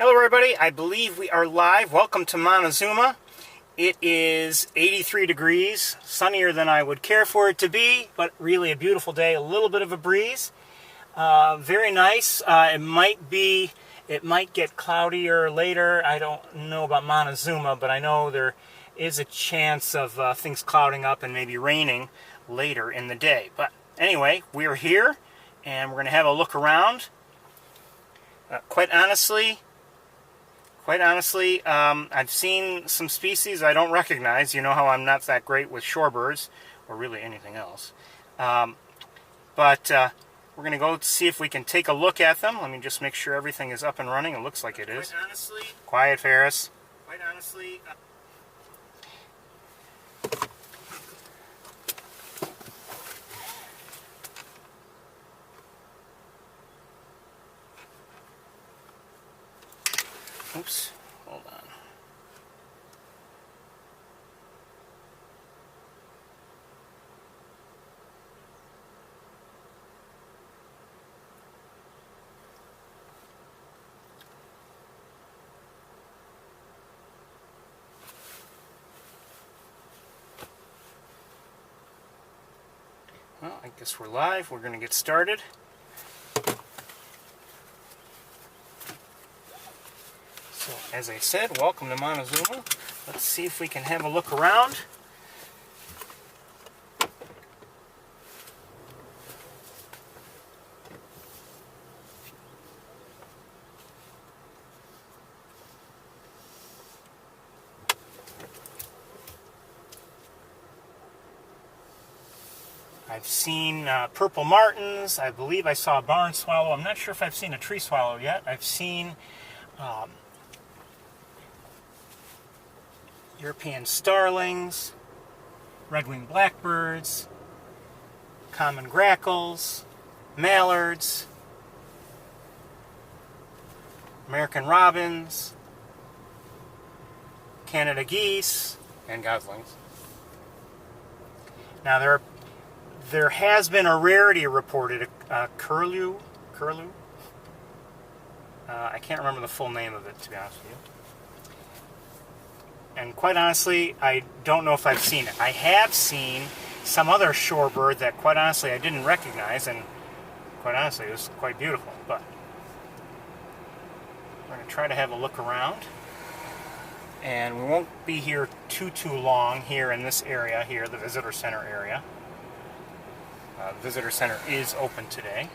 Hello everybody, I believe we are live. Welcome to Montezuma. It is 83 degrees, sunnier than I would care for it to be, but really a beautiful day, a little bit of a breeze. Very nice. It might get cloudier later. I don't know about Montezuma, but I know there is a chance of things clouding up and maybe raining later in the day. But anyway, we're here and we're going to have a look around. Quite honestly, I've seen some species I don't recognize. You know how I'm not that great with shorebirds, or really anything else. But we're going to go see if we can take a look at them. Let me just make sure everything is up and running. It looks like it is. Quite honestly, quiet, Ferris. Quite honestly. Oops, hold on. Well, I guess we're live. We're going to get started. So, as I said, welcome to Montezuma. Let's see if we can have a look around. I've seen purple martins. I believe I saw a barn swallow. I'm not sure if I've seen a tree swallow yet. I've seen European starlings, red-winged blackbirds, common grackles, mallards, American robins, Canada geese, and goslings. Now there has been a rarity reported, Curlew. I can't remember the full name of it, to be honest with you. And quite honestly, I don't know if I've seen it. I have seen some other shorebird that, quite honestly, I didn't recognize, and quite honestly, it was quite beautiful. But we're going to try to have a look around. And we won't be here too long here in this area here, the visitor center area. The visitor center is open today.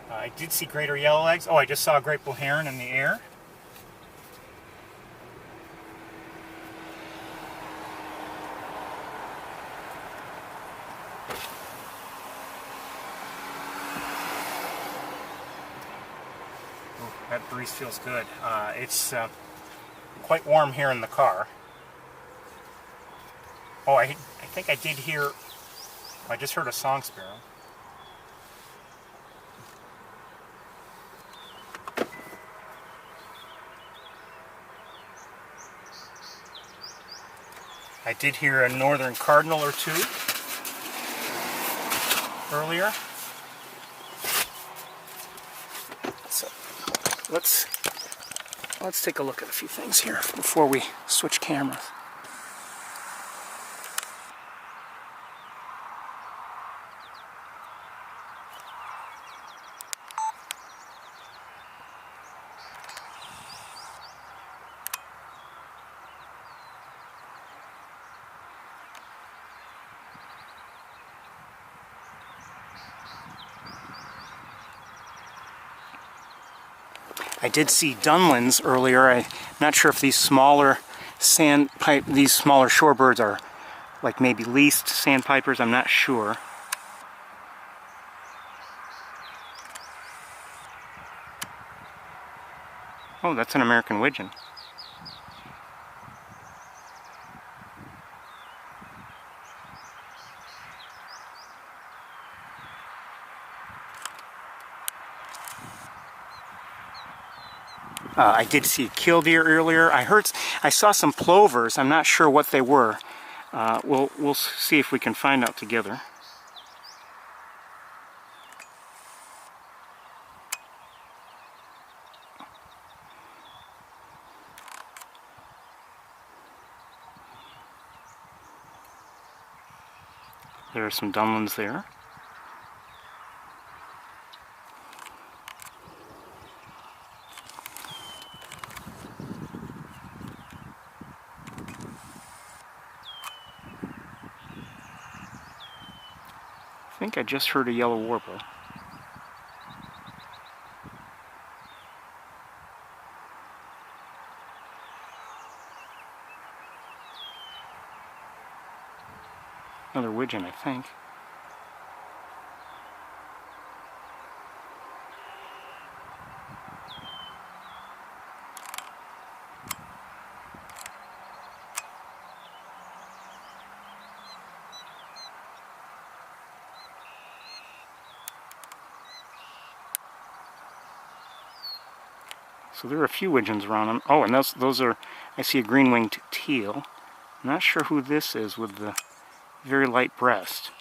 I did see greater yellowlegs. Oh, I just saw a great blue heron in the air. That breeze feels good. It's quite warm here in the car. Oh, I think I did hear, I just heard a song sparrow. I did hear a northern cardinal or two earlier. So let's take a look at a few things here before we switch cameras. I did see dunlins earlier. I'm not sure if these smaller these smaller shorebirds are like maybe least sandpipers. I'm not sure. Oh, that's an American widgeon. I did see killdeer earlier. I saw some plovers. I'm not sure what they were. We'll see if we can find out together. There are some dunlins there. I think I just heard a yellow warbler. Another widgeon, I think. So there are a few widgeons around them. Oh, and those are, I see a green-winged teal. I'm not sure who this is with the very light breast.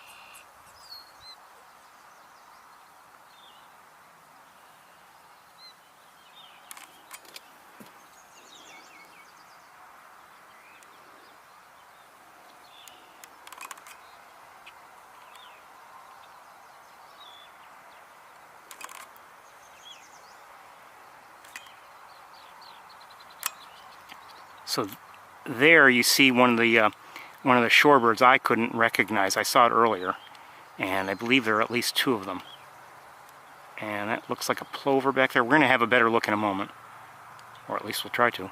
So there you see one of the shorebirds I couldn't recognize. I saw it earlier, and I believe there are at least two of them. And that looks like a plover back there. We're going to have a better look in a moment, or at least we'll try to.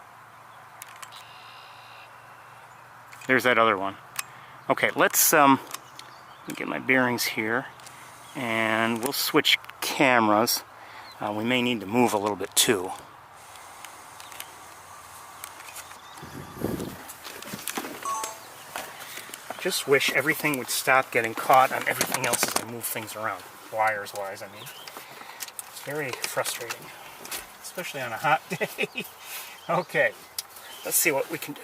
There's that other one. Okay, let's let me get my bearings here, and we'll switch cameras. We may need to move a little bit too. Just wish everything would stop getting caught on everything else as I move things around, wires-wise, I mean. It's very frustrating, especially on a hot day. Okay, let's see what we can do.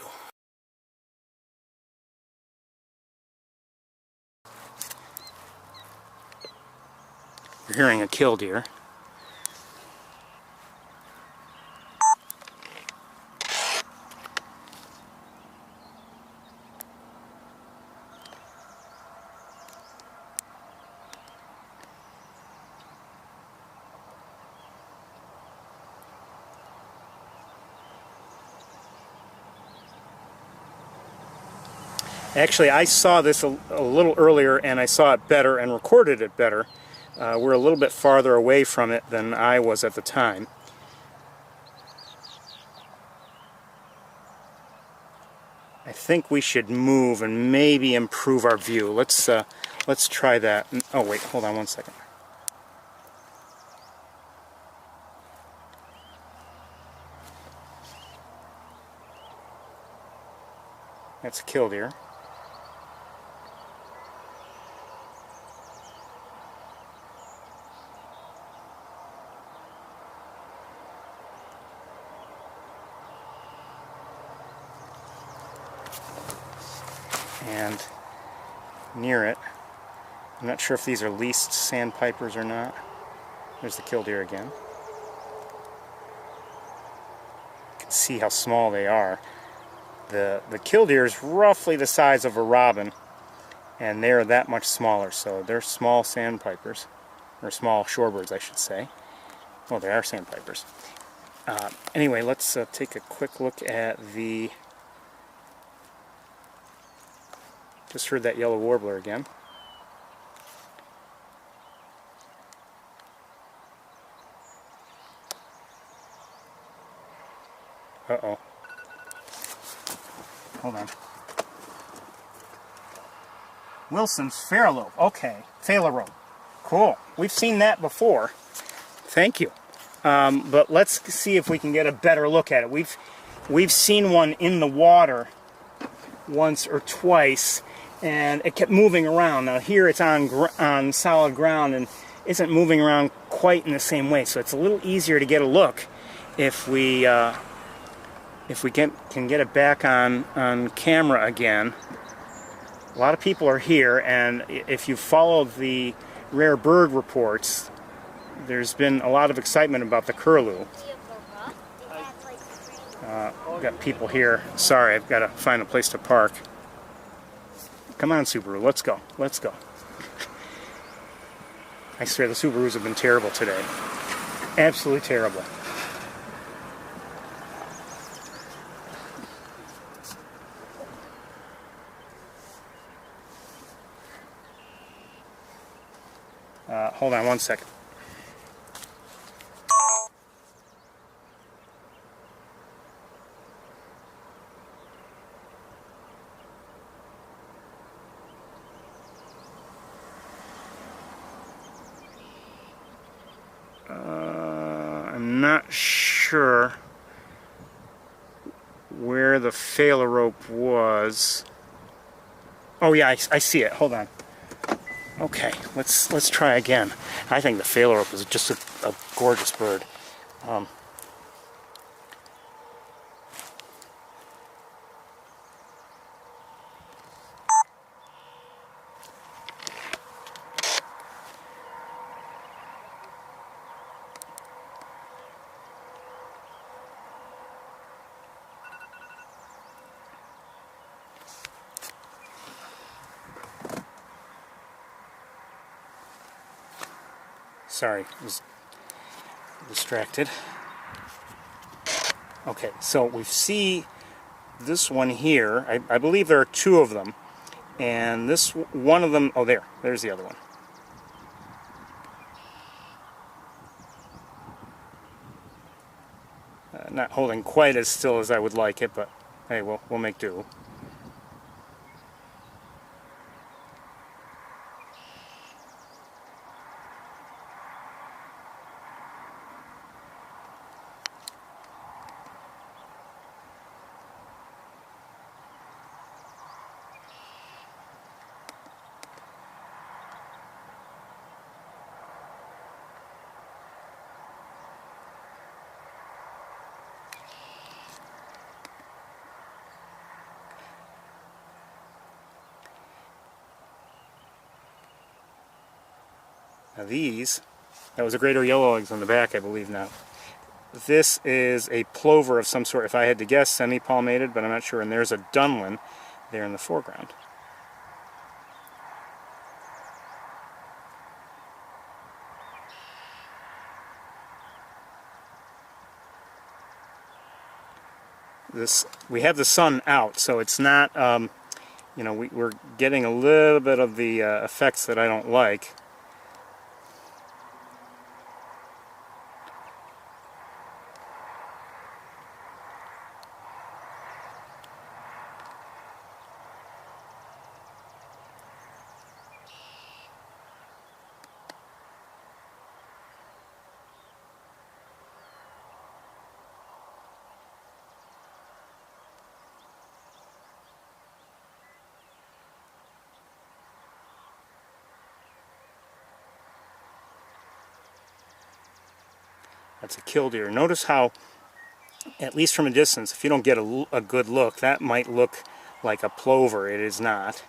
You're hearing a killdeer. Actually, I saw this a little earlier, and I saw it better and recorded it better. We're a little bit farther away from it than I was at the time. I think we should move and maybe improve our view. Let's try that. Oh wait, hold on one second. That's a killdeer. And near it, I'm not sure if these are least sandpipers or not. There's the killdeer again. You can see how small they are. The killdeer is roughly the size of a robin, and they're that much smaller, so they're small sandpipers, or small shorebirds, I should say. Well, they are sandpipers. Anyway, let's take a quick look at the... Just heard that yellow warbler again. Uh-oh. Hold on. Wilson's phalarope. Okay, phalarope. Cool. We've seen that before. Thank you. But let's see if we can get a better look at it. We've seen one in the water once or twice, and it kept moving around. Now here it's on solid ground and isn't moving around quite in the same way, so it's a little easier to get a look if we can get it back on camera again. A lot of people are here, and if you followed the rare bird reports, there's been a lot of excitement about the curlew. We've got people here. Sorry, I've got to find a place to park. Come on, Subaru, let's go. Let's go. I swear the Subarus have been terrible today. Absolutely terrible. Hold on one second. I'm not sure where the failer rope was. Oh yeah, I see it. Hold on. Okay, let's try again. I think the failer rope is just a gorgeous bird. Sorry, I was distracted. Okay, so we see this one here. I believe there are two of them. And this one of them, oh there's the other one. Not holding quite as still as I would like it, but hey, we'll make do. Now these, that was a greater yellow eggs on the back, I believe now. This is a plover of some sort. If I had to guess, semi-palmated, but I'm not sure. And there's a dunlin there in the foreground. We have the sun out, so it's not, you know, we're getting a little bit of the effects that I don't like. That's a killdeer. Notice how, at least from a distance, if you don't get a good look, that might look like a plover. It is not.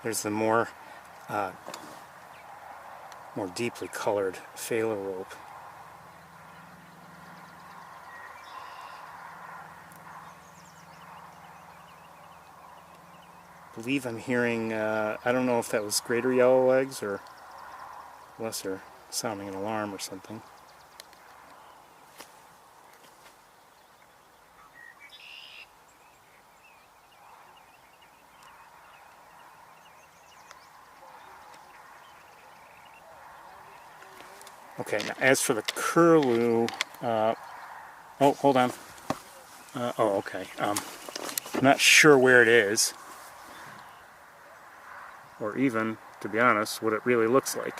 There's the more deeply colored failer rope. I believe I'm hearing, I don't know if that was greater yellow legs or lesser, sounding an alarm or something. Okay, now as for the curlew, oh, hold on. Oh, okay. I'm not sure where it is, or even, to be honest, what it really looks like.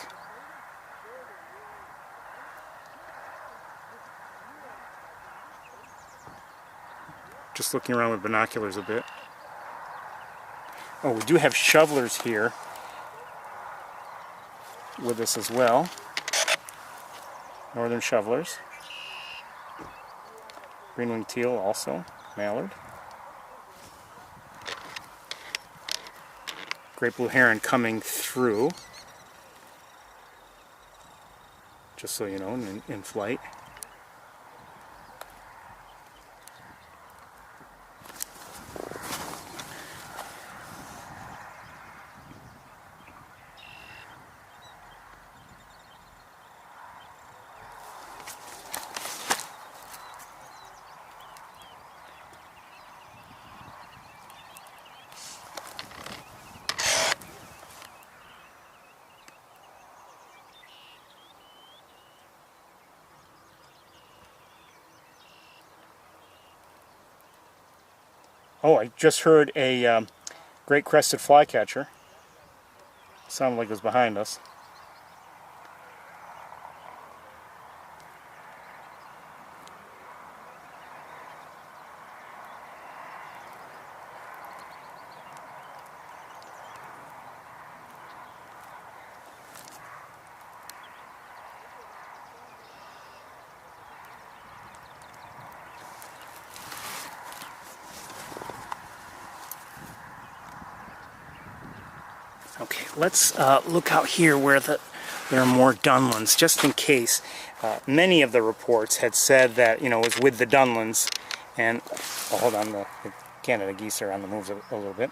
Just looking around with binoculars a bit. Oh, we do have shovelers here with us as well. northern shovelers. Green-winged teal also, mallard. Great blue heron coming through, just so you know, in flight. Oh, I just heard a great crested flycatcher. Sounded like it was behind us. Okay, let's look out here where there are more Dunlins, just in case. Many of the reports had said that, you know, it was with the Dunlins, and oh, hold on, the Canada geese are on the move a little bit.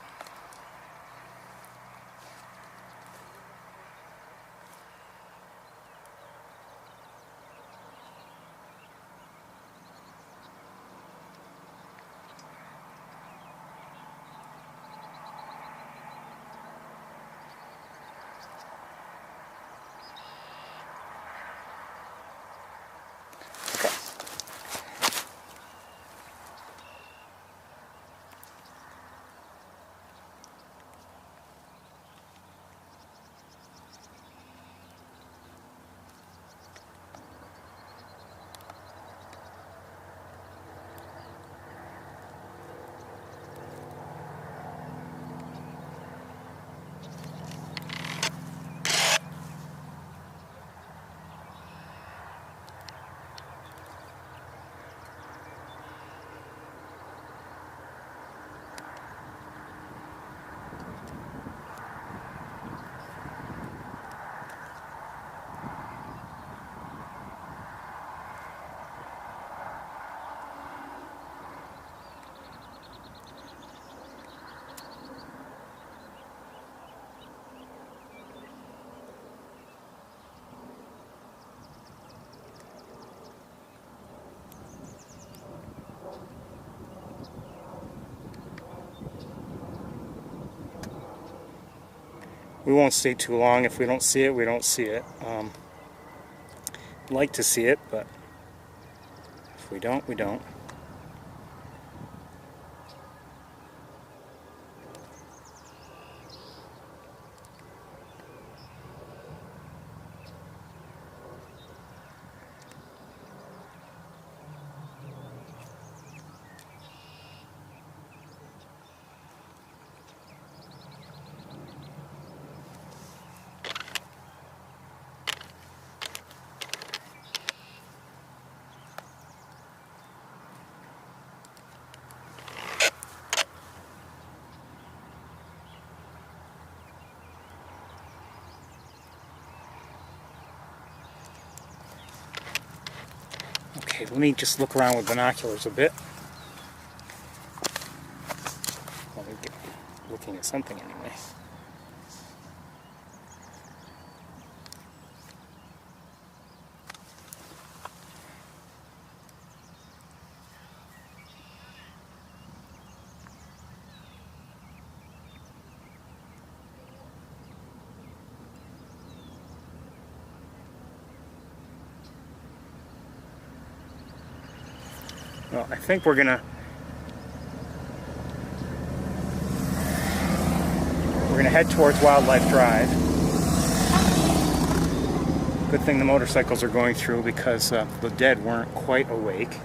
We won't stay too long. If we don't see it, we don't see it. I'd like to see it, but if we don't, we don't. Okay, let me just look around with binoculars a bit. Well, we're looking at something anyway. Well, I think we're gonna head towards Wildlife Drive. Good thing the motorcycles are going through because the dead weren't quite awake.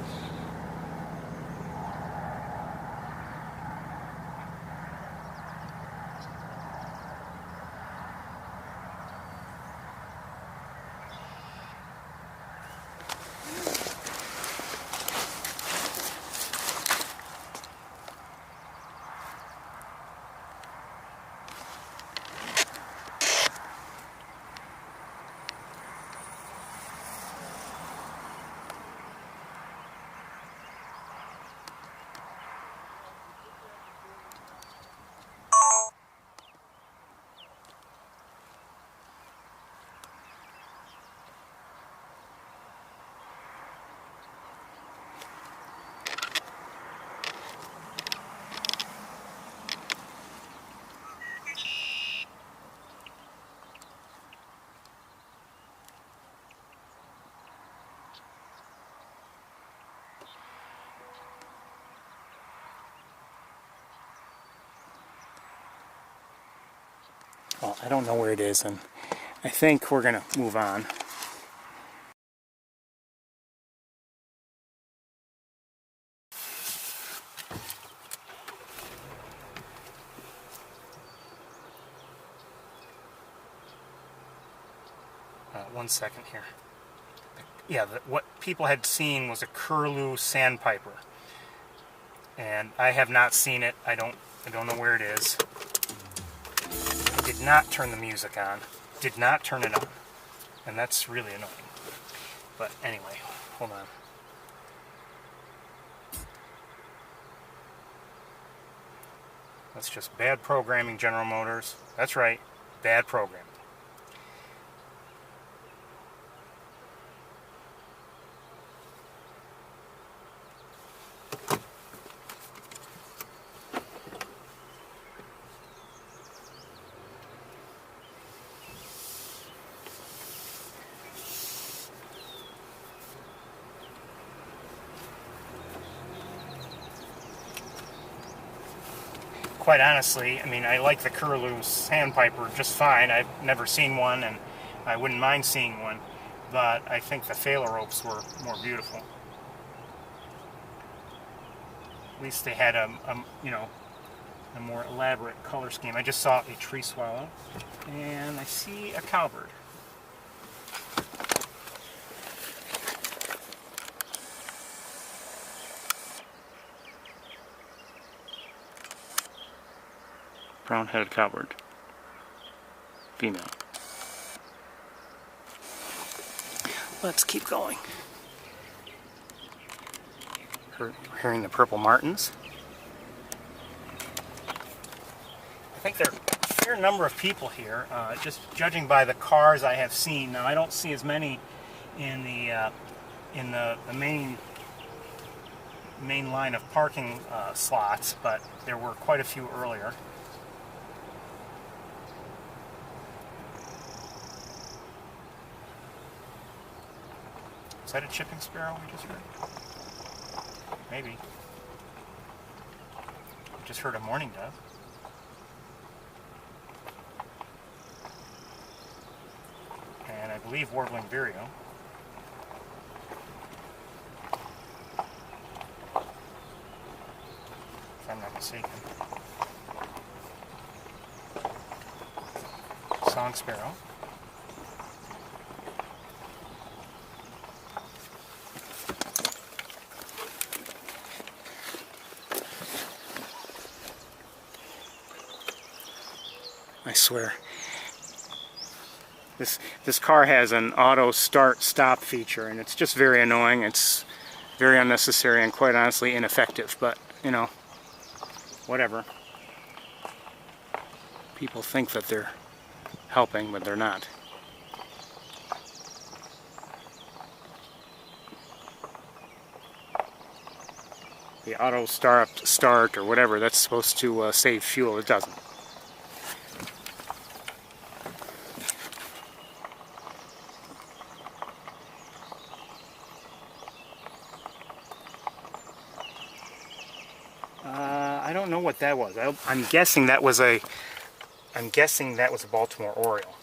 Well, I don't know where it is, and I think we're going to move on. One second here. Yeah, what people had seen was a Curlew sandpiper, and I have not seen it. I don't know where it is. I did not turn the music on. Did not turn it on, and that's really annoying. But anyway, hold on. That's just bad programming, General Motors. That's right, bad programming. Quite honestly, I mean, I like the Curlew sandpiper just fine. I've never seen one, and I wouldn't mind seeing one, but I think the phalaropes were more beautiful. At least they had a more elaborate color scheme. I just saw a tree swallow, and I see a cowbird. Brown-headed cowbird, female. Let's keep going. We're hearing the purple martins. I think there are a fair number of people here, just judging by the cars I have seen. Now, I don't see as many in the main line of parking slots, but there were quite a few earlier. Is that a chipping sparrow we just heard? Maybe. We just heard a mourning dove. And I believe warbling vireo. If I'm not mistaken. Song sparrow. I swear. This car has an auto start-stop feature, and it's just very annoying. It's very unnecessary and quite honestly ineffective, but, you know, whatever. People think that they're helping, but they're not. The auto start or whatever, that's supposed to save fuel. It doesn't. I don't know what that was. I'm guessing that was a Baltimore Oriole.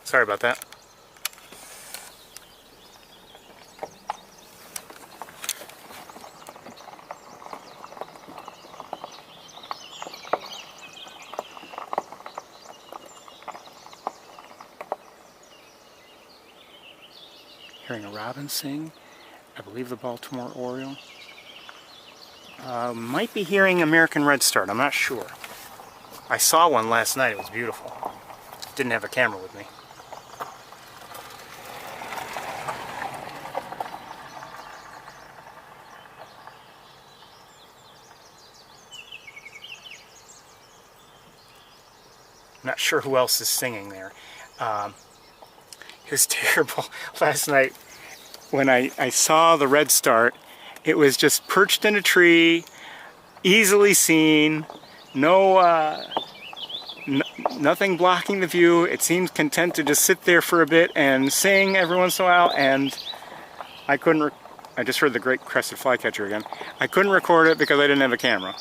Sorry about that. Hearing a robin sing, I believe the Baltimore Oriole. Might be hearing American redstart, I'm not sure. I saw one last night, it was beautiful. Didn't have a camera with me. I'm not sure who else is singing there. It was terrible last night when I saw the redstart. It was just perched in a tree, easily seen, no nothing blocking the view. It seems content to just sit there for a bit and sing every once in a while, and I couldn't, I just heard the great crested flycatcher again. I couldn't record it because I didn't have a camera.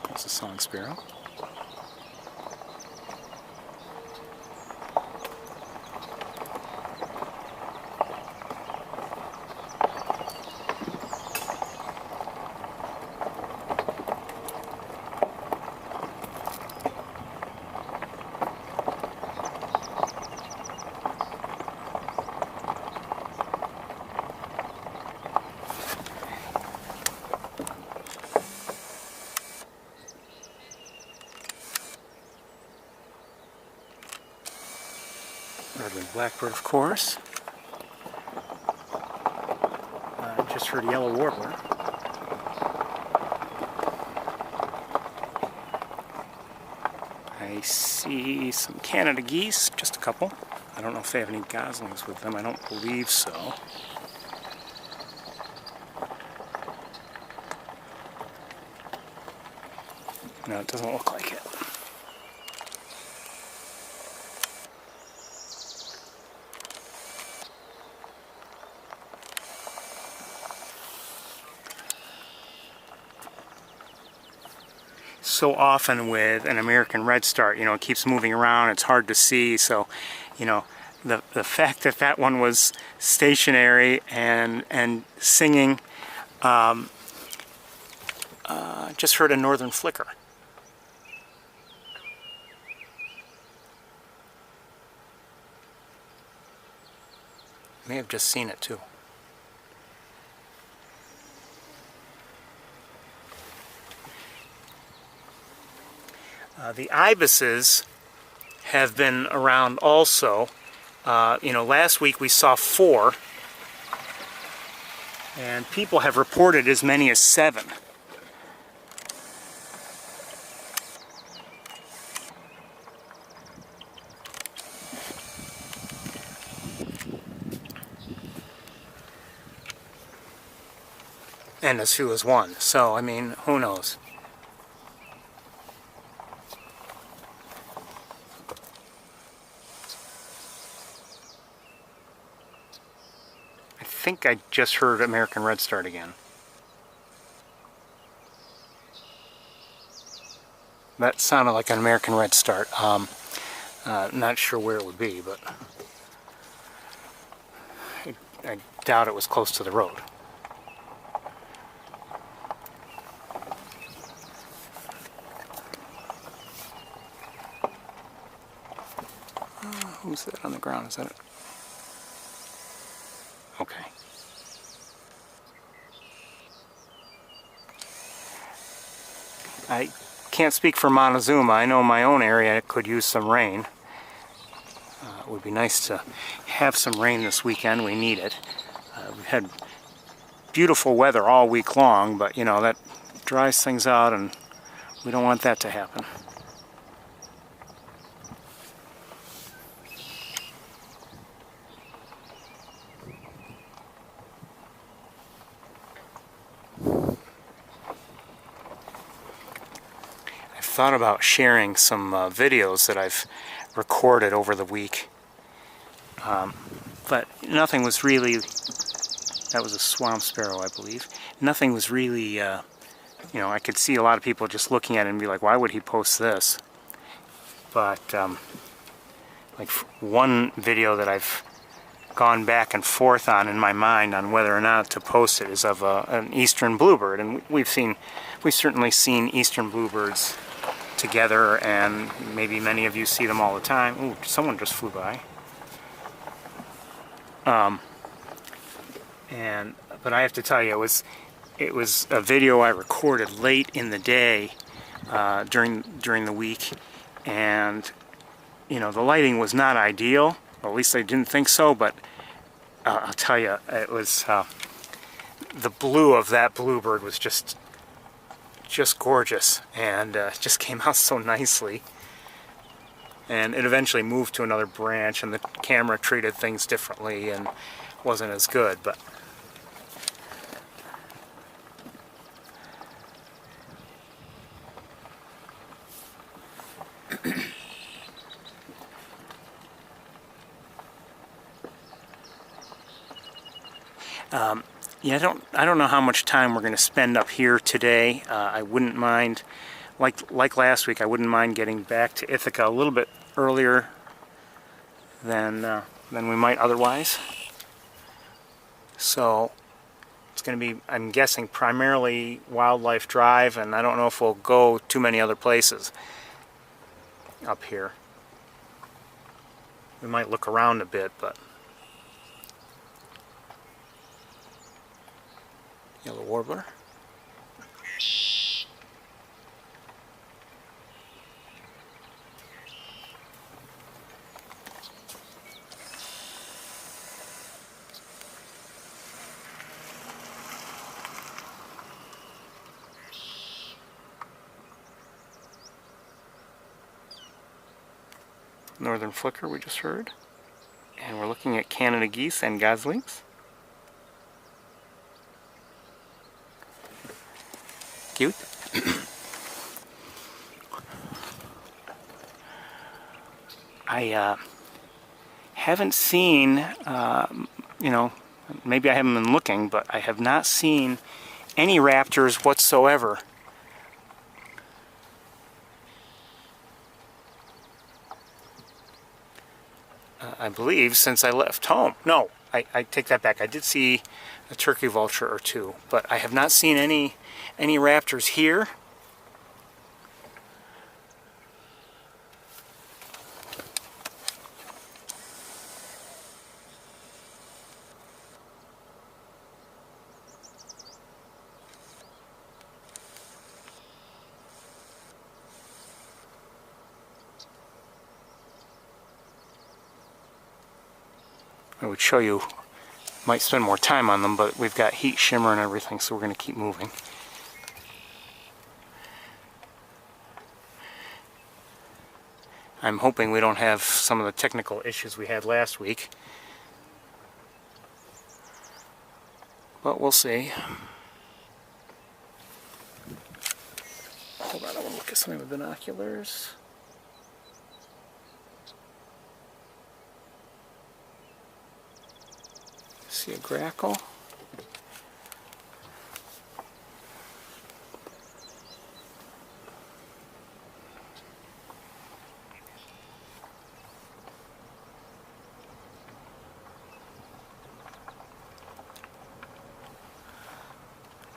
That's a song sparrow. Red-winged blackbird, of course. Just heard yellow warbler. I see some Canada geese, just a couple. I don't know if they have any goslings with them. I don't believe so. No, it doesn't look like it. So often with an American redstart, you know, it keeps moving around, it's hard to see, so, you know, the fact that that one was stationary and singing, just heard a northern flicker. May have just seen it too. The ibises have been around also. You know, last week we saw 4, and people have reported as many as 7. And as few as 1. So, I mean, who knows? I think I just heard American redstart again. That sounded like an American redstart. Not sure where it would be, but I doubt it was close to the road. Who's that on the ground? Is that it? Okay. I can't speak for Montezuma. I know my own area could use some rain. It would be nice to have some rain this weekend. We need it. We've had beautiful weather all week long, but you know, that dries things out and we don't want that to happen. Thought about sharing some videos that I've recorded over the week, but nothing was really, that was a swamp sparrow I believe, nothing was really, you know, I could see a lot of people just looking at it and be like, why would he post this? But like one video that I've gone back and forth on in my mind on whether or not to post it is of an eastern bluebird, and we've certainly seen eastern bluebirds together, and maybe many of you see them all the time. Ooh, someone just flew by. But I have to tell you, it was a video I recorded late in the day during the week, and you know, the lighting was not ideal. Well, at least I didn't think so. But I'll tell you, it was the blue of that bluebird was just gorgeous, and just came out so nicely. And it eventually moved to another branch, and the camera treated things differently and wasn't as good. But yeah, I don't know how much time we're going to spend up here today. I wouldn't mind, like last week, I wouldn't mind getting back to Ithaca a little bit earlier than we might otherwise. So it's going to be, I'm guessing, primarily Wildlife Drive, and I don't know if we'll go too many other places up here. We might look around a bit, but yellow warbler. Northern flicker we just heard. And we're looking at Canada geese and goslings. Cute. I haven't seen, you know, maybe I haven't been looking, but I have not seen any raptors whatsoever. I believe since I left home. No, I take that back. I did see a turkey vulture or two, but I have not seen any raptors here. I would show you, might spend more time on them, but we've got heat, shimmer, and everything, so we're going to keep moving. I'm hoping we don't have some of the technical issues we had last week, but we'll see. Hold on, I want to look at something with binoculars. See a grackle.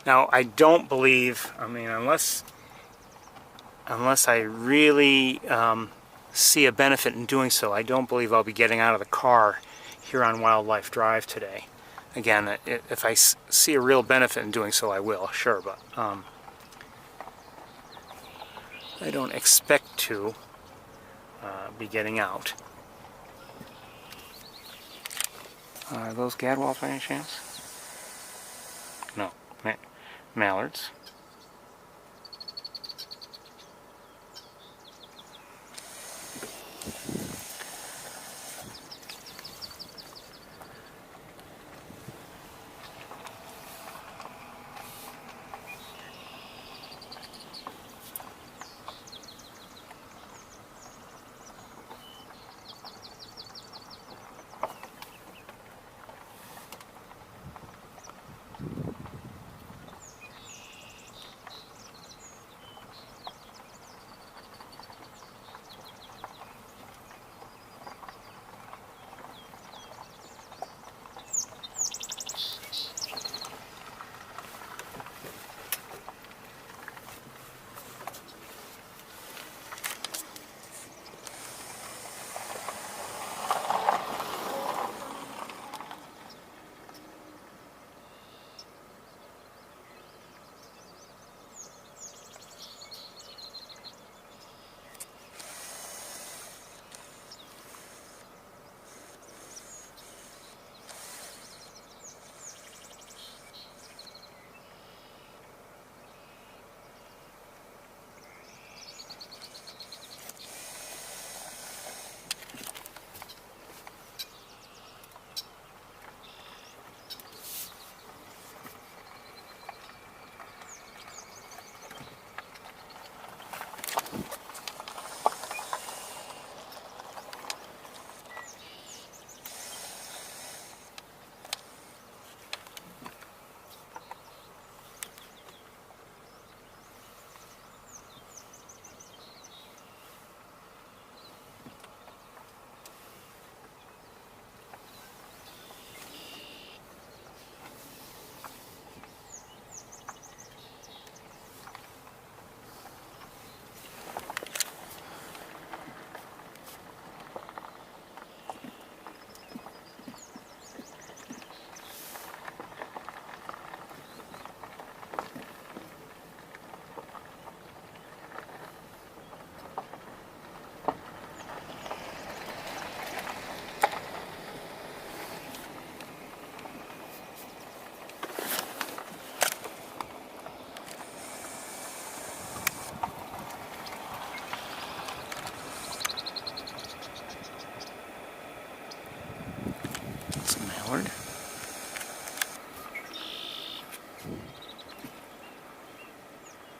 Now, I don't believe, I mean, unless I really see a benefit in doing so, I don't believe I'll be getting out of the car here on Wildlife Drive today. Again, if I see a real benefit in doing so, I will, sure, but I don't expect to be getting out. Are those gadwalls by any chance? No, mallards.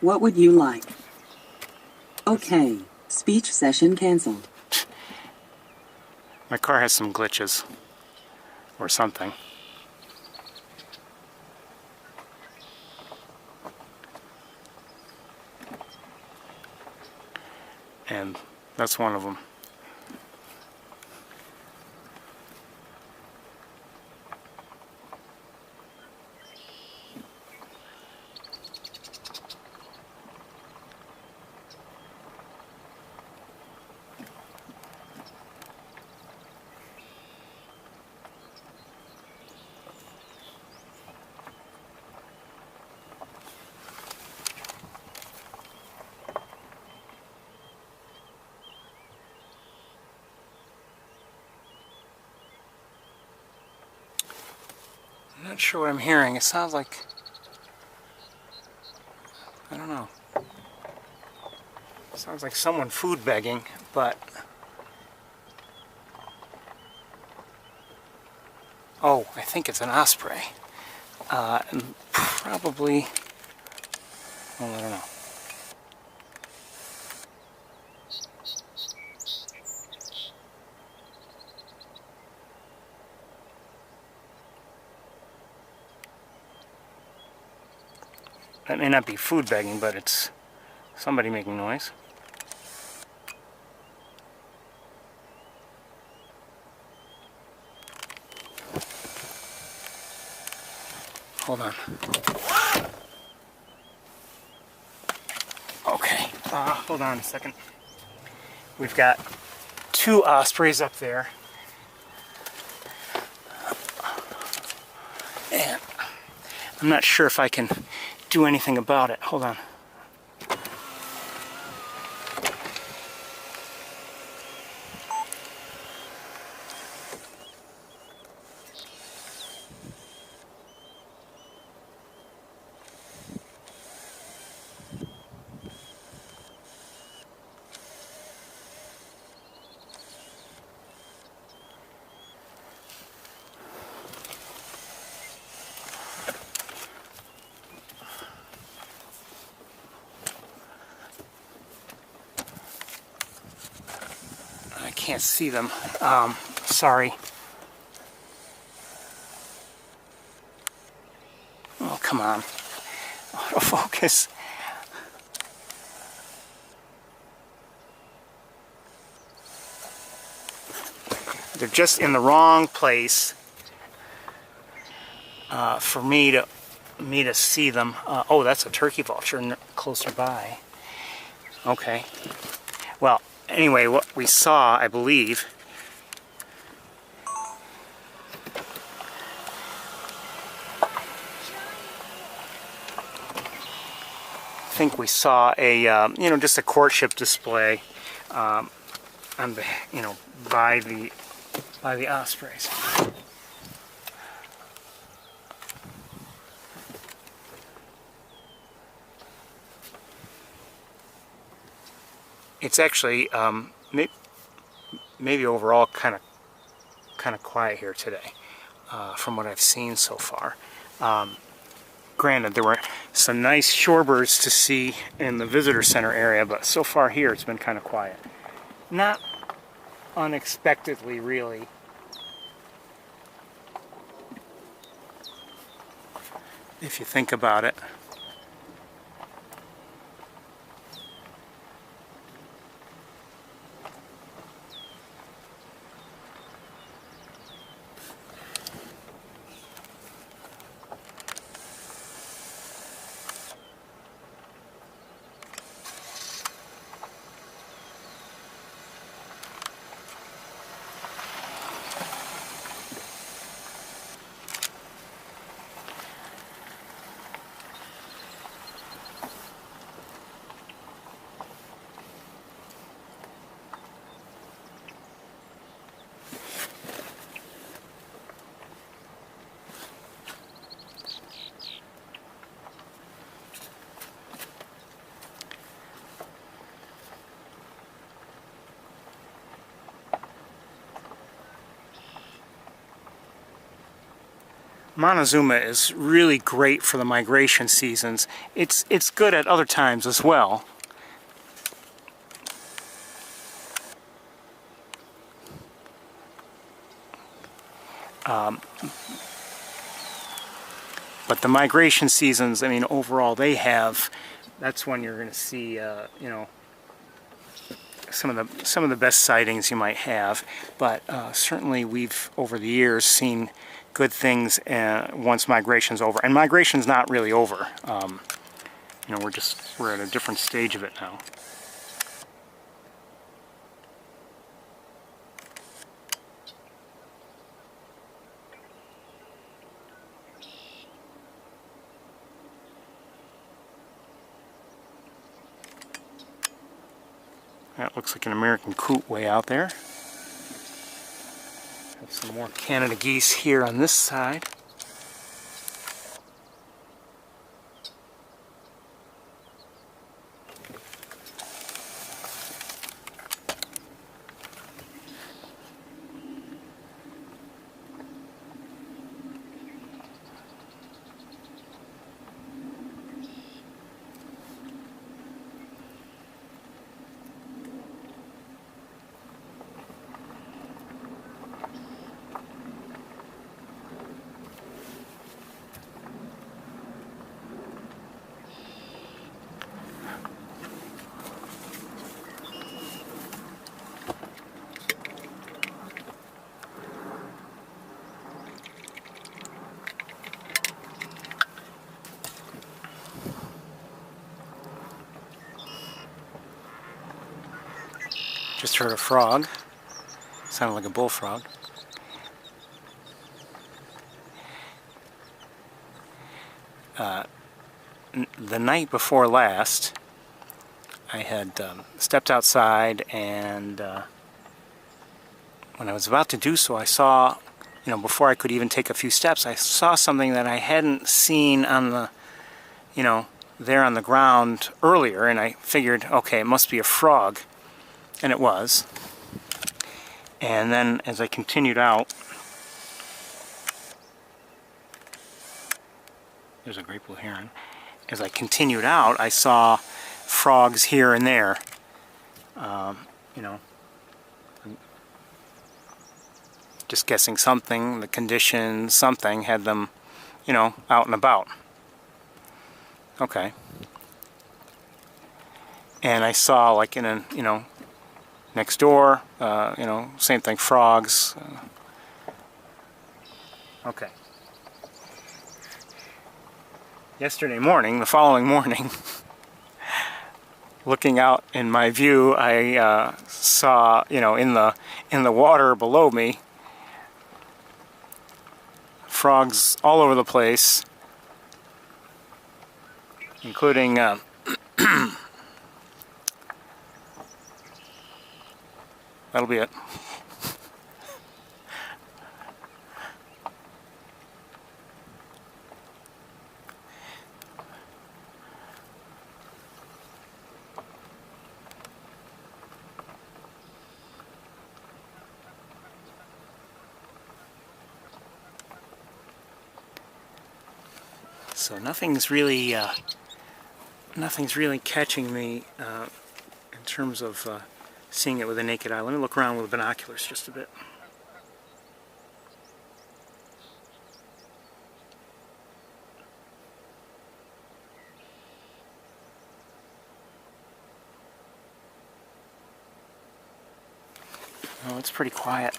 What would you like? Okay. Speech session canceled. My car has some glitches. Or something. And that's one of them. I'm not sure what I'm hearing. It sounds like, I don't know. It sounds like someone food begging, but oh, I think it's an osprey. And probably, well, I don't know. That may not be food begging, but it's somebody making noise. Hold on. Okay, hold on a second. We've got 2 ospreys up there. And I'm not sure if I can do anything about it. Hold on. I can't see them. Sorry. Oh, come on. Autofocus. They're just in the wrong place for me to see them. Oh, that's a turkey vulture closer by. Okay. Well, anyway, what we saw, I believe, we saw a just a courtship display on the by the ospreys. It's actually maybe overall kind of quiet here today, from what I've seen so far. Granted, there were some nice shorebirds to see in the visitor center area, but so far here it's been kind of quiet. Not unexpectedly, really. If you think about it. Montezuma is really great for the migration seasons. It's good at other times as well. But the migration seasons, I mean, overall, that's when you're going to see, you know, some of the best sightings you might have. But certainly, we've over the years seen good things once migration's over, and migration's not really over. You know, we're at a different stage of it now. That looks like an American coot way out there. Have some more Canada geese here on this side. Just heard a frog. Sounded like a bullfrog. The night before last, I had stepped outside, and when I was about to do so, I saw, you know, before I could even take a few steps, I saw something that I hadn't seen on the, you know, there on the ground earlier, and I figured, okay, it must be a frog. And it was. And then as I continued out, there's a great blue heron. As I continued out, I saw frogs here and there. You know, just guessing something, the conditions, something had them, you know, out and about. Okay. And I saw, like in a, you know, next door, you know, same thing, frogs. Okay. Yesterday morning, the following morning, looking out in my view, I saw, you know, in the water below me, frogs all over the place, including that'll be it. So nothing's really catching me in terms of seeing it with the naked eye. Let me look around with the binoculars just a bit. Oh, it's pretty quiet.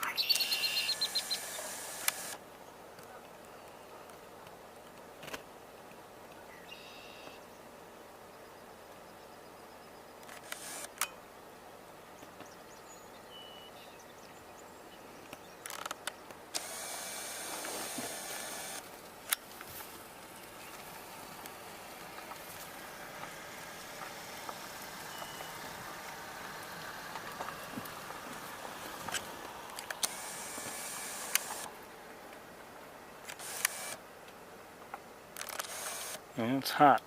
Yeah, it's hot.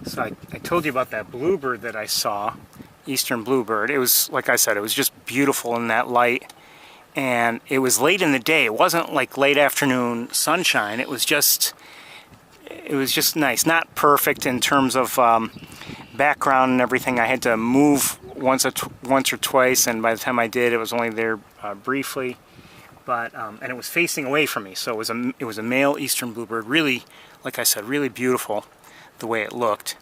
So I told you about that bluebird that I saw, eastern bluebird. It was, like I said, it was just beautiful in that light. And it was late in the day. It wasn't like late afternoon sunshine. It was just nice. Not perfect in terms of background and everything. I had to move once or twice, and by the time I did, it was only there briefly. But and it was facing away from me, so it was a male eastern bluebird. Really, like I said, really beautiful the way it looked.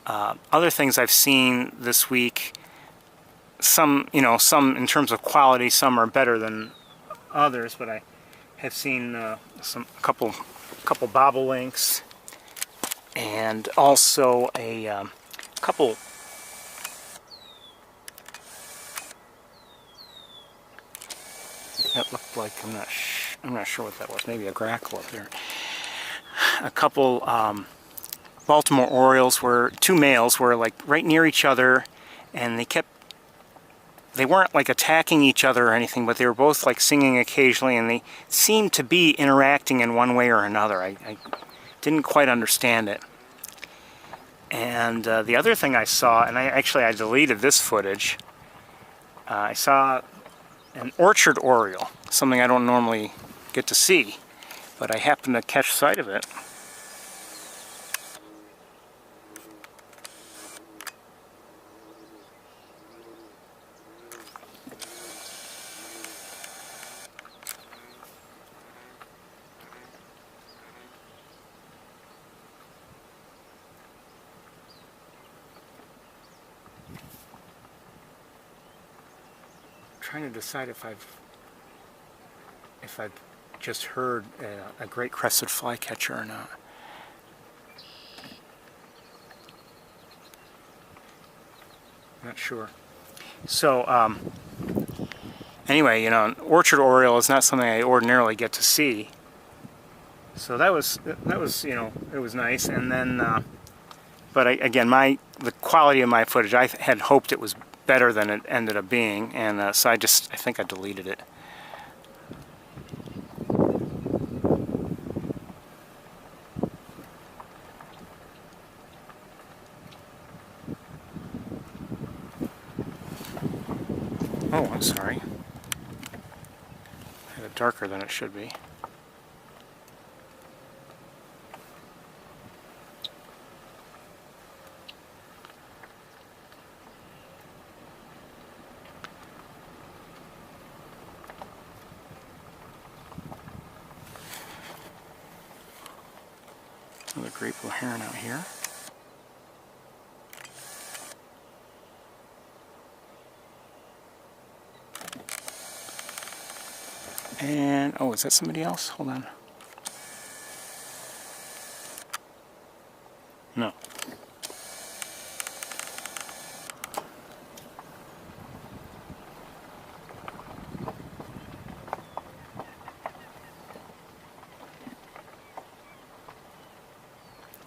Other things I've seen this week, some in terms of quality, some are better than others, but I have seen a couple bobolinks, and also a couple that looked like, I'm not sure what that was, maybe a grackle up there. A couple Baltimore Orioles, were two males, were like right near each other, and they weren't like attacking each other or anything, but they were both like singing occasionally, and they seemed to be interacting in one way or another. I didn't quite understand it. And the other thing I saw, and I deleted this footage, I saw an orchard oriole, something I don't normally get to see, but I happened to catch sight of it. Trying to decide if I've just heard a great crested flycatcher or not. Not sure. So anyway, an orchard oriole is not something I ordinarily get to see. So that was it was nice. And then but again, the quality of my footage, I had hoped it was better than it ended up being, and so I think I deleted it. Oh, I'm sorry. I had it darker than it should be. Another great blue heron out here. And, oh, is that somebody else? Hold on. No.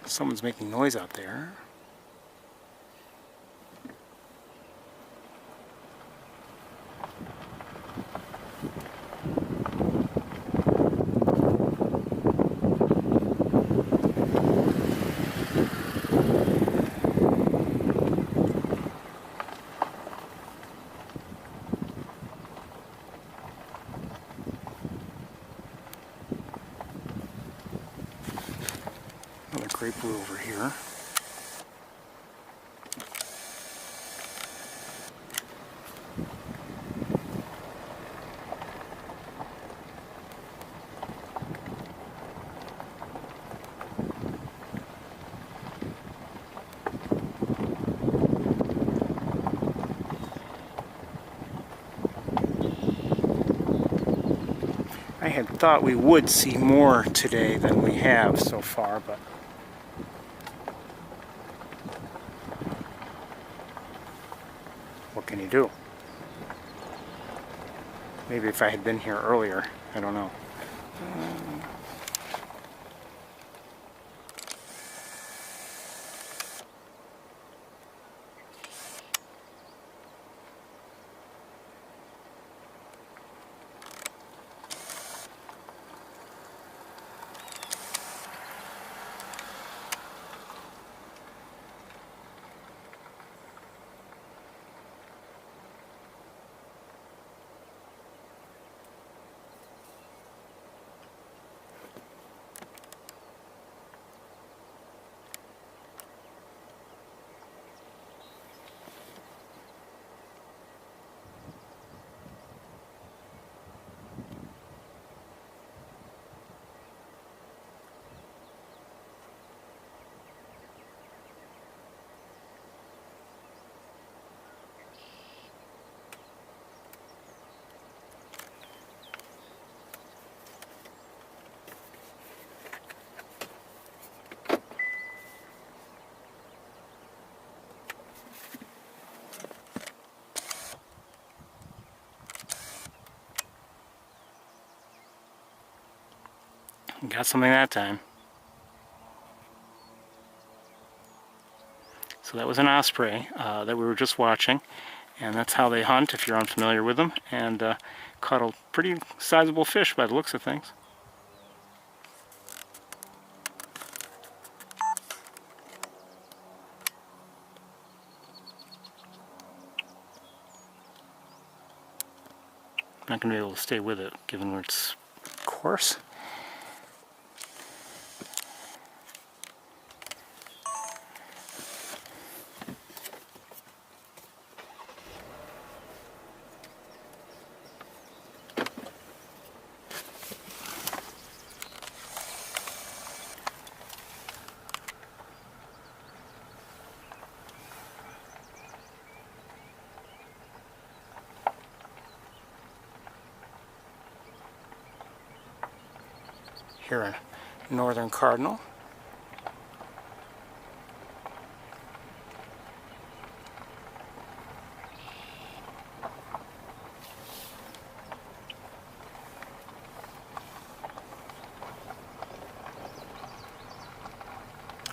Someone's making noise out there. Another great blue over here. I had thought we would see more today than we have so far, but what can you do? Maybe if I had been here earlier, I don't know. Got something that time. So that was an osprey that we were just watching, and that's how they hunt if you're unfamiliar with them, and caught a pretty sizable fish by the looks of things. Not going to be able to stay with it given where its course. Here a northern cardinal.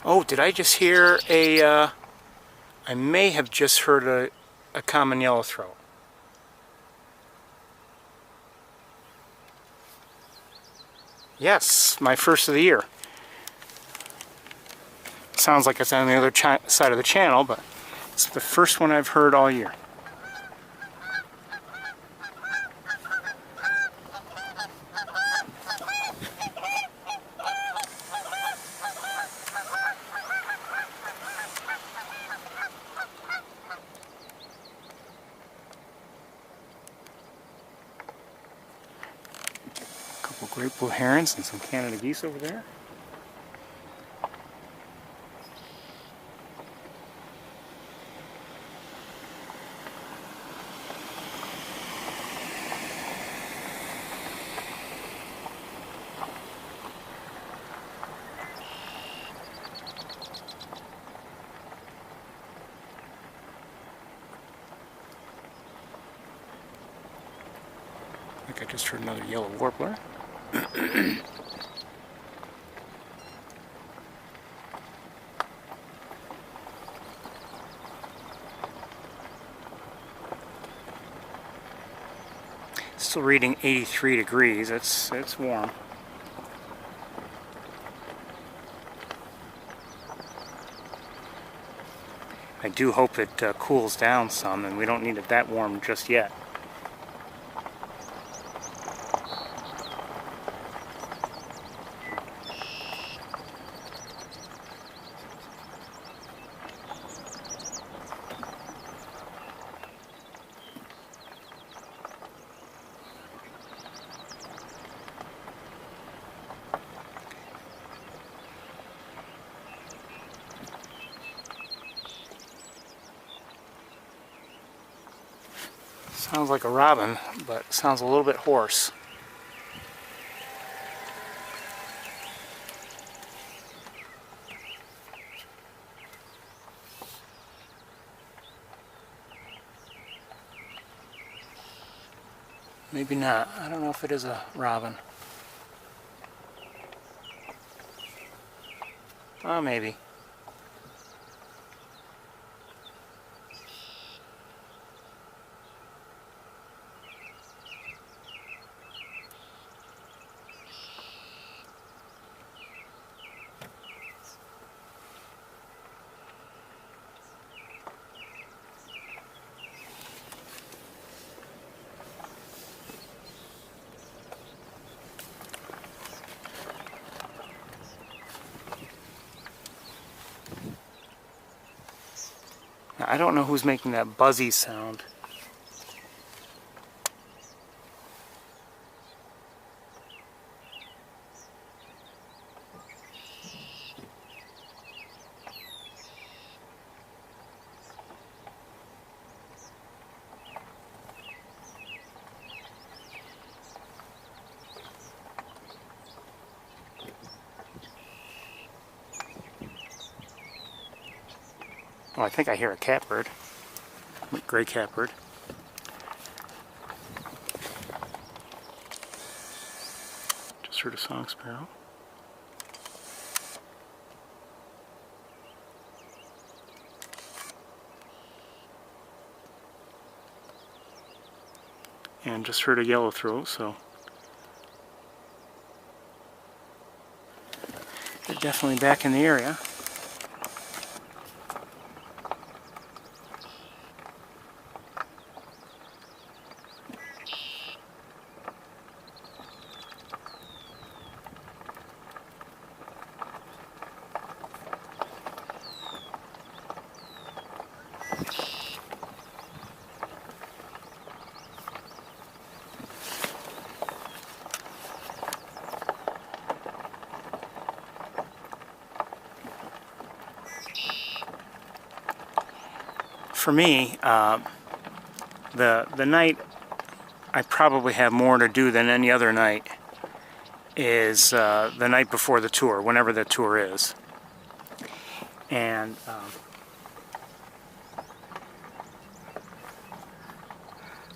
Oh, did I just hear a, I may have just heard a common yellowthroat. Yes, my first of the year. Sounds like it's on the other side of the channel, but it's the first one I've heard all year. Great blue herons and some Canada geese over there. I think I just heard another yellow warbler. Still reading 83 degrees. It's warm. I do hope it cools down some, and we don't need it that warm just yet. Sounds like a robin, but sounds a little bit hoarse. Maybe not. I don't know if it is a robin. Oh, maybe. Now, I don't know who's making that buzzy sound. Oh, I think I hear a catbird. Gray catbird. Just heard a song sparrow. and just heard a yellowthroat, so they're definitely back in the area. For me, the night I probably have more to do than any other night is the night before the tour, whenever the tour is. And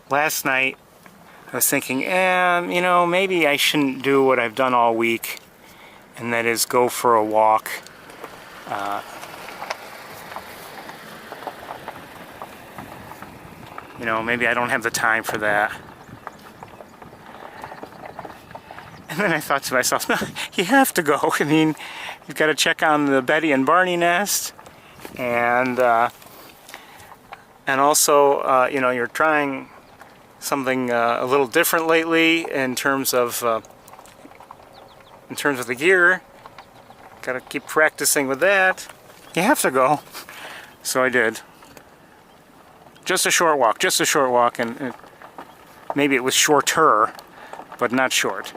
last night I was thinking, you know, maybe I shouldn't do what I've done all week, and that is go for a walk. You know, maybe I don't have the time for that. And then I thought to myself, no, you have to go. I mean, you've got to check on the Betty and Barney nest, and also, you know, you're trying something a little different lately in terms of the gear. Got to keep practicing with that. You have to go. So I did. Just a short walk, and maybe it was shorter, but not short.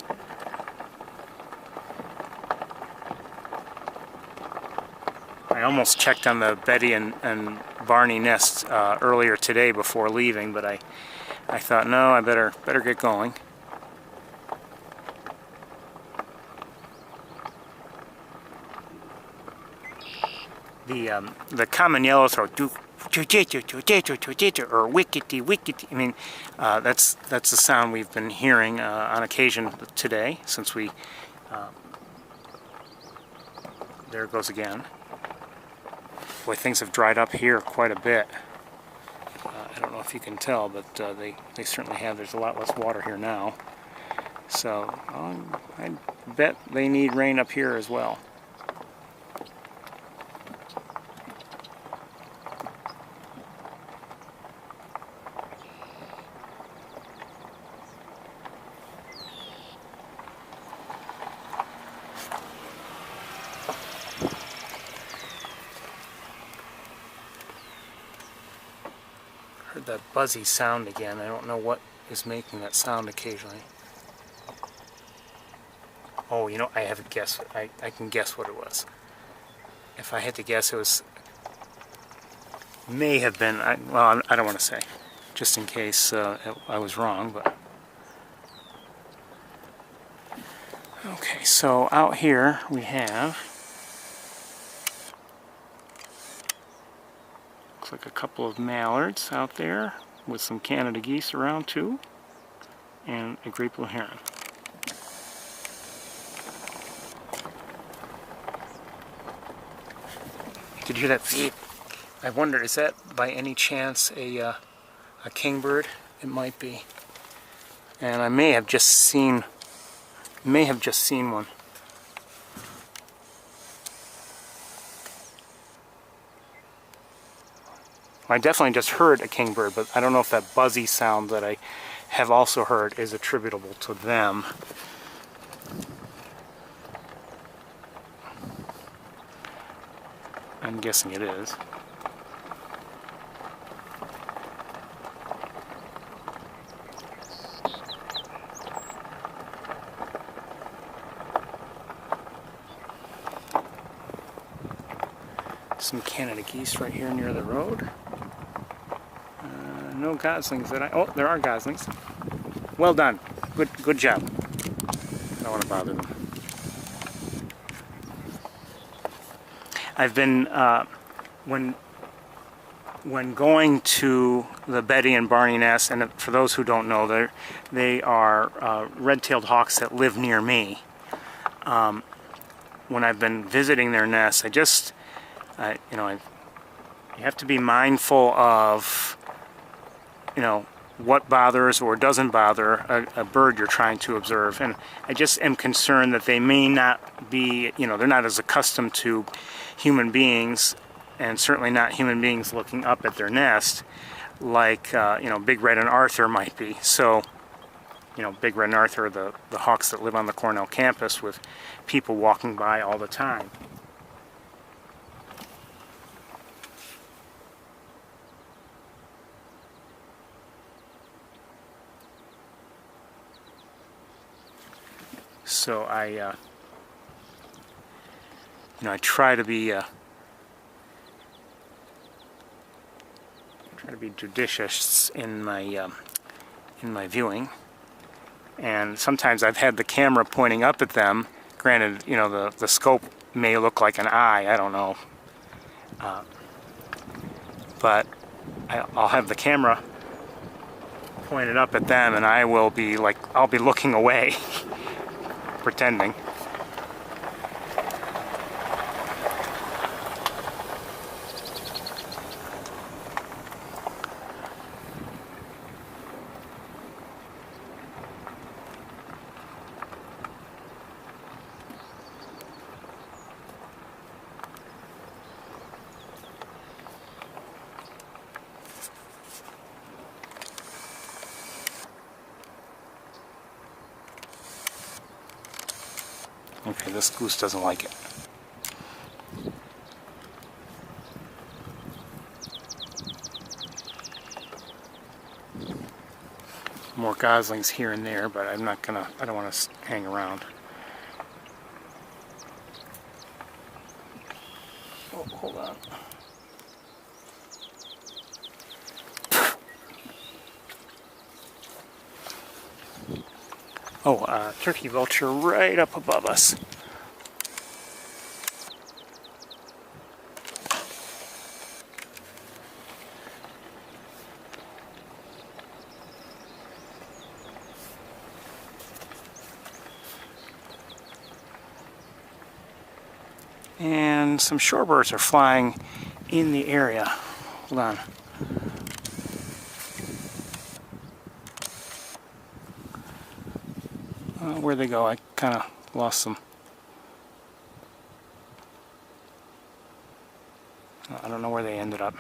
I almost checked on the Betty and Barney nest earlier today before leaving, but I thought, no, I better get going. The common yellowthroat, or wickety. I mean, that's the sound we've been hearing on occasion today, since we. There it goes again. Boy, things have dried up here quite a bit. I don't know if you can tell, but they certainly have. There's a lot less water here now. So I bet they need rain up here as well. Heard that buzzy sound again. I don't know what is making that sound occasionally. Oh, you know, I have a guess. I can guess what it was. If I had to guess, it was... may have been... well, I don't want to say. Just in case I was wrong, but... Okay, so out here we have... looks like a couple of mallards out there with some Canada geese around too, and a great blue heron. Did you hear that? I wonder, is that by any chance a kingbird? It might be. And I may have just seen one. I definitely just heard a kingbird, but I don't know if that buzzy sound that I have also heard is attributable to them. I'm guessing it is. Some Canada geese right here near the road. No goslings that oh, there are goslings. Well done. Good job. I don't want to bother them. I've been, when going to the Betty and Barney nest, and for those who don't know, they are red-tailed hawks that live near me. When I've been visiting their nests, you have to be mindful of, what bothers or doesn't bother a bird you're trying to observe. And I just am concerned that they may not be, you know, they're not as accustomed to human beings, and certainly not human beings looking up at their nest like, you know, Big Red and Arthur might be. So, you know, Big Red and Arthur are the hawks that live on the Cornell campus with people walking by all the time. So I try to be judicious in my viewing, and sometimes I've had the camera pointing up at them. Granted, you know, the scope may look like an eye, I don't know, but I'll have the camera pointed up at them, and I will be like, I'll be looking away, pretending. Okay, this goose doesn't like it. More goslings here and there, but I don't want to hang around. Oh, hold on. Oh, turkey vulture right up above us. And some shorebirds are flying in the area. Hold on. Where'd they go? I kind of lost them. I don't know where they ended up.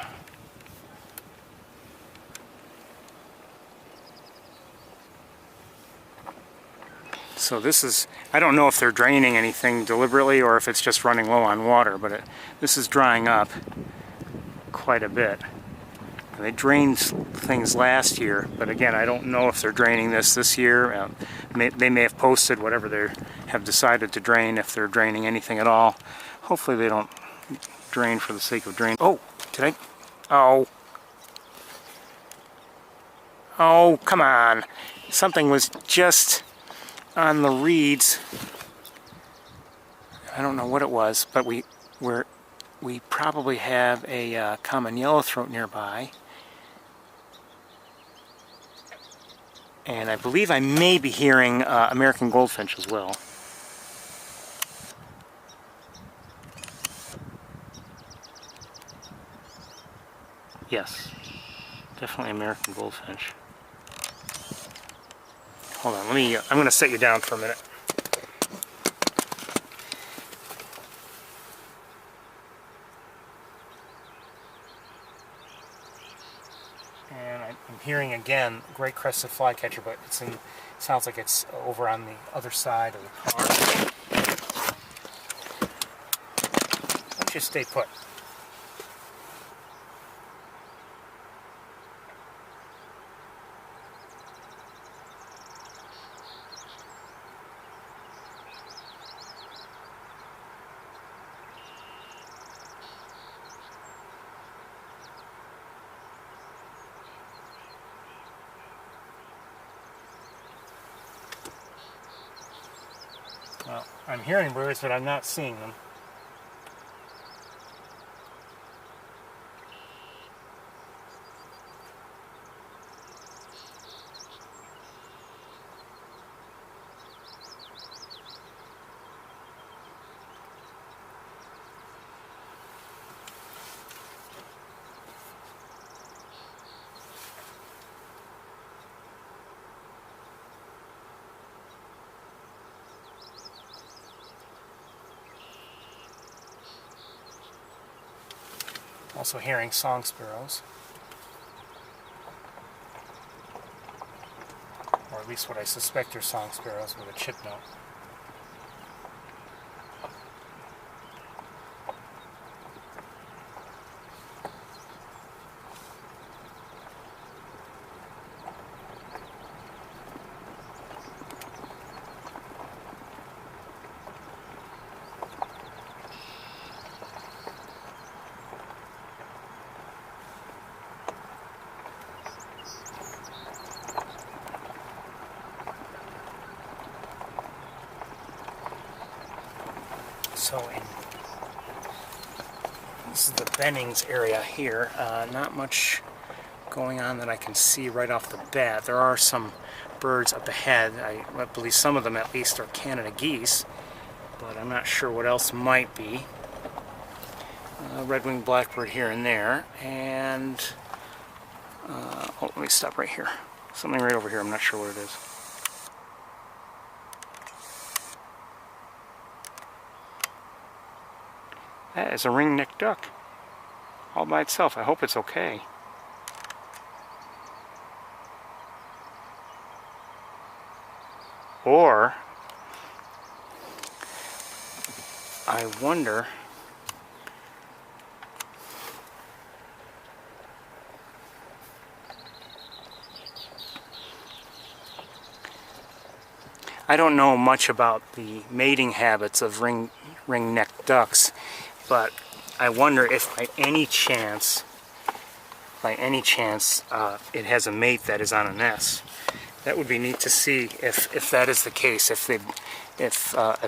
So this is, I don't know if they're draining anything deliberately or if it's just running low on water, but this is drying up quite a bit. And they drained things last year, but again, I don't know if they're draining this year. They may have posted whatever they have decided to drain, if they're draining anything at all. Hopefully they don't drain for the sake of drain. Oh, did I? Oh. Oh, come on. Something was just on the reeds. I don't know what it was, but we probably have a common yellowthroat nearby. And I believe I may be hearing American goldfinch as well. Yes, definitely American goldfinch. Hold on, I'm going to set you down for a minute. And I'm hearing again great crested flycatcher, but sounds like it's over on the other side of the pond. Why don't you stay put? Well, I'm hearing birds, but I'm not seeing them. Also hearing song sparrows. Or at least what I suspect are song sparrows with a chip note. So this is the Bennings area here. Not much going on that I can see right off the bat. There are some birds up ahead. I believe some of them at least are Canada geese, but I'm not sure what else might be. Red-winged blackbird here and there, and oh, let me stop right here. Something right over here, I'm not sure what it is. That is a ring-necked duck, all by itself. I hope it's okay. Or, I wonder, I don't know much about the mating habits of ring-necked ducks, but I wonder if by any chance it has a mate that is on a nest. That would be neat to see if that is the case, if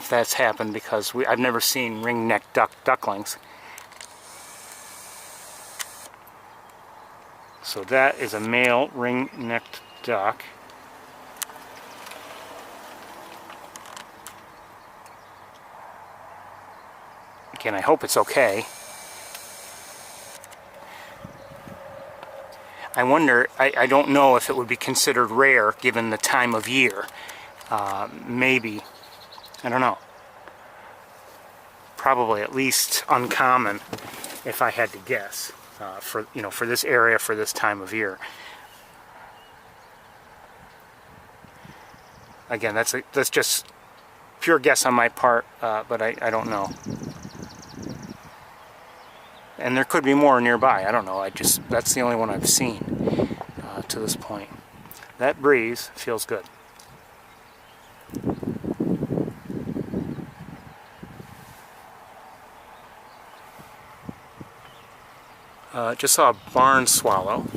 that's happened, because I've never seen ring-necked ducklings. So that is a male ring-necked duck. Again, I hope it's okay. I wonder, I don't know if it would be considered rare given the time of year. Maybe, I don't know. Probably at least uncommon, if I had to guess, for this area for this time of year. Again, that's just pure guess on my part, but I don't know. And there could be more nearby. I don't know. That's the only one I've seen to this point. That breeze feels good. Just saw a barn swallow.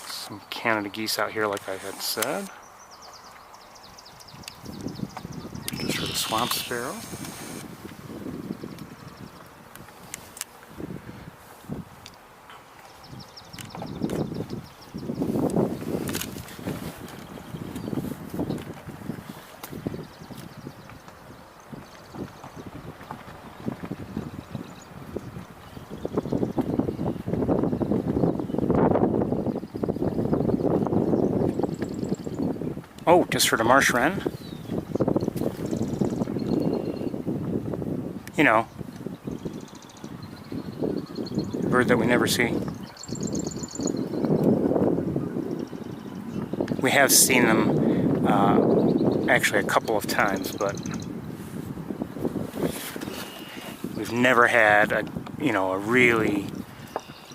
Some Canada geese out here, like I had said. Swamp sparrow. Oh, just for the marsh wren. You know, a bird that we never see. We have seen them actually a couple of times, but we've never had a really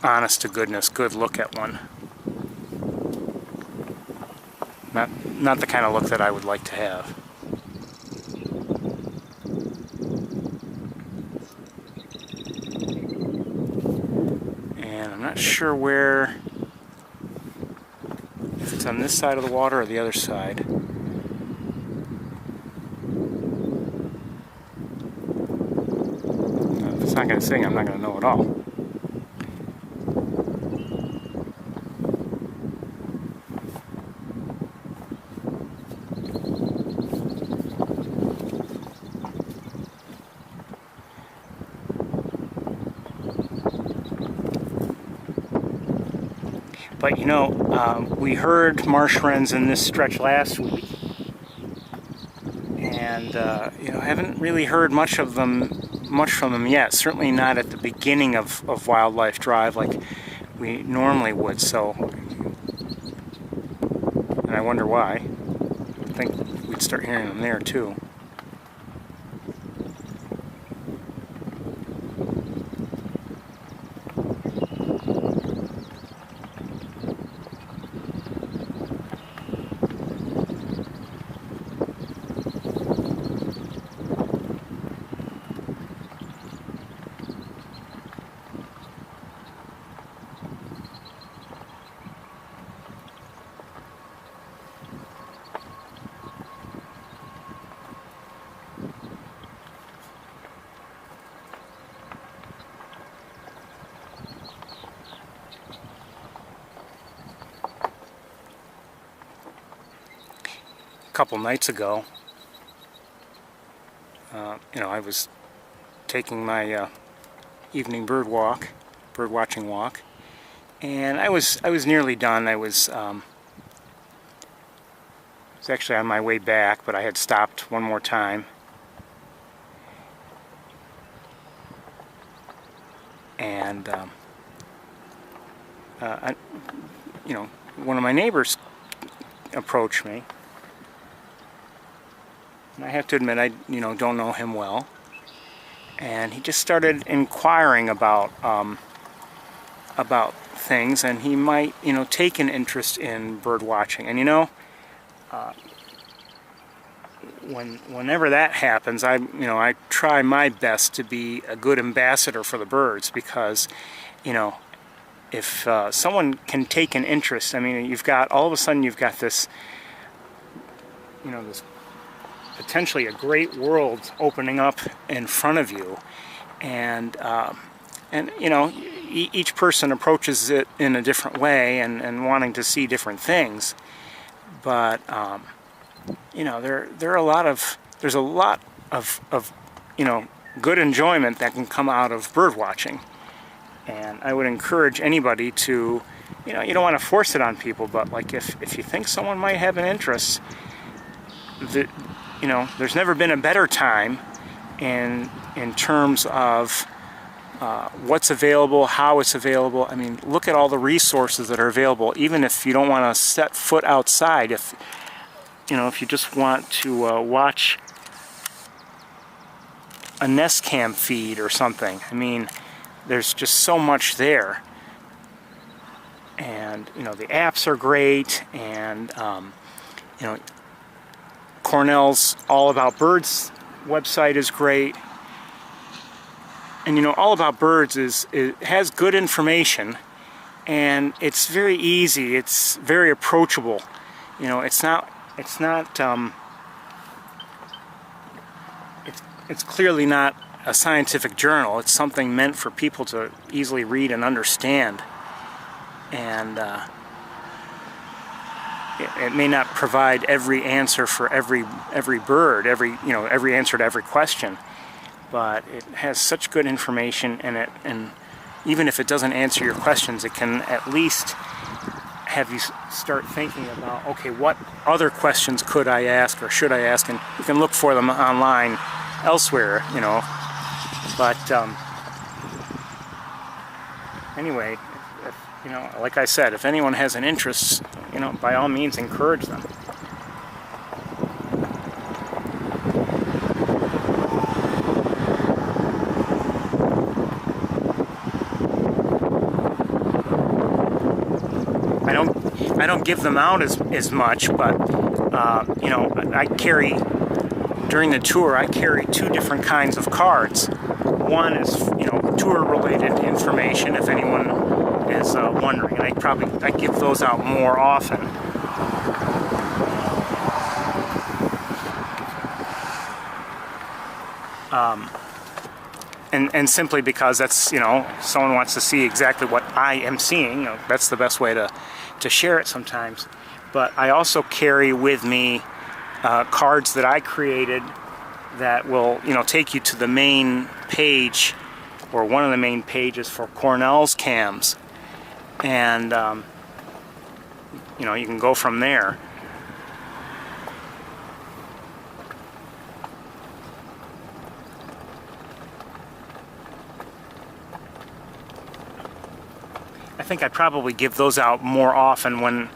honest to goodness good look at one. Not the kind of look that I would like to have. Not sure where, if it's on this side of the water or the other side. If it's not going to sing, I'm not going to know at all. But we heard marsh wrens in this stretch last week, and you know, haven't really heard much from them yet. Certainly not at the beginning of Wildlife Drive like we normally would. So, and I wonder why. I think we'd start hearing them there too. Couple nights ago, you know, I was taking my evening bird watching walk, and I was nearly done. I was actually on my way back, but I had stopped one more time, and you know, one of my neighbors approached me. And I have to admit, I don't know him well, and he just started inquiring about things, and he might take an interest in bird watching. And whenever that happens, I try my best to be a good ambassador for the birds, because if someone can take an interest, I mean, all of a sudden you've got this this potentially a great world opening up in front of you, and each person approaches it in a different way and wanting to see different things, but there's a lot of good enjoyment that can come out of bird watching. And I would encourage anybody to, you don't want to force it on people, but like if you think someone might have an interest, there's never been a better time in terms of what's available, how it's available. I mean, look at all the resources that are available. Even if you don't want to set foot outside, if you just want to watch a nest cam feed or something, I mean, there's just so much there. And the apps are great, and Cornell's All About Birds website is great. And All About Birds it has good information, and it's very easy. It's very approachable. It's clearly not a scientific journal. It's something meant for people to easily read and understand. And it may not provide every answer for every bird, every answer to every question, but it has such good information in it, and even if it doesn't answer your questions, it can at least have you start thinking about, okay, what other questions could I ask or should I ask, and you can look for them online elsewhere, but anyway, like I said, if anyone has an interest, by all means encourage them. I don't give them out as much, but I carry, during the tour, I carry two different kinds of cards. One is tour related information, if anyone is wondering, and I give those out more often. And simply because that's, someone wants to see exactly what I am seeing, that's the best way to share it sometimes. But I also carry with me cards that I created that will, take you to the main page, or one of the main pages for Cornell's cams. And, you can go from there. think I'd probably give those out more often when,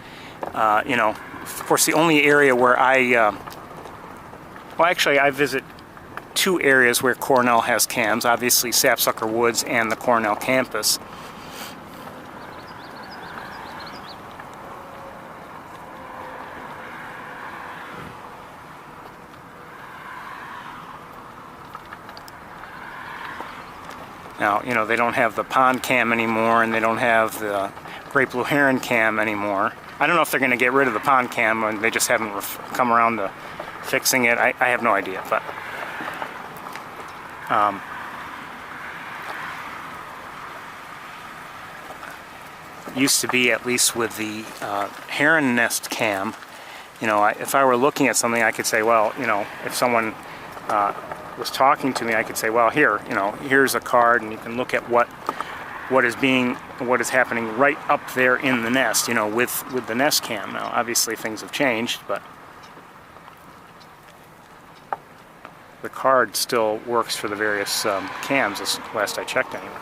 you know, of course the only area where well actually I visit two areas where Cornell has cams, obviously Sapsucker Woods and the Cornell campus. Now, you know, they don't have the pond cam anymore, and they don't have the great blue heron cam anymore. I don't know if they're going to get rid of the pond cam, and they just haven't come around to fixing it. I have no idea, but used to be, at least with the heron nest cam, you know, if I were looking at something, I could say, well, you know, if someone was talking to me, I could say, well, here, you know, here's a card, and you can look at what is happening right up there in the nest, you know, with the nest cam. Now, obviously, things have changed, but the card still works for the various cams, as last I checked, anyway.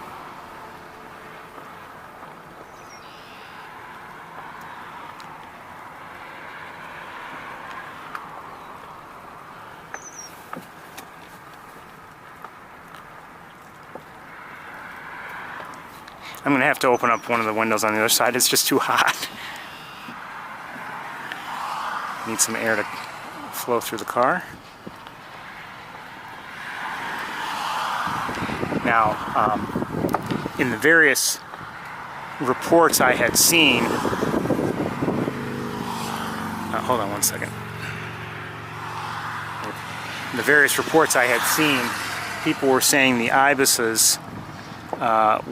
I'm going to have to open up one of the windows on the other side. It's just too hot. Need some air to flow through the car. Now, in the various reports I had seen... hold on one second. In the various reports I had seen, people were saying the ibises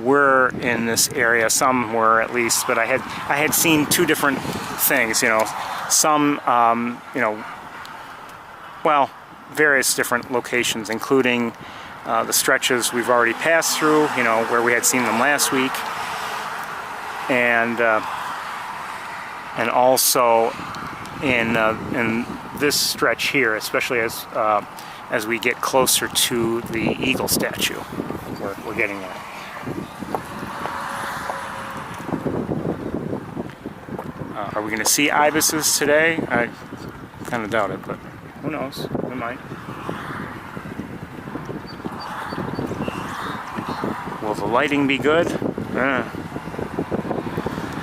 were in this area. Some were, at least, but I had seen two different things. You know, some you know, well, various different locations, including the stretches we've already passed through. You know, where we had seen them last week, and also in this stretch here, especially as we get closer to the eagle statue. We're getting there. Are we going to see ibises today? I kind of doubt it, but who knows? We might. Will the lighting be good?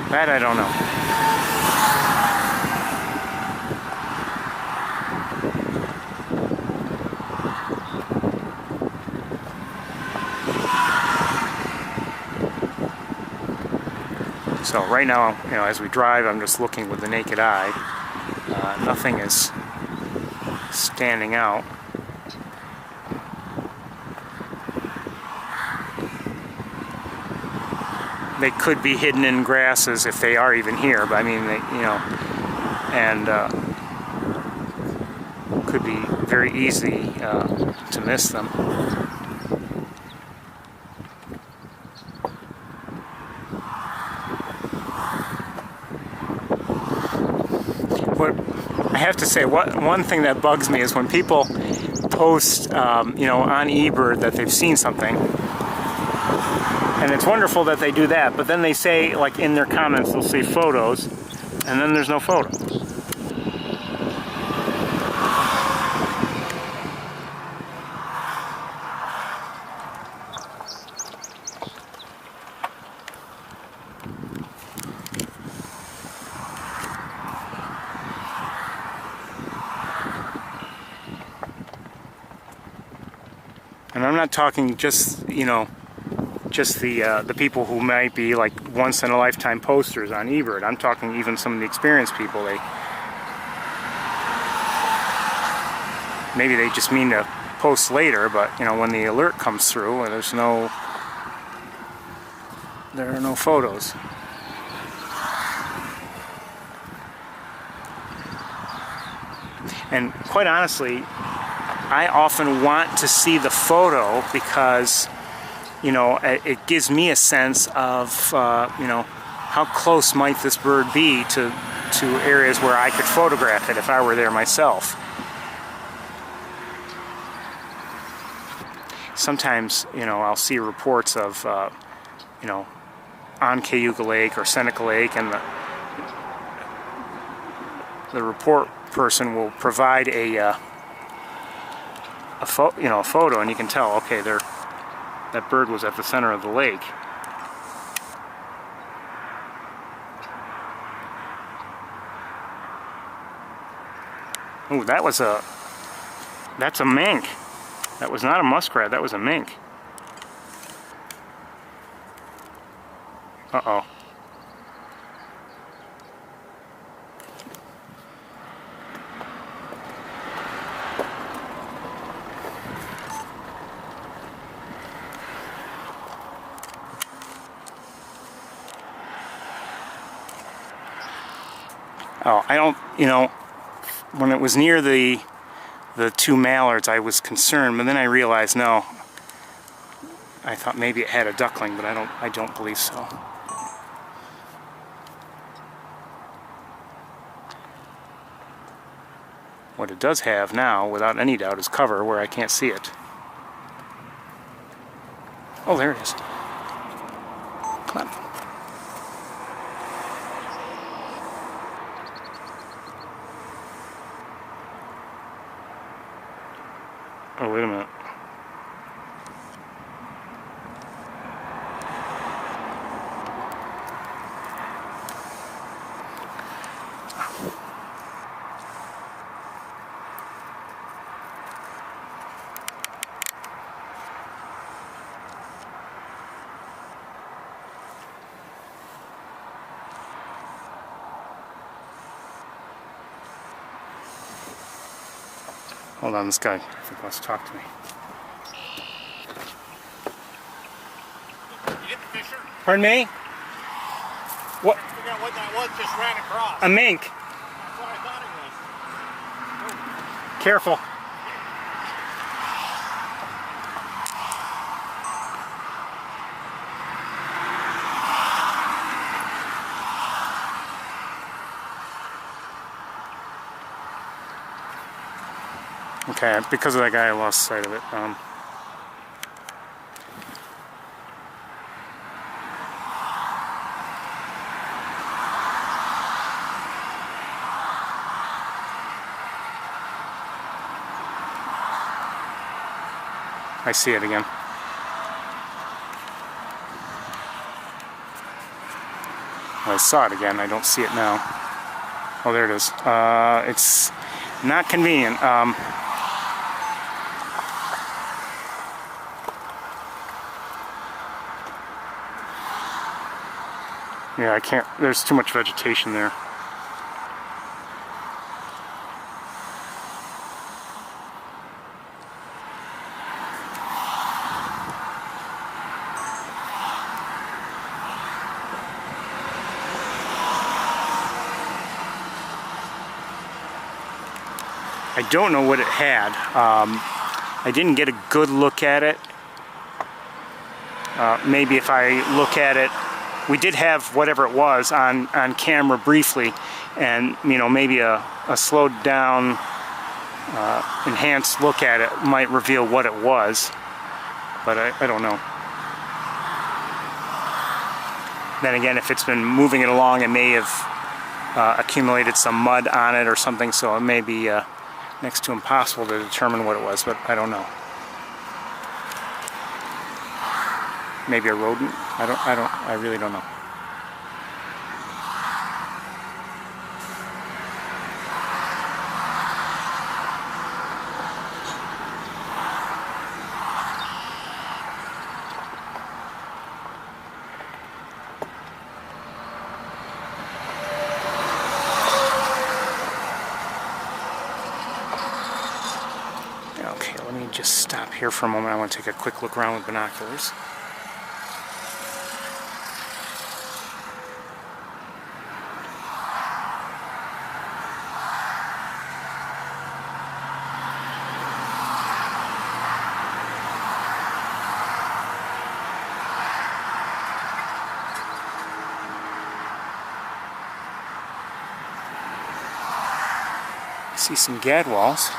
That I don't know. So right now, you know, as we drive, I'm just looking with the naked eye. Nothing is standing out. They could be hidden in grasses if they are even here, but I mean, they, you know, and could be very easy to miss them. But I have to say, one thing that bugs me is when people post, you know, on eBird that they've seen something. And it's wonderful that they do that, but then they say, like in their comments, they'll say photos, and then there's no photo. And I'm not talking just, you know, just the people who might be like once-in-a-lifetime posters on eBird. I'm talking even some of the experienced people. Maybe they just mean to post later, but you know, when the alert comes through, there are no photos. And quite honestly, I often want to see the photo because, you know, it gives me a sense of, you know, how close might this bird be to areas where I could photograph it if I were there myself. Sometimes, you know, I'll see reports of, you know, on Cayuga Lake or Seneca Lake, and the report person will provide a photo, and you can tell, okay, that bird was at the center of the lake. Ooh, that's a mink. That was not a muskrat, that was a mink. Uh-oh. Oh, I don't, when it was near the two mallards, I was concerned, but then I realized, no. I thought maybe it had a duckling, but I don't believe so. What it does have now, without any doubt, is cover where I can't see it. Oh, there it is. Come on. Oh, wait a minute. Hold on, this guy, I think, wants to talk to me. You hit the fisher? Pardon me? What? Figure out what that was, just ran across. A mink. That's what I thought it was. Careful. Okay, because of that guy, I lost sight of it. I see it again. I saw it again. I don't see it now. Oh, there it is. It's not convenient. Yeah, I can't. There's too much vegetation there. I don't know what it had. I didn't get a good look at it. Maybe if I look at it, we did have whatever it was on camera briefly, and maybe a slowed down, enhanced look at it might reveal what it was, but I don't know. Then again, if it's been moving it along, it may have accumulated some mud on it or something, so it may be next to impossible to determine what it was, but I don't know. Maybe a rodent? I really don't know. Okay, let me just stop here for a moment. I want to take a quick look around with binoculars. See some gadwalls.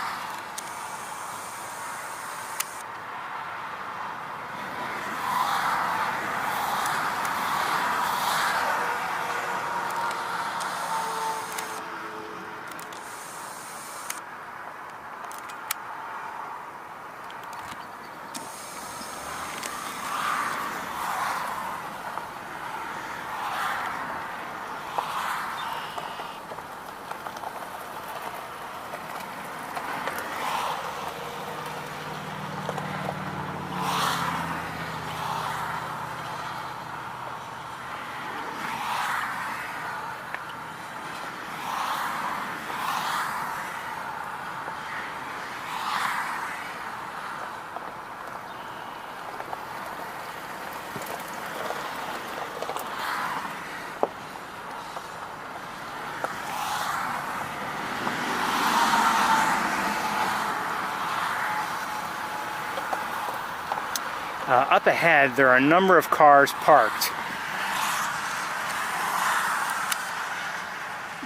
Up ahead, there are a number of cars parked.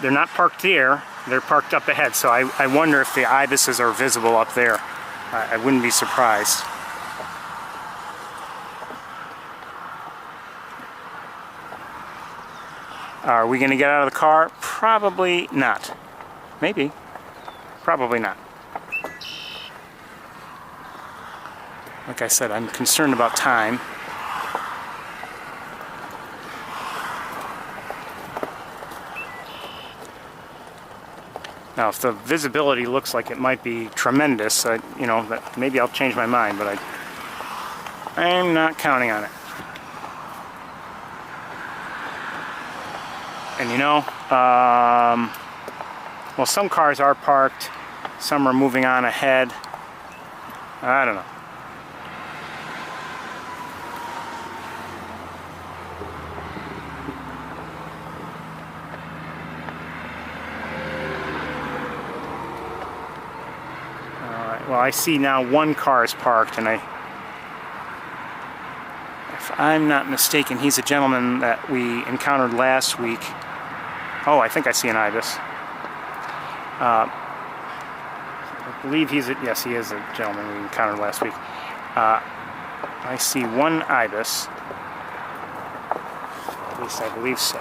They're not parked there, they're parked up ahead, so I wonder if the ibises are visible up there. I wouldn't be surprised. Are we going to get out of the car? Probably not. Maybe. Probably not. Like I said, I'm concerned about time. Now, if the visibility looks like it might be tremendous, you know, maybe I'll change my mind, but I'm not counting on it. And you know, well, some cars are parked, some are moving on ahead. I don't know. Well, I see now one car is parked, and if I'm not mistaken, he's a gentleman that we encountered last week. Oh, I think I see an ibis. I believe yes, he is a gentleman we encountered last week. I see one ibis. At least I believe so.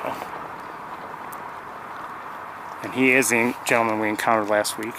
And he is the gentleman we encountered last week.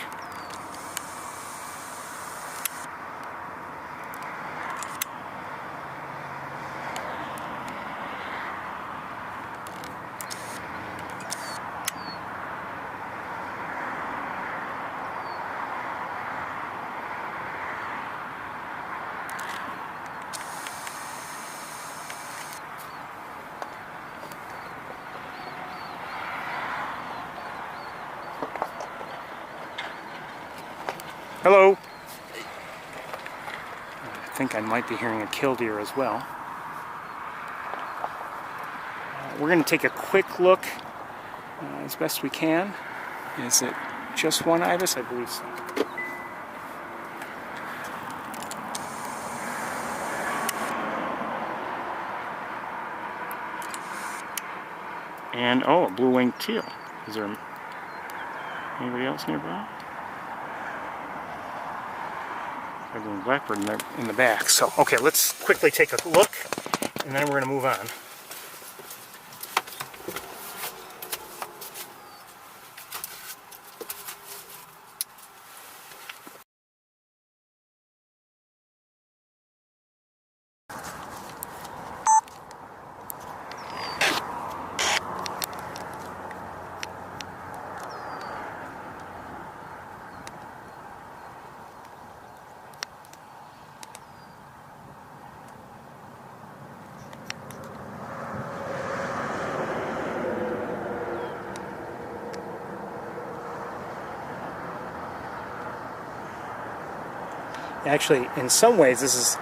Hello. I think I might be hearing a killdeer as well. We're going to take a quick look as best we can. Is it just one ibis? I believe so. And, oh, a blue-winged teal. Is there anybody else nearby? A blackbird in the back. So, okay, let's quickly take a look, and then we're going to move on. Actually, in some ways, this is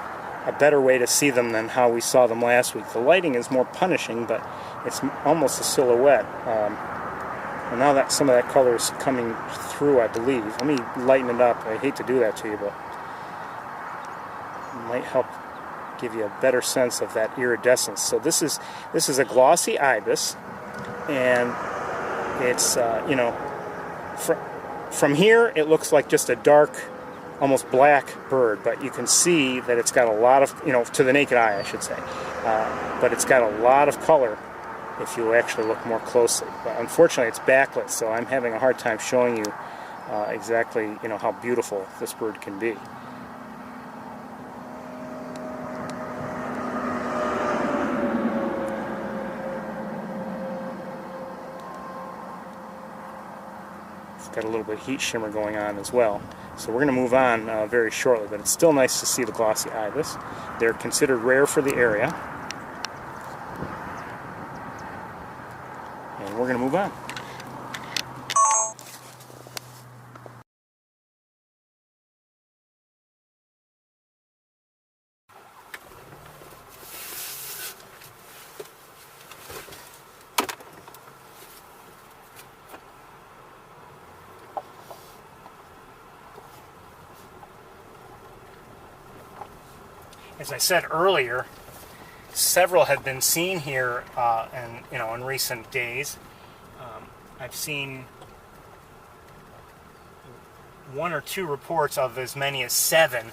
a better way to see them than how we saw them last week. The lighting is more punishing, but it's almost a silhouette. And now that some of that color is coming through, I believe. Let me lighten it up. I hate to do that to you, but it might help give you a better sense of that iridescence. So this is a glossy ibis, and it's you know, from here it looks like just a dark, almost black bird, but you can see that it's got a lot of, you know, to the naked eye I should say, but it's got a lot of color if you actually look more closely. But unfortunately it's backlit, so I'm having a hard time showing you exactly, you know, how beautiful this bird can be. Got a little bit of heat shimmer going on as well. So we're going to move on very shortly, but it's still nice to see the glossy ibis. They're considered rare for the area. And we're going to move on. as I said earlier, several have been seen here in recent days. I've seen one or two reports of as many as 7,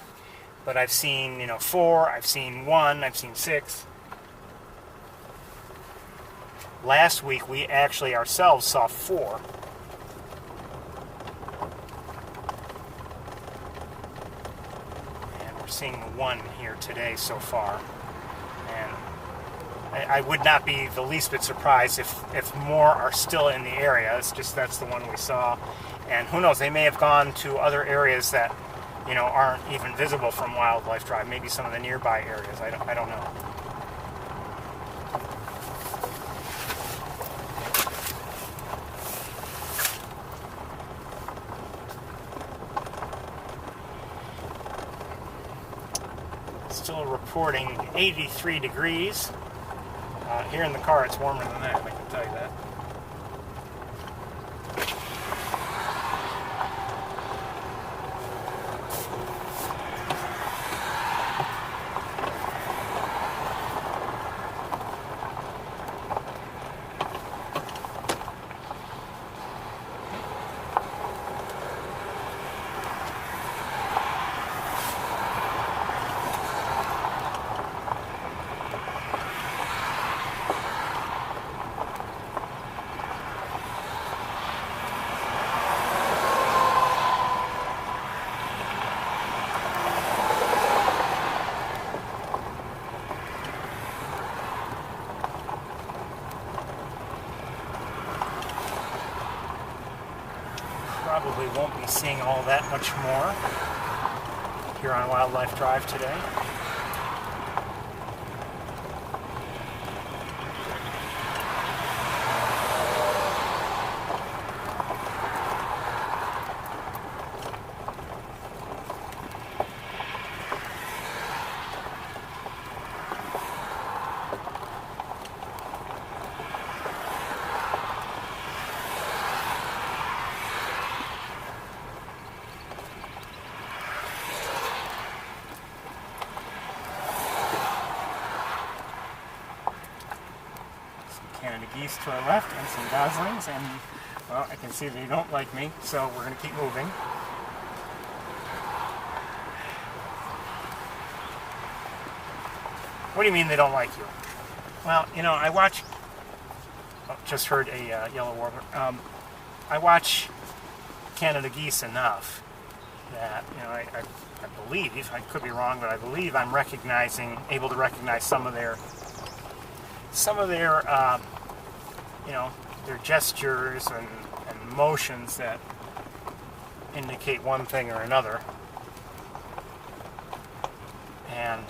but I've seen 4, I've seen 1, I've seen 6. Last week we actually ourselves saw 4. And we're seeing 1 here today so far. And I would not be the least bit surprised if more are still in the area. It's just that's the one we saw. And who knows, they may have gone to other areas that, aren't even visible from Wildlife Drive. Maybe some of the nearby areas. I don't know. Still reporting 83 degrees. Here in the car it's warmer than that, I can tell you that. Probably won't be seeing all that much more here on Wildlife Drive today. Canada geese to our left and some goslings, and well, I can see they don't like me, so we're going to keep moving. What do you mean they don't like you? Well, I watch, just heard a yellow warbler, I watch Canada geese enough that, I believe, I could be wrong, but I believe I'm able to recognize some of their their gestures and motions that indicate one thing or another. And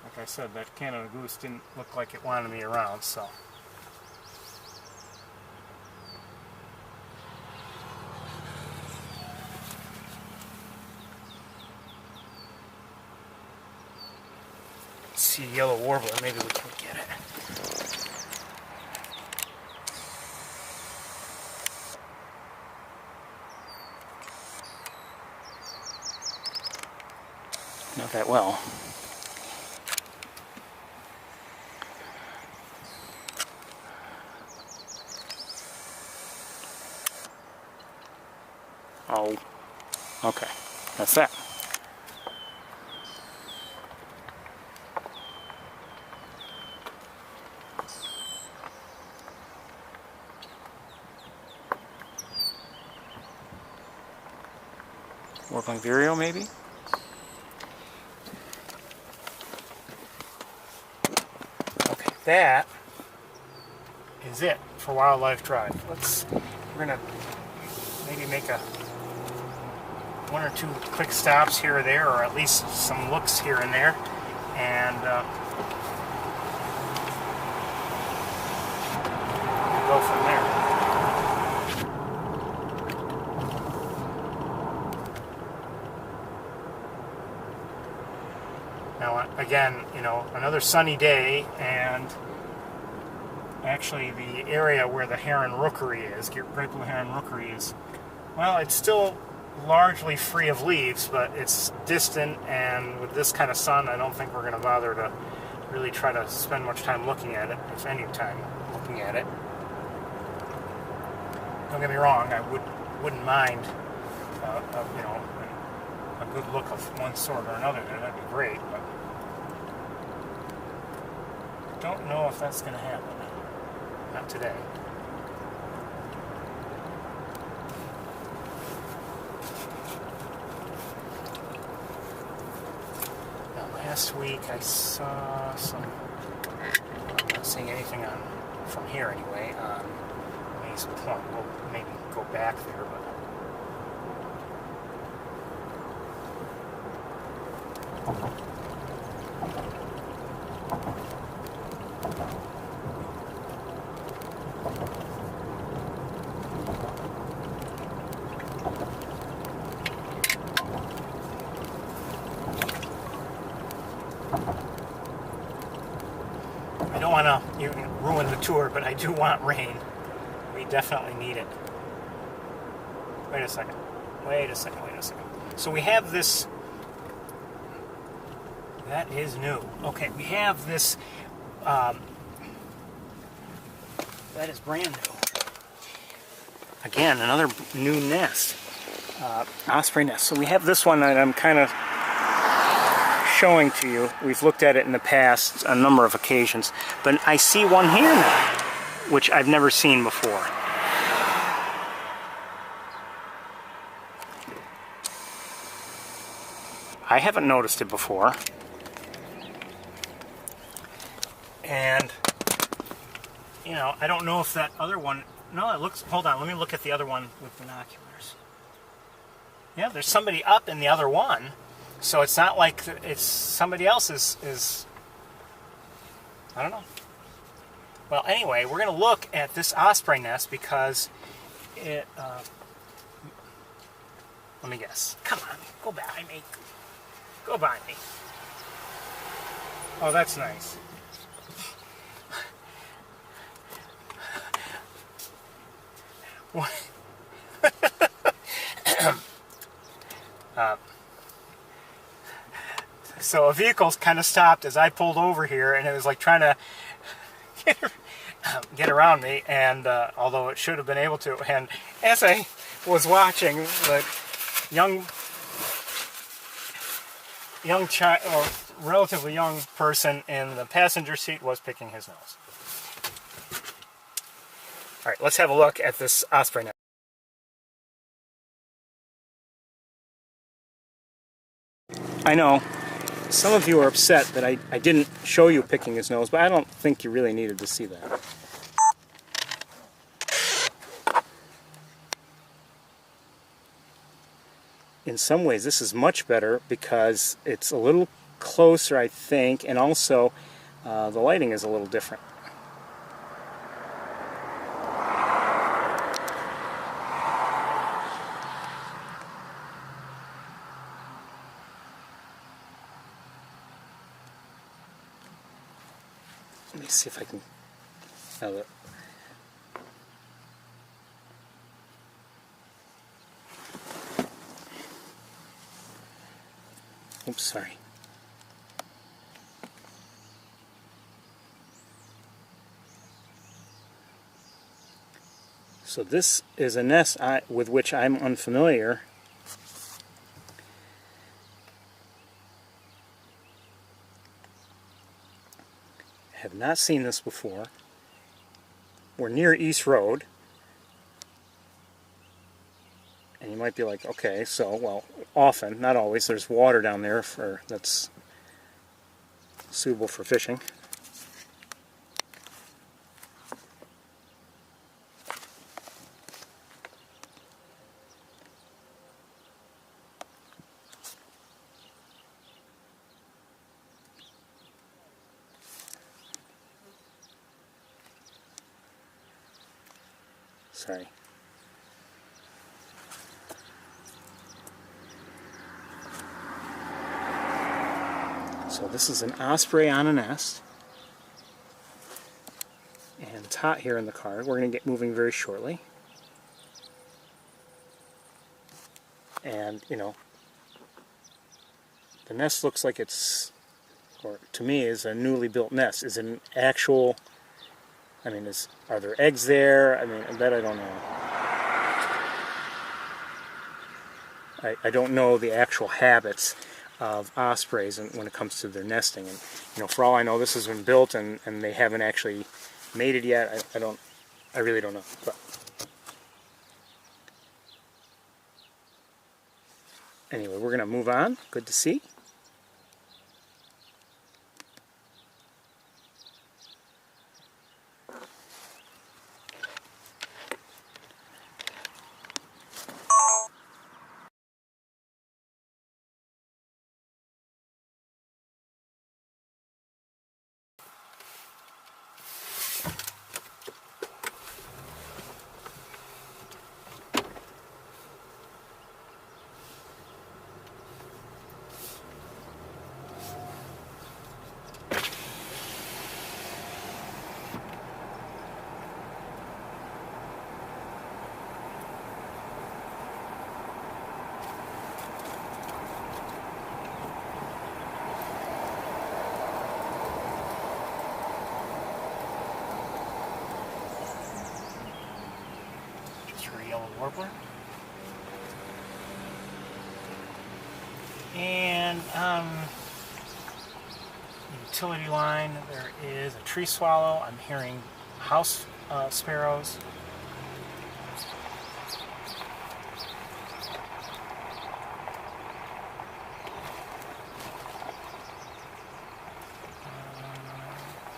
like I said, that Canada goose didn't look like it wanted me around, so. See a yellow warbler, maybe we can get it. Not that well. Oh, okay, that's that. Warbling vireo, maybe? Okay, that is it for Wildlife Drive. We're gonna maybe make one or two quick stops here or there, or at least some looks here and there, and go from there. Now, again, another sunny day, and Actually, the area where the heron rookery is, great blue heron rookery is, well, it's still largely free of leaves, but it's distant, and with this kind of sun, I don't think we're going to bother to really try to spend much time looking at it, if any time looking at it. Don't get me wrong, I wouldn't mind, you know, a good look of one sort or another there. That'd be great, but don't know if that's going to happen. Not today. Now, last week I saw some, I'm not seeing anything on, from here anyway, on Maze Point. We'll maybe go back there, but I don't want to ruin the tour, but I do want rain. We definitely need it. Wait a second. So we have this. That is new. Okay, we have this. That is brand new. Again, another new nest. Osprey nest. So we have this one that I'm kind of showing to you. We've looked at it in the past a number of occasions, but I see one here now, which I've never seen before. I haven't noticed it before. And, you know, I don't know if that other one, no, it looks, hold on, let me look at the other one with binoculars. Yeah, there's somebody up in the other one. So it's not like it's somebody else's is I don't know. Well, anyway, we're going to look at this osprey nest because it, let me guess. Come on, go by me. Go by me. Oh, that's nice. What? So a vehicle's kind of stopped as I pulled over here, and it was like trying to get around me, and although it should have been able to. And as I was watching, the young child, or relatively young person in the passenger seat was picking his nose. All right, let's have a look at this osprey nest. I know some of you are upset that I didn't show you picking his nose, but I don't think you really needed to see that. In some ways, this is much better because it's a little closer, I think, and also the lighting is a little different. Let me see if I can. Oops, sorry. So this is a nest with which I'm unfamiliar. Have not seen this before. We're near East Road. And you might be like, okay, so, well, often, not always, there's water down there that's suitable for fishing. Sorry. So this is an osprey on a nest. And hot here in the car. We're going to get moving very shortly. And, you know, the nest looks like it's, or to me, is a newly built nest. Is it an actual, I mean, are there eggs there? I mean, that I don't know. I don't know the actual habits of ospreys when it comes to their nesting. And, you know, for all I know, this has been built and they haven't actually made it yet. I really don't know. But anyway, we're going to move on. Good to see. Yellow warbler. And utility line, there is a tree swallow. I'm hearing house sparrows.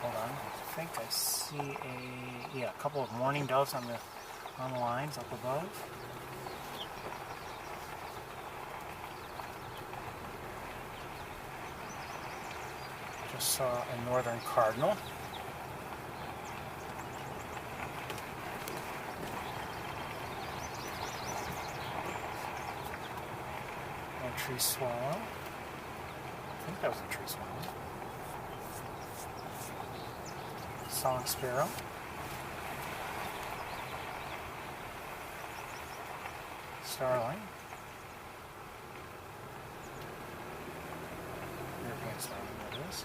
Hold on, I think I see a couple of mourning doves on the lines up above. Just saw a northern cardinal. A tree swallow. I think that was a tree swallow. Song sparrow. Starling. European starling, that is.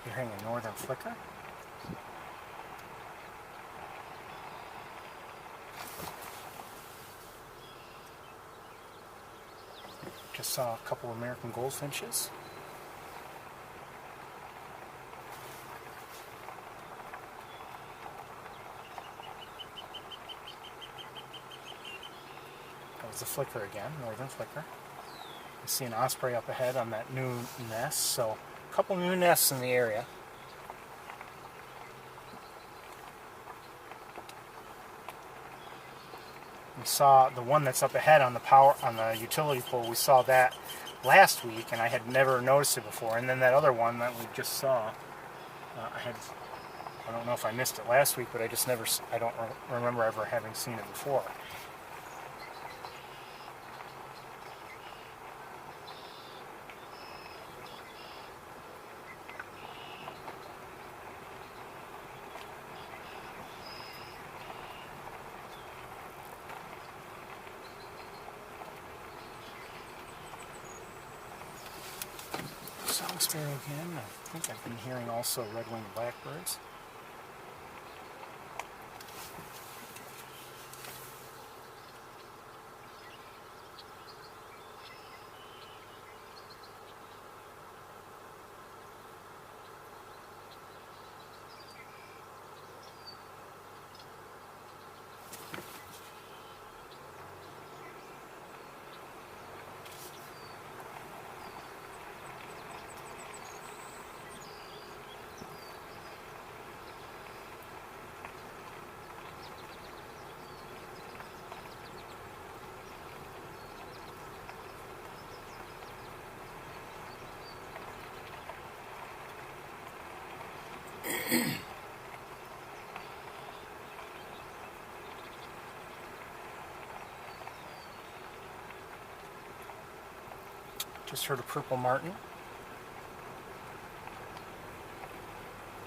You're hearing a northern flicker. Just saw a couple American goldfinches. That was the flicker again, northern flicker. I see an osprey up ahead on that new nest, so a couple new nests in the area. We saw the one that's up ahead on the utility pole. We saw that last week, and I had never noticed it before. And then that other one that we just saw, I don't know if I missed it last week, but I don't remember ever having seen it before. Song sparrow again. I think I've been hearing also red-winged blackbirds. Just heard a purple martin.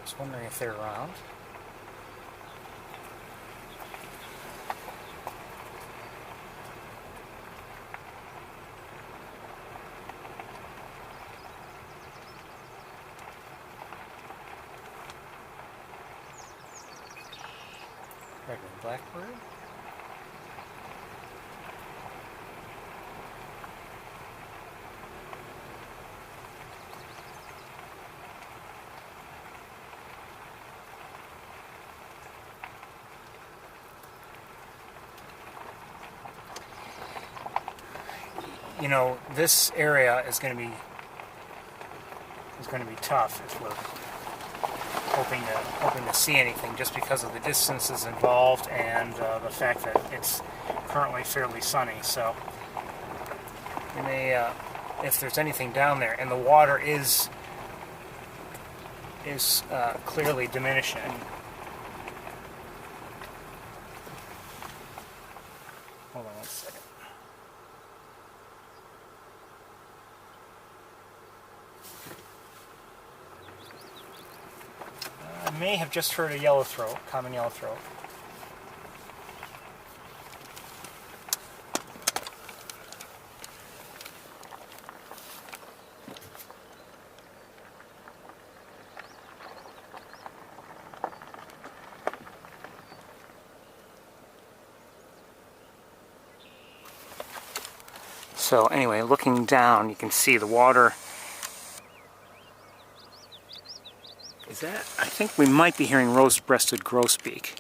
Just wondering if they're around. Red-winged blackbird. You know, this area is going to be tough if we're hoping to see anything, just because of the distances involved and the fact that it's currently fairly sunny. So we may, if there's anything down there, and the water is clearly diminishing. Hold on one second. I may have just heard a yellowthroat, common yellowthroat. So anyway, looking down, you can see the water. Is that? I think we might be hearing rose-breasted grosbeak.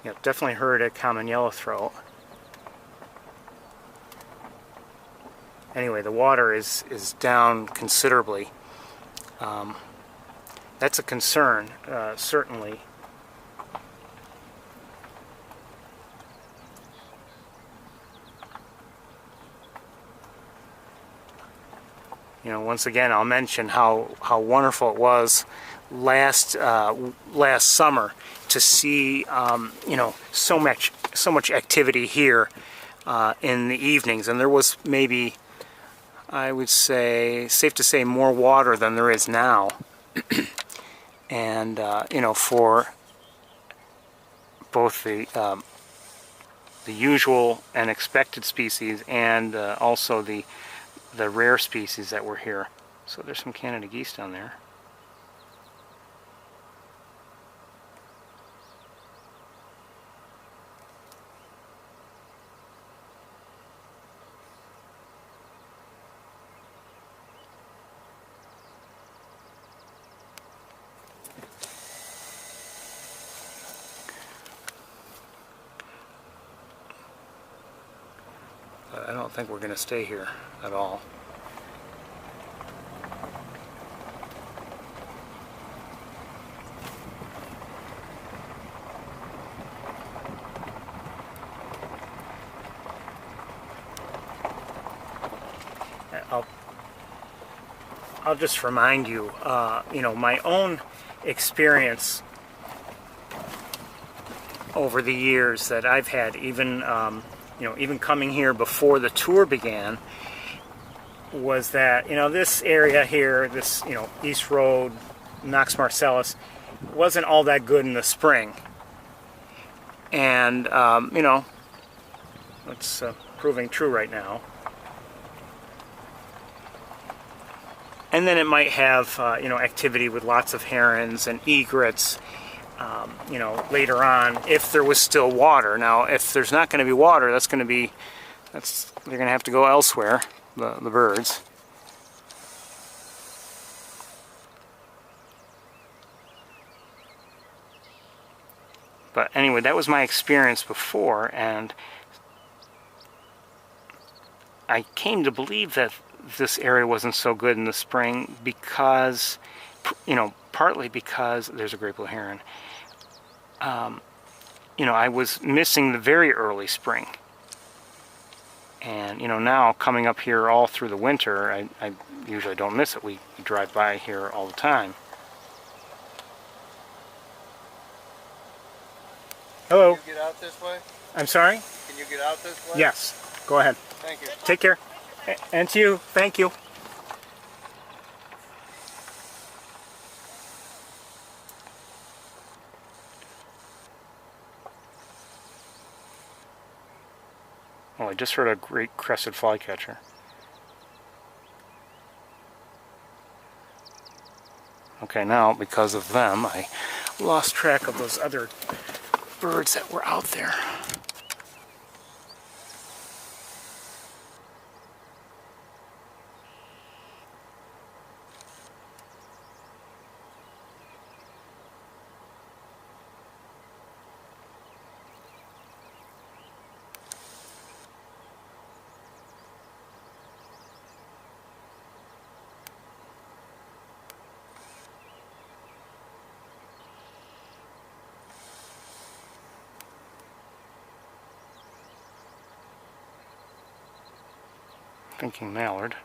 Yep, definitely heard a common yellowthroat. Anyway, the water is down considerably. That's a concern, certainly. You know, once again, I'll mention how wonderful it was last summer to see you know, so much activity here in the evenings, and there was maybe, I would say, safe to say, more water than there is now. And you know, for both the usual and expected species, and also the rare species that were here. So there's some Canada geese down there. I don't think we're going to stay here at all. I'll just remind you, you know, my own experience over the years that I've had, even you know, even coming here before the tour began, was that, you know, this area here, this, you know, East Road, Knox Marcellus, wasn't all that good in the spring. And, you know, it's proving true right now. And then it might have, you know, activity with lots of herons and egrets, you know, later on, if there was still water. Now, if there's not going to be water, they're going to have to go elsewhere, the birds. But anyway, that was my experience before, and I came to believe that this area wasn't so good in the spring because, you know, partly because there's a great blue heron. You know, I was missing the very early spring, And, you know, now coming up here all through the winter, I usually don't miss it. We drive by here all the time. Hello. Can you get out this way? I'm sorry? Can you get out this way? Yes. Go ahead. Thank you. Take care. And to you. Thank you. Oh, I just heard a great crested flycatcher. Okay, now because of them, I lost track of those other birds that were out there. Thinking mallard.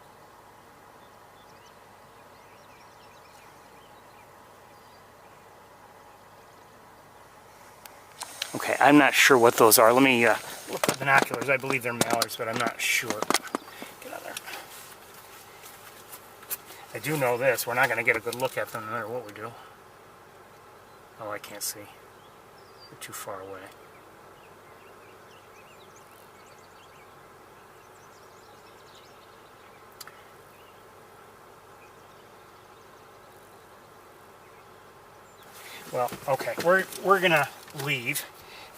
Okay, I'm not sure what those are. Let me look at binoculars. I believe they're mallards, but I'm not sure. Get out there. I do know this. We're not going to get a good look at them no matter what we do. Oh, I can't see. They're too far away. Well, okay, we're gonna leave,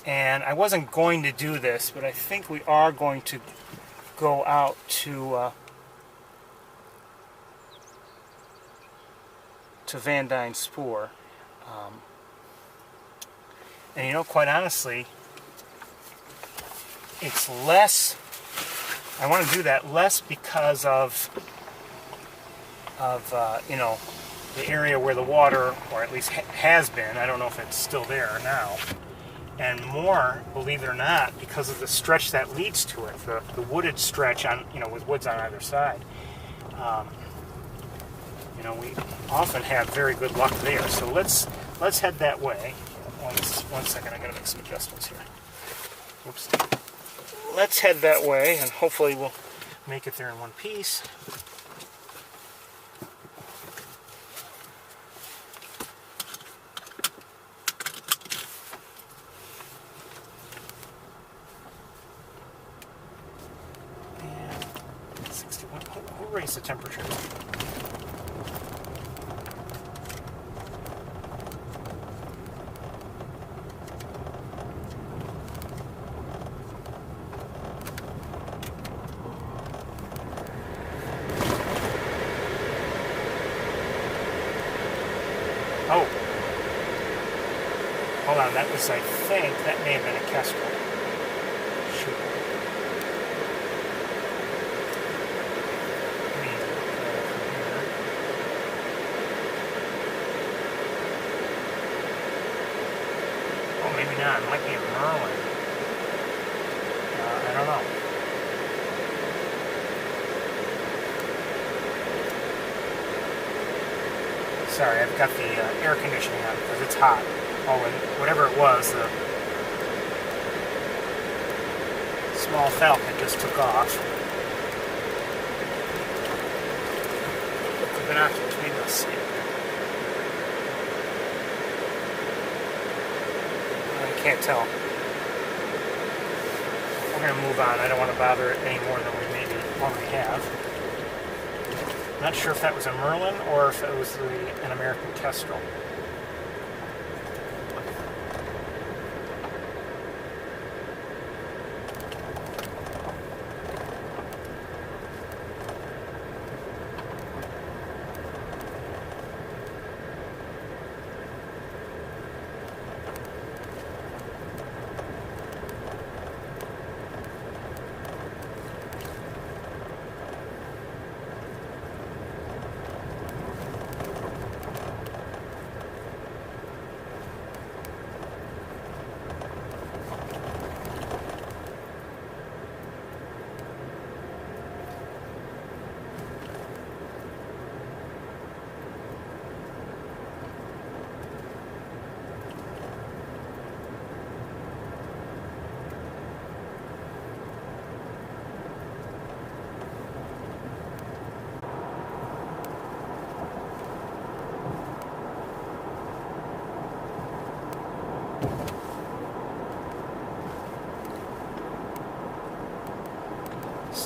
and I wasn't going to do this, but I think we are going to go out to Van Dyne Spoor, and you know, quite honestly, it's less. I want to do that less because of you know, the area where the water, or at least has been, I don't know if it's still there now, and more, believe it or not, because of the stretch that leads to it, the wooded stretch on, you know, with woods on either side. You know, we often have very good luck there. So let's head that way. One second, I gotta make some adjustments here. Whoops. Let's head that way, and hopefully we'll make it there in one piece. Raise the temperature. Oh. Hold on, that was, I think, that may have been a kestrel. Shoot. Maybe not. It might be a merlin. I don't know. Sorry, I've got the air conditioning on because it's hot. Oh, and whatever it was, the small falcon just took off. Look at the binoculars. Maybe I'll see it. Can't tell. We're going to move on. I don't want to bother it any more than we maybe already have. Not sure if that was a merlin or if it was an American kestrel.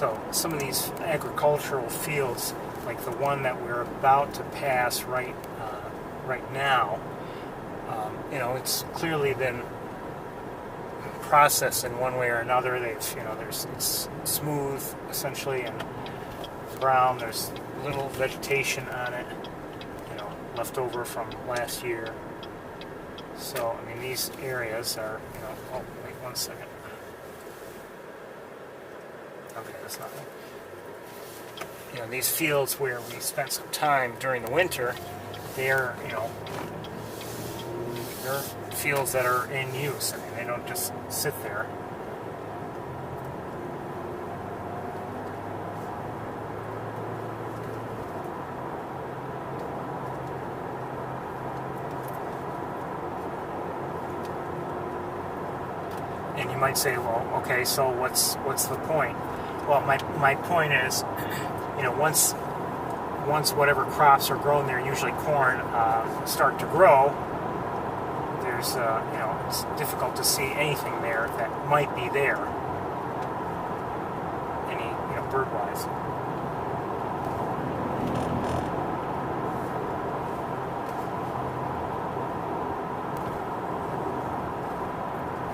So some of these agricultural fields, like the one that we're about to pass right now, it's clearly been processed in one way or another. It's smooth essentially and brown. There's little vegetation on it, left over from last year. So I mean, these areas are, oh wait 1 second. Okay, that's not it. These fields where we spent some time during the winter, they're fields that are in use. I mean, they don't just sit there. And you might say, well, okay, so what's the point? Well, my point is, once whatever crops are grown there, usually corn, start to grow, there's it's difficult to see anything there that might be there, bird-wise.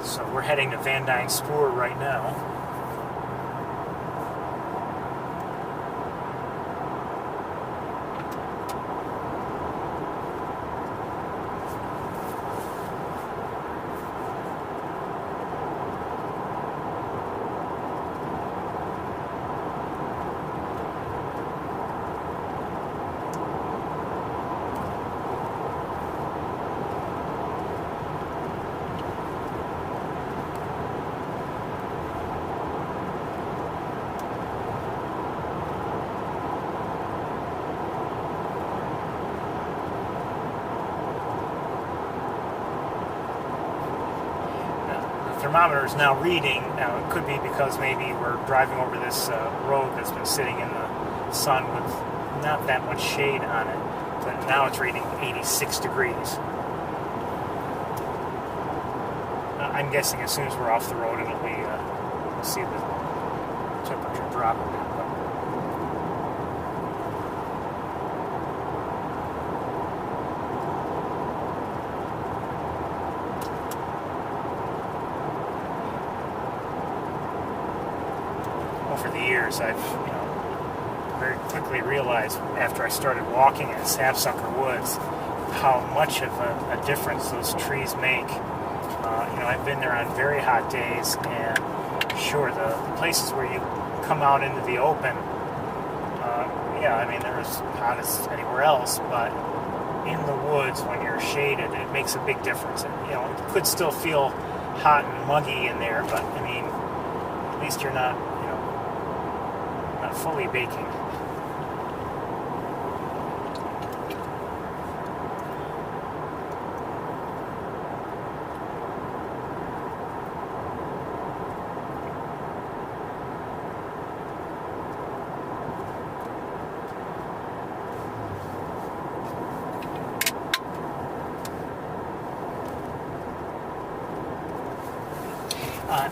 So we're heading to Van Dyne Spoor right now. Thermometer is now reading. Now it could be because maybe we're driving over this road that's been sitting in the sun with not that much shade on it, but now it's reading 86 degrees. I'm guessing as soon as we're off the road it'll be, we'll see the temperature drop a bit. Over the years, I've very quickly realized after I started walking in Sapsucker Woods how much of a difference those trees make. I've been there on very hot days, and sure, the places where you come out into the open, they're as hot as anywhere else, but in the woods when you're shaded, it makes a big difference. And, it could still feel hot and muggy in there, but I mean, at least you're not fully baking.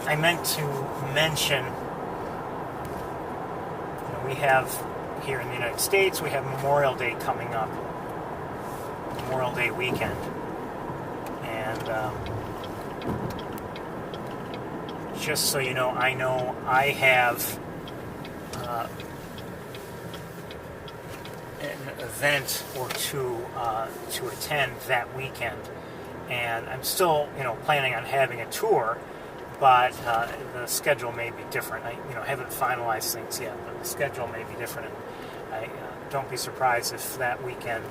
I meant to mention, we have here in the United States, we have Memorial Day coming up, Memorial Day weekend, and just so you know I have an event or two to attend that weekend, and I'm still planning on having a tour. But the schedule may be different. I haven't finalized things yet, but the schedule may be different. And don't be surprised if that weekend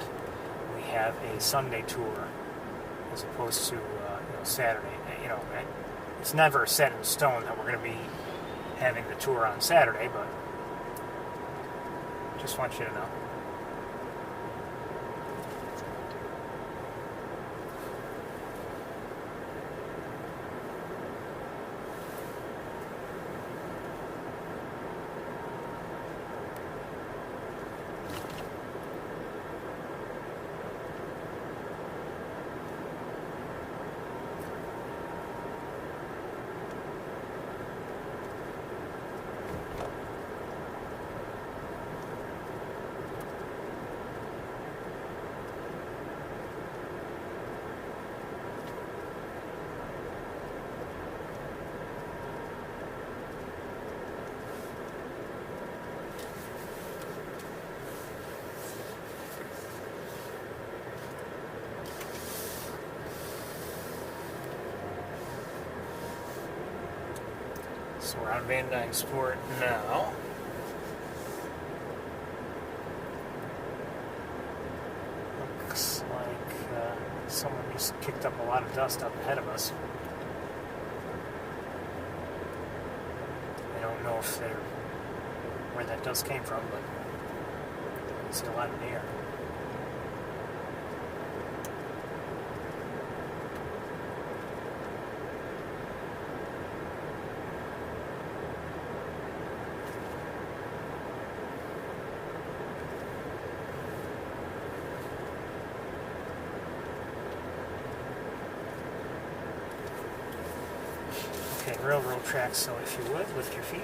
we have a Sunday tour as opposed to Saturday. It's never set in stone that we're going to be having the tour on Saturday, but just want you to know. We're on Van Dyke Sport now. Looks like someone just kicked up a lot of dust up ahead of us. I don't know if they're where that dust came from, but I see a lot in the air. Okay, railroad tracks, so if you would, lift your feet.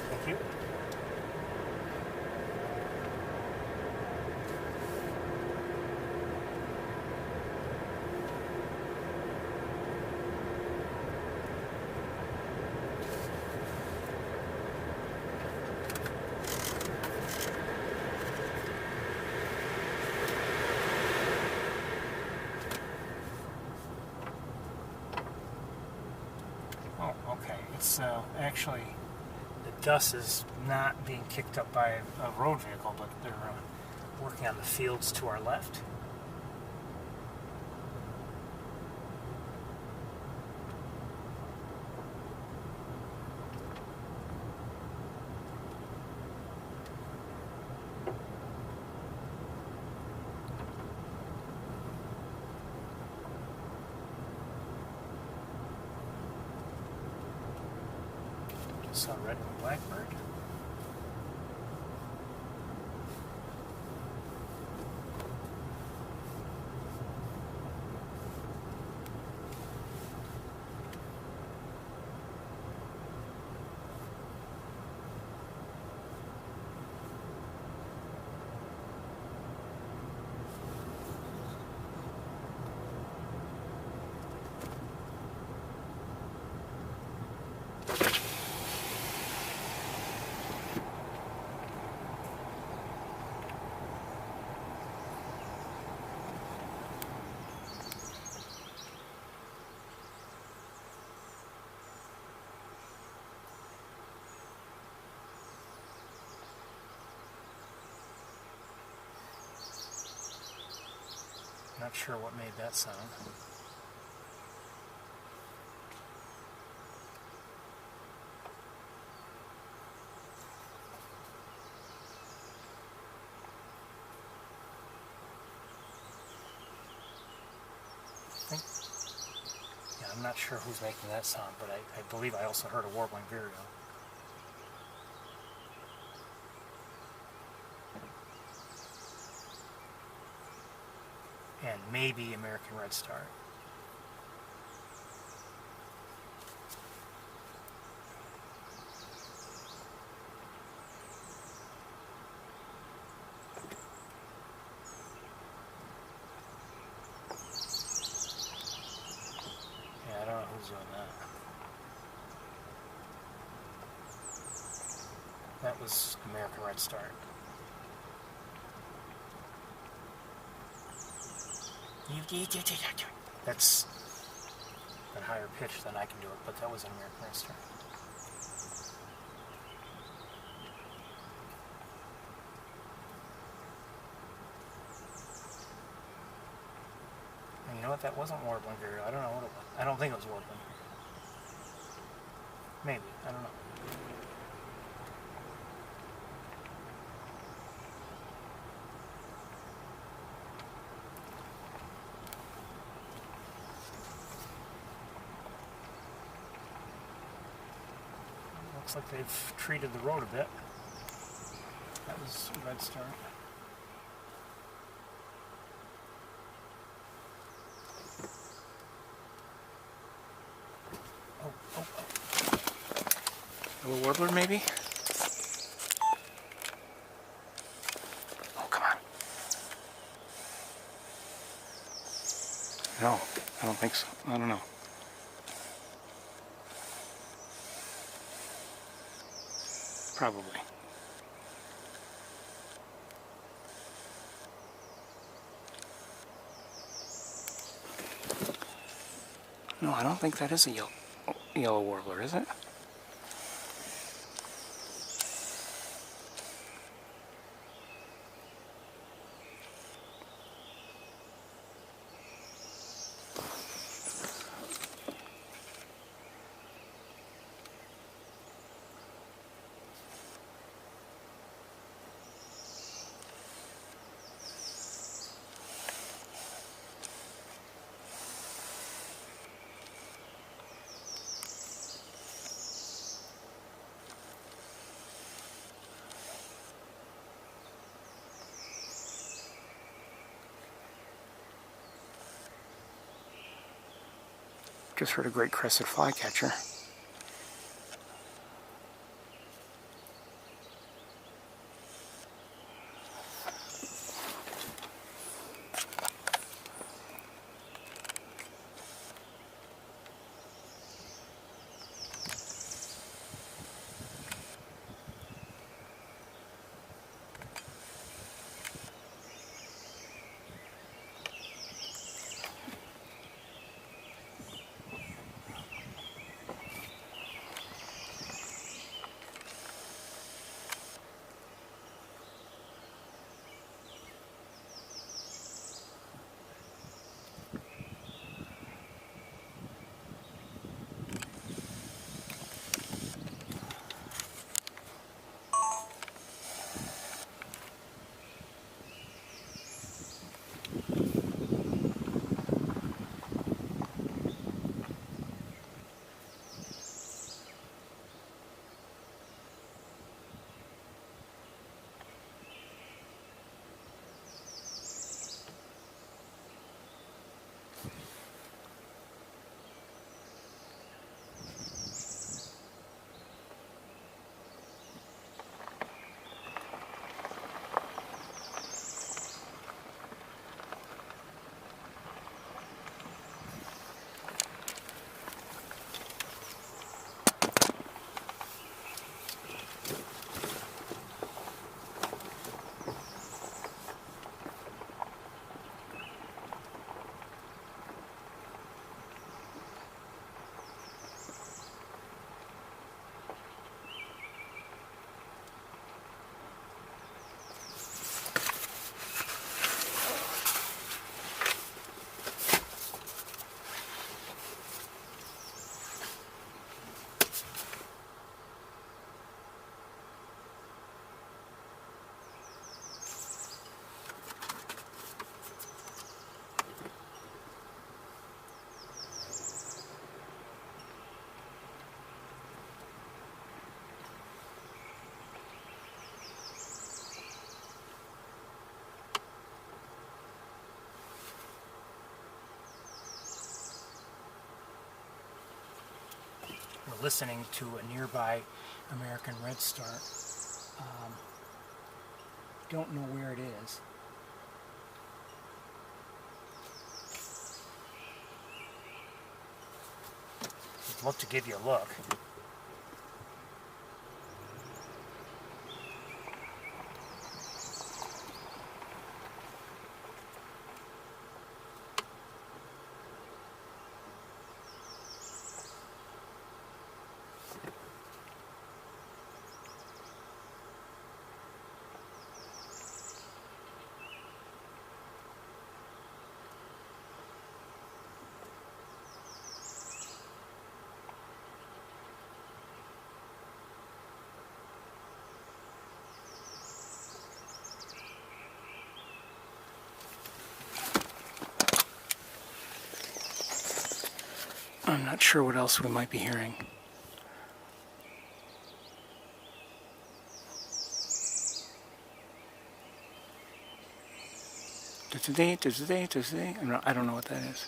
Thank you. Oh, okay. It's actually, the dust is not being kicked up by a road vehicle, but they're working on the fields to our left. Saw red and blackbird. Not sure what made that sound. Yeah, I'm not sure who's making that sound, but I believe I also heard a warbling vireo. And maybe American redstart. Yeah, I don't know who's doing that. That was American redstart. That's at higher pitch than I can do it, but that was an American redstart. And you know what? That wasn't warbling vireo. I don't know what it was. I don't think it was warbling. Maybe. I don't know. Looks like they've treated the road a bit. That was redstart. Oh. A little warbler, maybe? Oh, come on. No, I don't think so. I don't know. Probably. No, I don't think that is a yellow warbler, is it? Just heard a great crested flycatcher. We're listening to a nearby American redstart. Don't know where it is. I'd love to give you a look. I'm not sure what else we might be hearing. I don't know what that is.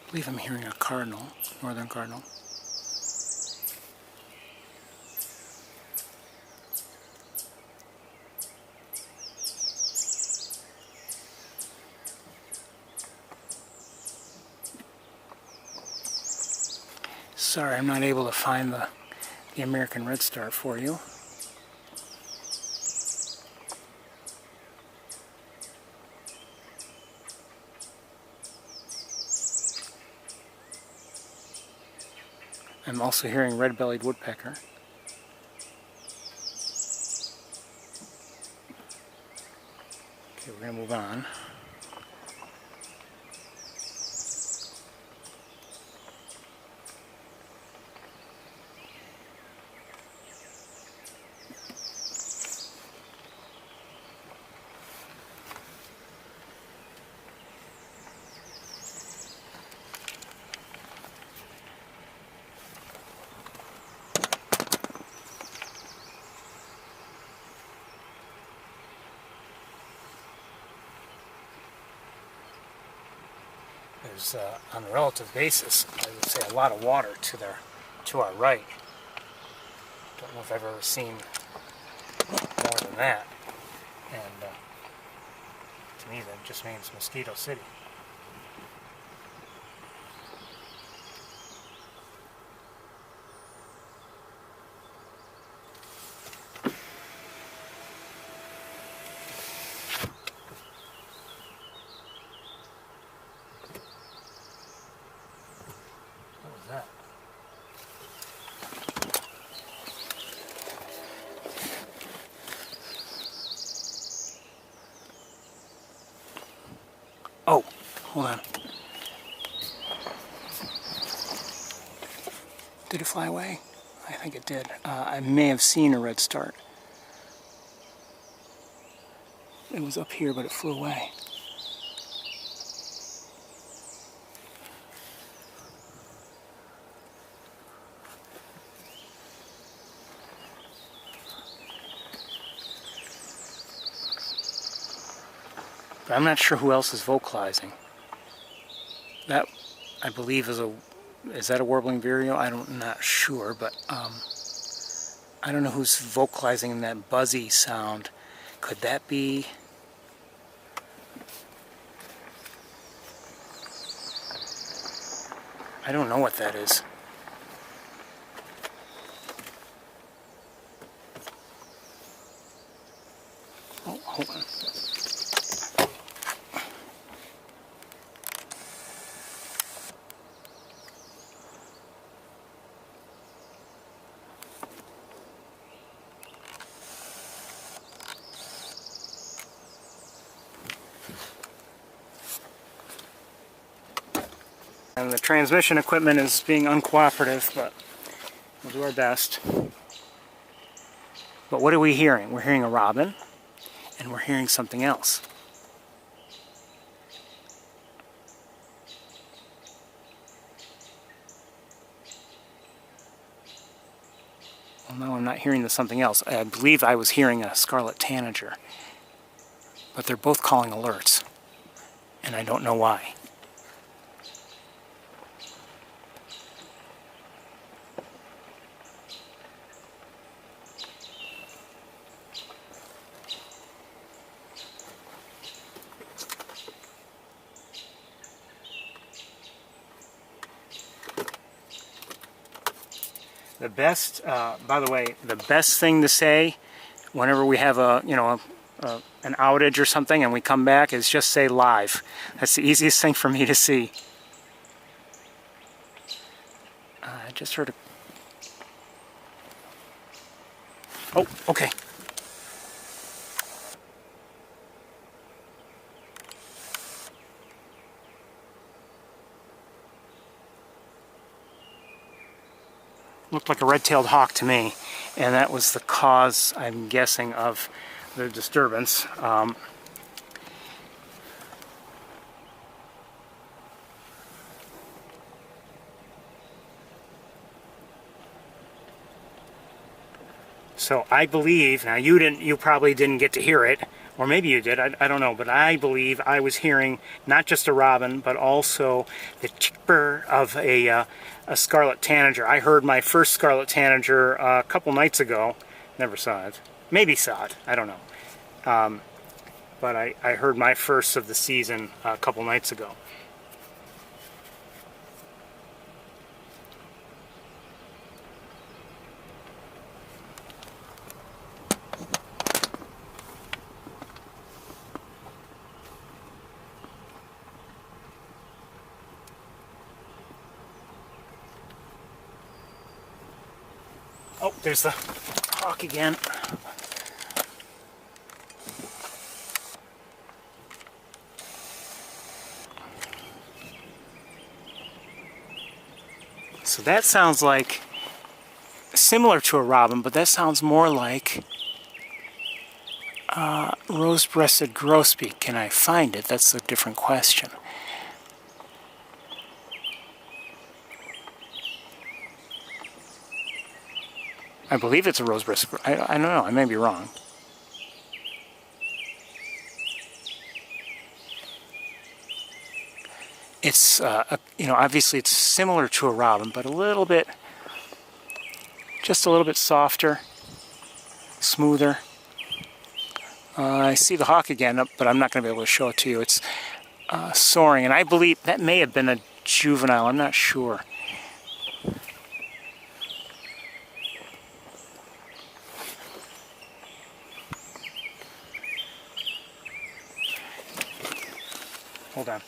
believe I'm hearing a cardinal, northern cardinal. Sorry, I'm not able to find the American redstart for you. I'm also hearing red-bellied woodpecker. Okay, we're going to move on. There's, on a relative basis, I would say a lot of water to our right. Don't know if I've ever seen more than that. And to me, that just means Mosquito City. That. Oh, hold on. Did it fly away? I think it did. I may have seen a redstart. It was up here, but it flew away. But I'm not sure who else is vocalizing. That, I believe, is that a warbling vireo? I'm not sure, but I don't know who's vocalizing that buzzy sound. Could that be? I don't know what that is. Oh, hold on. And the transmission equipment is being uncooperative, but we'll do our best. But what are we hearing? We're hearing a robin, and we're hearing something else. Well, no, I'm not hearing the something else. I believe I was hearing a scarlet tanager. But they're both calling alerts, and I don't know why. The best, by the way, the best thing to say whenever we have an outage or something and we come back is just say live. That's the easiest thing for me to see. I just heard a... Oh, okay. Looked like a red-tailed hawk to me, and that was the cause, I'm guessing, of the disturbance. So I believe, now you probably didn't get to hear it, or maybe you did, I don't know, but I believe I was hearing not just a robin, but also the chipper of a scarlet tanager. I heard my first scarlet tanager a couple nights ago. Never saw it. Maybe saw it, I don't know. But I heard my first of the season a couple nights ago. Oh, there's the hawk again. So that sounds like similar to a robin, but that sounds more like rose-breasted grosbeak. Can I find it? That's a different question. I believe it's a rose-breasted. I don't know. I may be wrong. It's obviously it's similar to a robin, but a little bit, just a little bit softer, smoother. I see the hawk again, but I'm not going to be able to show it to you. It's soaring, and I believe that may have been a juvenile. I'm not sure. Hold on.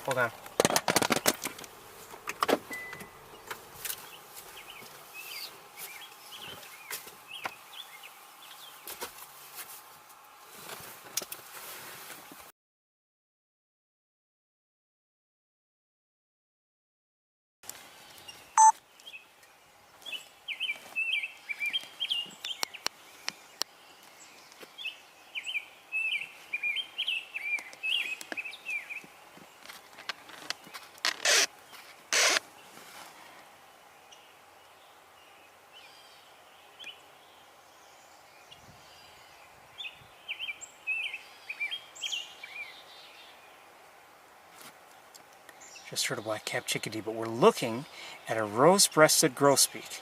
Hold on. Just heard a black-capped chickadee, but we're looking at a rose-breasted grosbeak.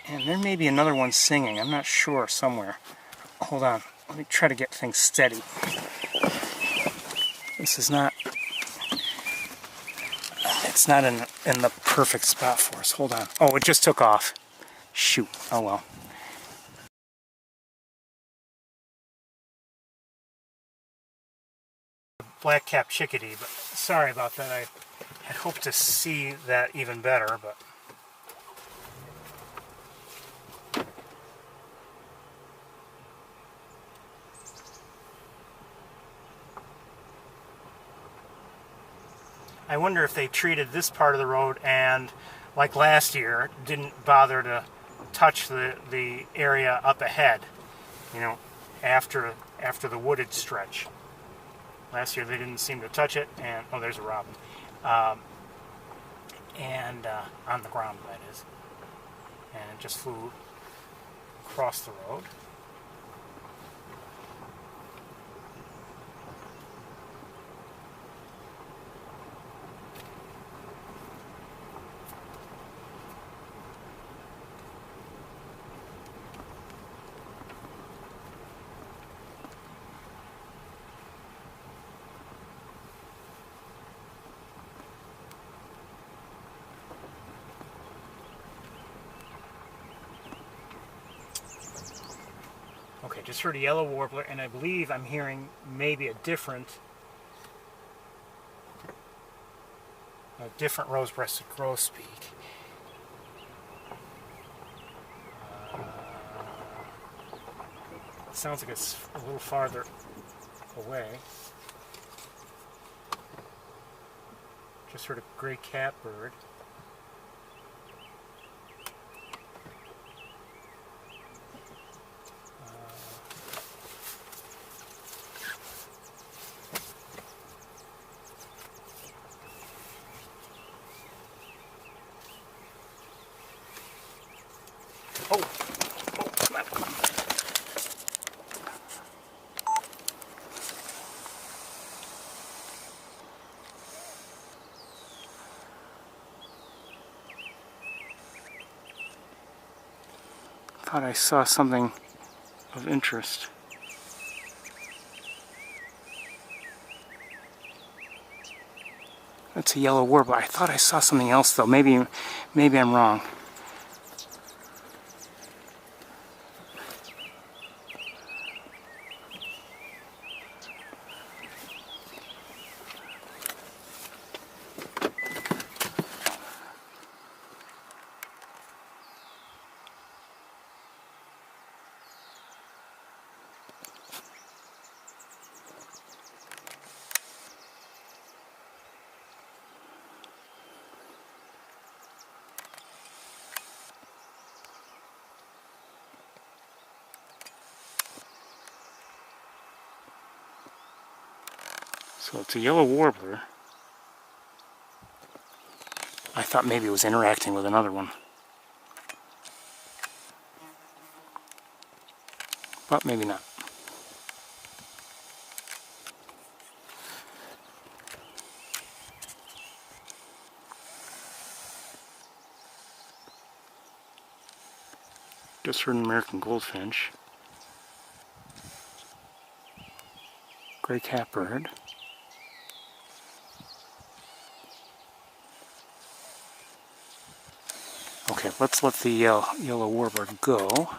And there may be another one singing. I'm not sure, somewhere. Hold on. Let me try to get things steady. This is not... It's not in the perfect spot for us. Hold on. Oh, it just took off. Shoot. Oh well. Black-capped chickadee, but sorry about that. I had hoped to see that even better, but... I wonder if they treated this part of the road and, like last year, didn't bother to touch the area up ahead, you know, after the wooded stretch. Last year they didn't seem to touch it, and oh, there's a robin, and on the ground, that is, and it just flew across the road. Okay, just heard a yellow warbler, and I believe I'm hearing maybe a different rose-breasted grosbeak. It sounds like it's a little farther away. Just heard a gray catbird. Oh, come on, come on. Thought I saw something of interest. That's a yellow warbler. I thought I saw something else though. Maybe I'm wrong. So it's a yellow warbler. I thought maybe it was interacting with another one. But maybe not. Just heard an American goldfinch. Gray catbird. Okay, let's let the yellow warbler go.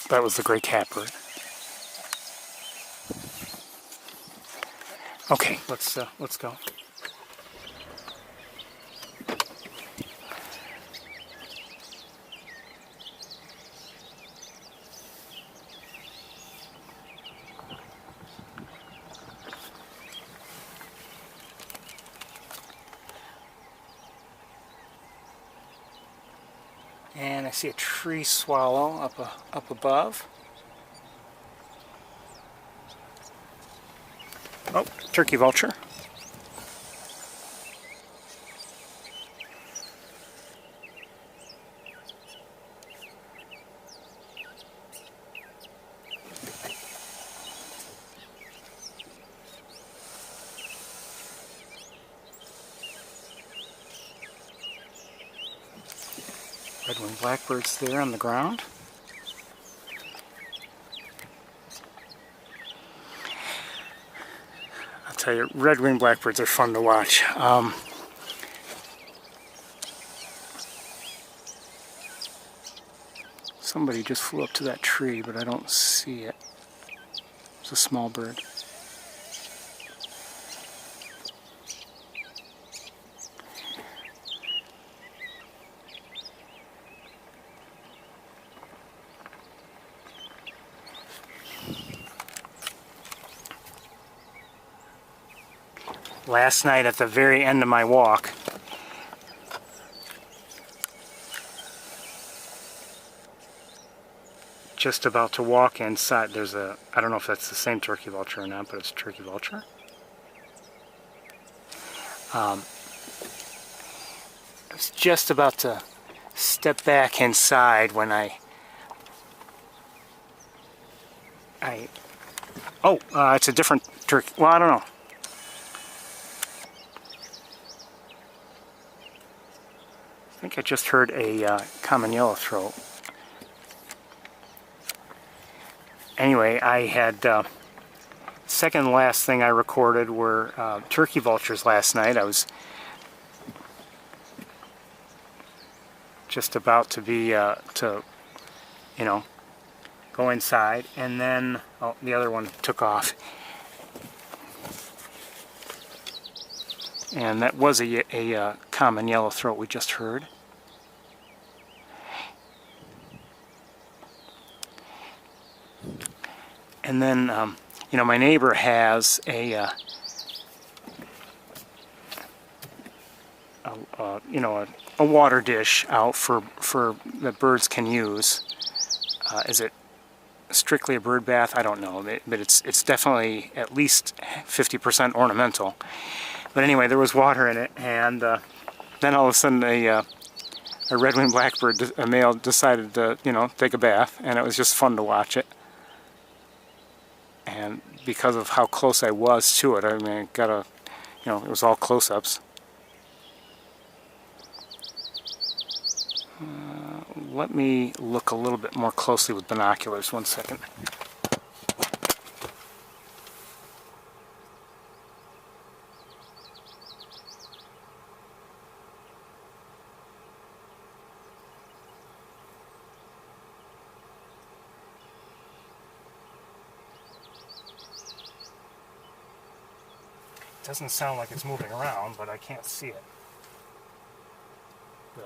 That was the gray catbird. Okay, let's go. And I see a tree swallow up above. Oh, turkey vulture. Red-winged blackbirds there on the ground. I'll tell you, red-winged blackbirds are fun to watch. Somebody just flew up to that tree, but I don't see it. It's a small bird. Last night at the very end of my walk, just about to walk inside, there's a, I don't know if that's the same turkey vulture or not, but it's a turkey vulture. I was just about to step back inside when it's a different turkey. Well, I don't know. I think I just heard a common yellowthroat. Anyway, I had second to last thing I recorded were turkey vultures last night. I was just about to be go inside, and then the other one took off. And that was a common yellow throat we just heard. And then, you know, my neighbor has a water dish out for that birds can use. Is it strictly a bird bath? I don't know, but it's definitely at least 50% ornamental. But anyway, there was water in it, and then all of a sudden a red-winged blackbird, a male, decided to, you know, take a bath, and it was just fun to watch it. And because of how close I was to it, I mean, it was all close-ups. Let me look a little bit more closely with binoculars. 1 second. It doesn't sound like it's moving around, but I can't see it. I'm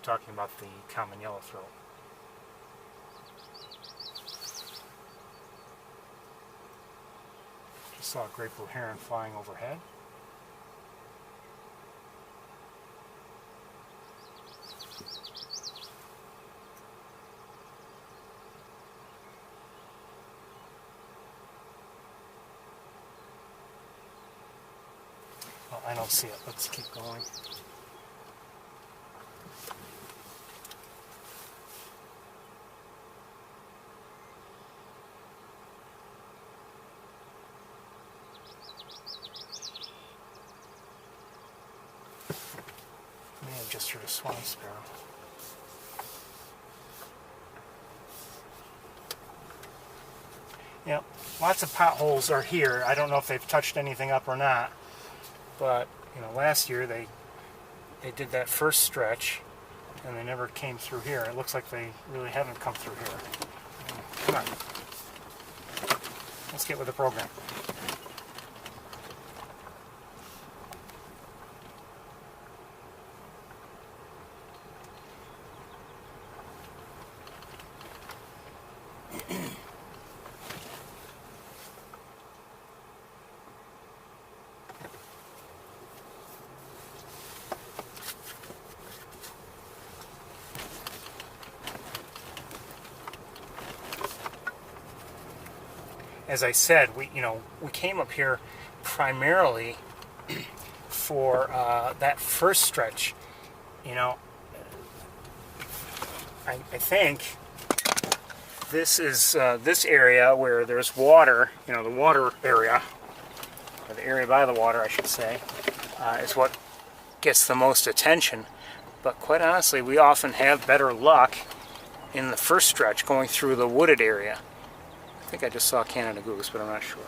talking about the common yellow throat. Just saw a great blue heron flying overhead. Oh, I don't see it. Let's keep going. May have just heard a swan sparrow. Yep, lots of potholes are here. I don't know if they've touched anything up or not, but you know, last year they did that first stretch and they never came through here. It looks like they really haven't come through here. Come on, let's get with the program. As I said, we came up here primarily for that first stretch. You know, I think this is this area where there's water. You know, the water area, or the area by the water, I should say, is what gets the most attention. But quite honestly, we often have better luck in the first stretch going through the wooded area. I think I just saw a Canada goose, but I'm not sure.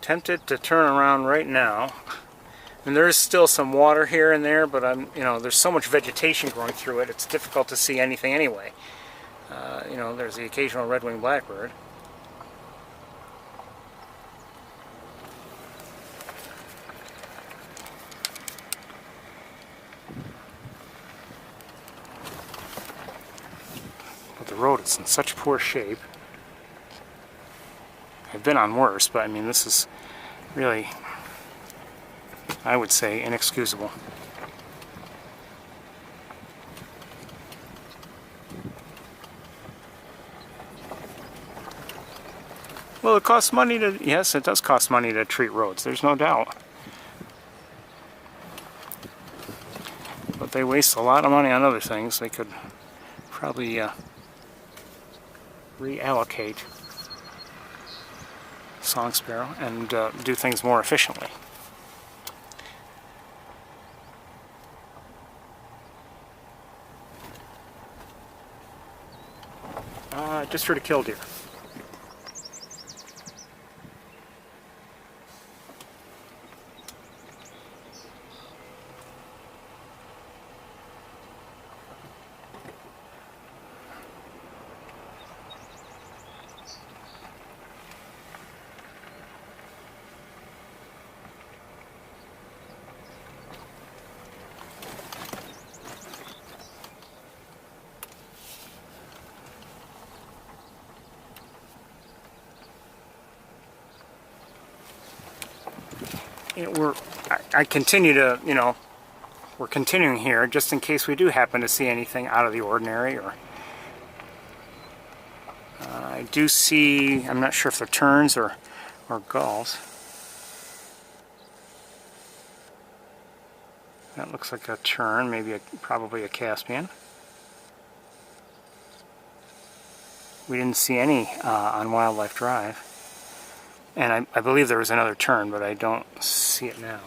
Tempted to turn around right now. And there is still some water here and there, but there's so much vegetation growing through it, it's difficult to see anything anyway. There's the occasional red-winged blackbird. But the road is in such poor shape. I've been on worse, but I mean, this is really, I would say, inexcusable. Well, it costs money to, yes, it does cost money to treat roads, there's no doubt. But they waste a lot of money on other things. They could probably reallocate song sparrow and do things more efficiently. Just heard a killdeer. I continue to, you know, we're continuing here just in case we do happen to see anything out of the ordinary. Or I do see, I'm not sure if they're terns or gulls. That looks like a tern, maybe probably a Caspian. We didn't see any on Wildlife Drive. And I believe there was another tern, but I don't see it now.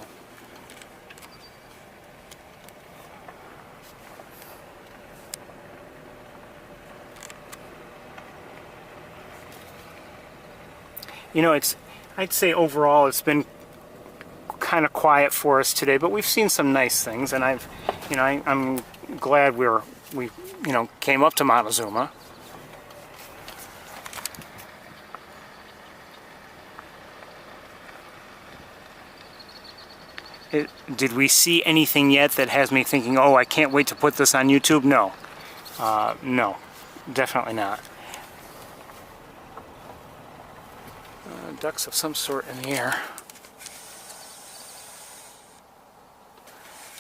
You know, I'd say overall it's been kind of quiet for us today, but we've seen some nice things, and I'm glad we came up to Montezuma. Did we see anything yet that has me thinking, oh, I can't wait to put this on YouTube? No. No, definitely not. Ducks of some sort in the air.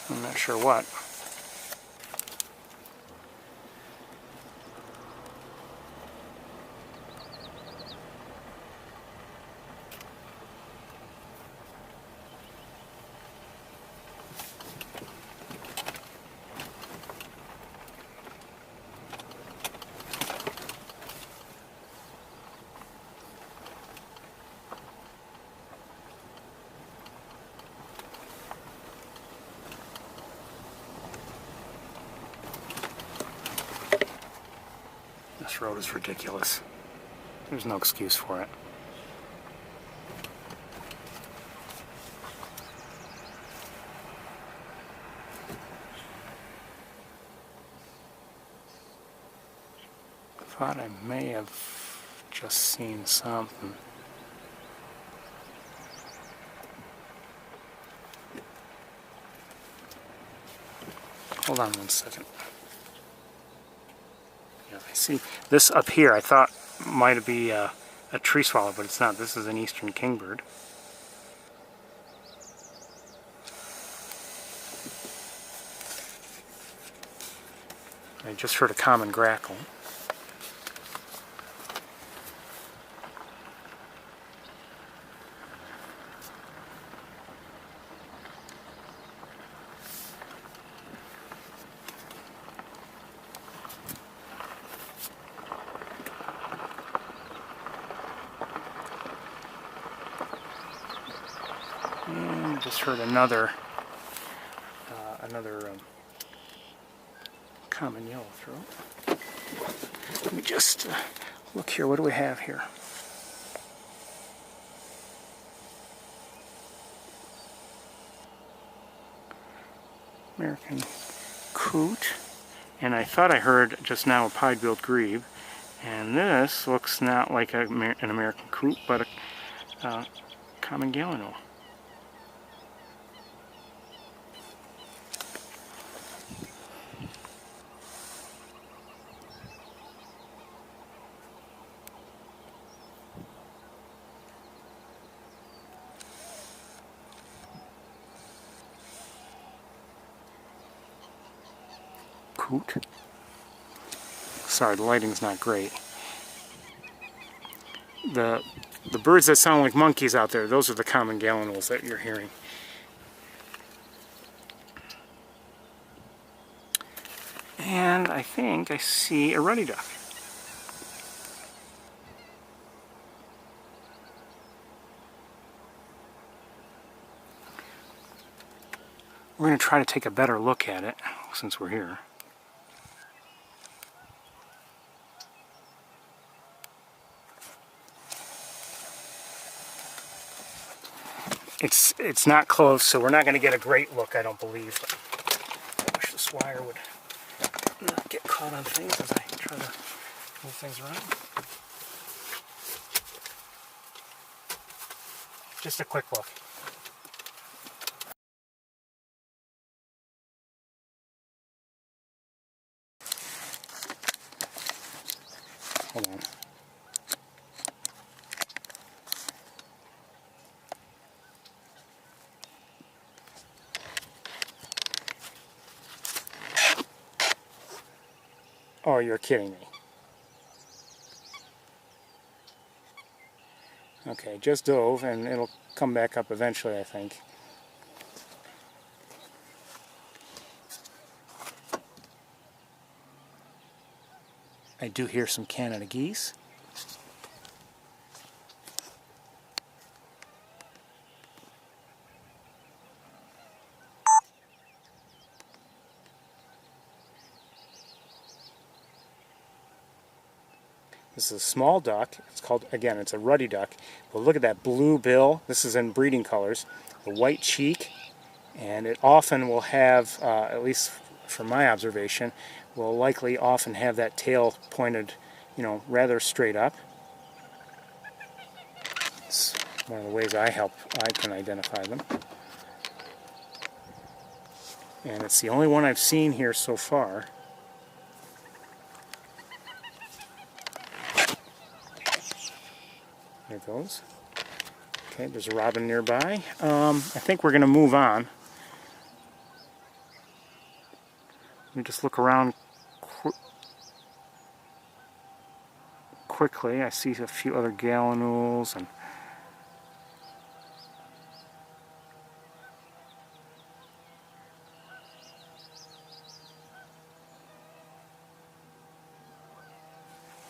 I'm not sure what. This road is ridiculous. There's no excuse for it. Thought I may have just seen something. Hold on one second. Yeah, I see this up here. I thought might be a tree swallow, but it's not. This is an eastern kingbird. I just heard a common grackle. And just heard another common yellow throat. Let me just look here. What do we have here? American coot, and I thought I heard just now a pied-billed grebe, and this looks not like an American coot, but a common gallinule. Coot. Sorry, the lighting's not great. The birds that sound like monkeys out there, those are the common gallinules that you're hearing. And I think I see a ruddy duck. We're going to try to take a better look at it since we're here. It's not close, so we're not going to get a great look, I don't believe. But I wish this wire would not get caught on things as I try to move things around. Just a quick look. Hold on. Oh, you're kidding me. Okay, just dove, and it'll come back up eventually, I think. I do hear some Canada geese. This is a small duck. It's called, again, it's a ruddy duck. But look at that blue bill. This is in breeding colors. The white cheek. And it often will have, at least from my observation, will likely often have that tail pointed, you know, rather straight up. It's one of the ways I can identify them. And it's the only one I've seen here so far. There it goes. Okay, there's a robin nearby. I think we're going to move on. Let me just look around quickly. I see a few other gallinules and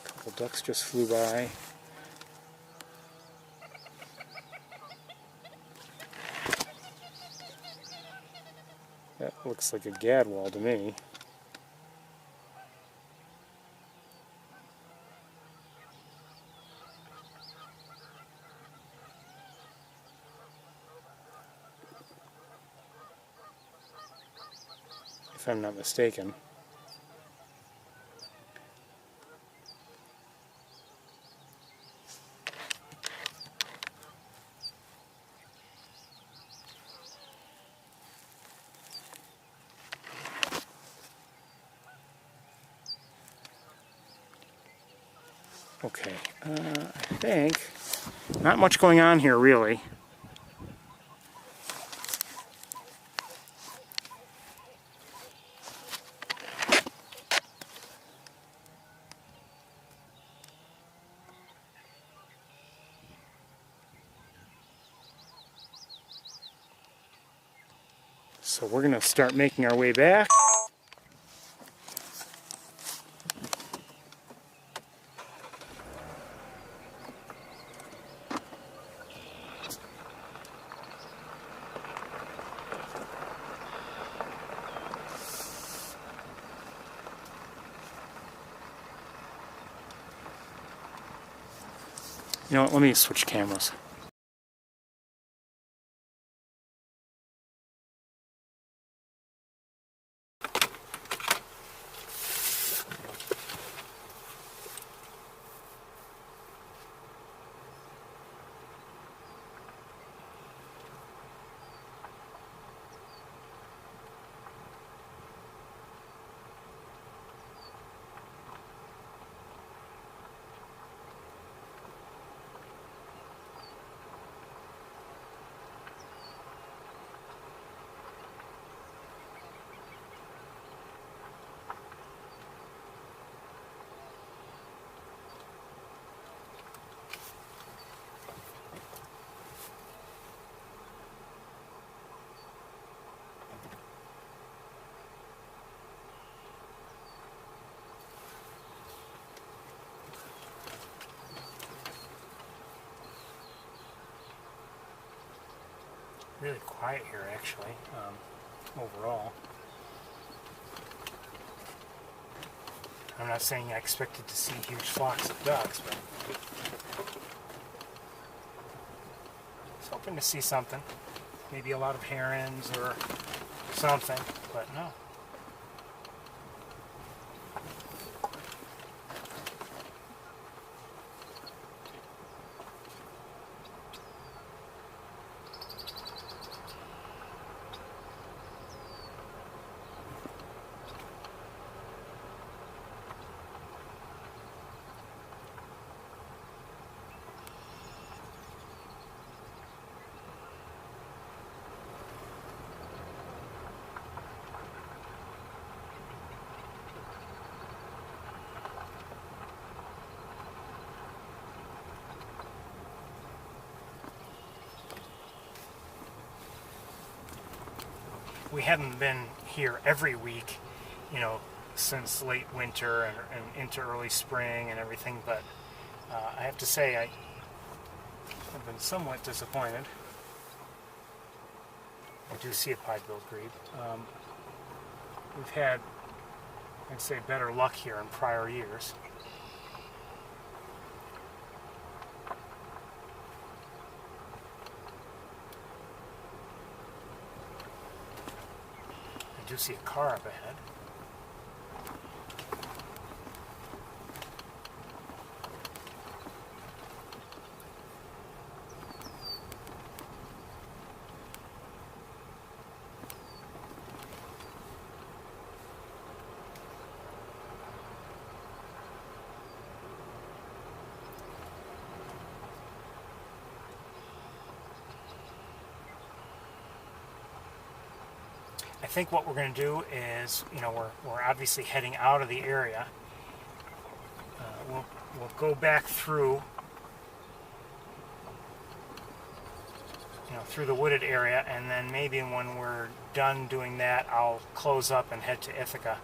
a couple ducks just flew by. That looks like a gadwall to me. If I'm not mistaken. Okay, I think not much going on here really. So we're going to start making our way back. You know what, let me switch cameras. Really quiet here, actually, overall. I'm not saying I expected to see huge flocks of ducks, but I was hoping to see something. Maybe a lot of herons or something, but no. we haven't been here every week, you know, since late winter and into early spring and everything, but I have to say I've been somewhat disappointed. I do see a pied-billed grebe. We've had, I'd say, better luck here in prior years. I do see a car up ahead. I think what we're going to do is, you know, we're obviously heading out of the area. We'll go back through, you know, through the wooded area, and then maybe when we're done doing that, I'll close up and head to Ithaca.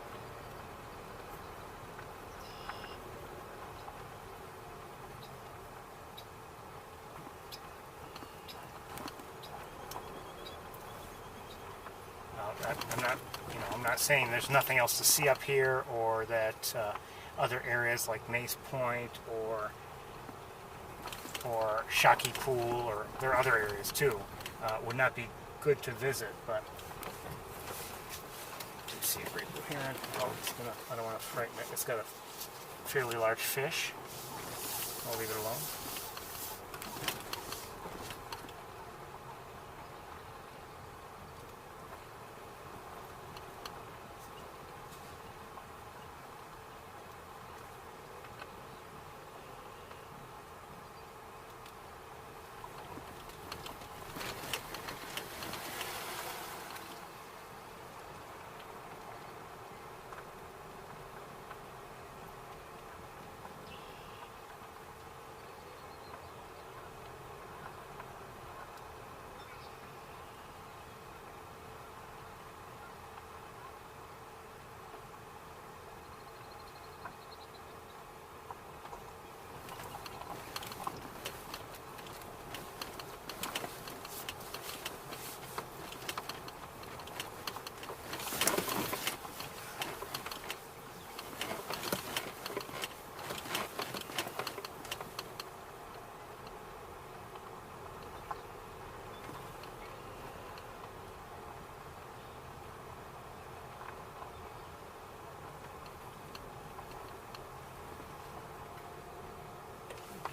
I'm not saying there's nothing else to see up here, or that other areas like Mace Point or Shockey Pool, or there are other areas too, would not be good to visit, but I do see a great blue heron. Oh, I don't want to frighten it. It's got a fairly large fish. I'll leave it alone.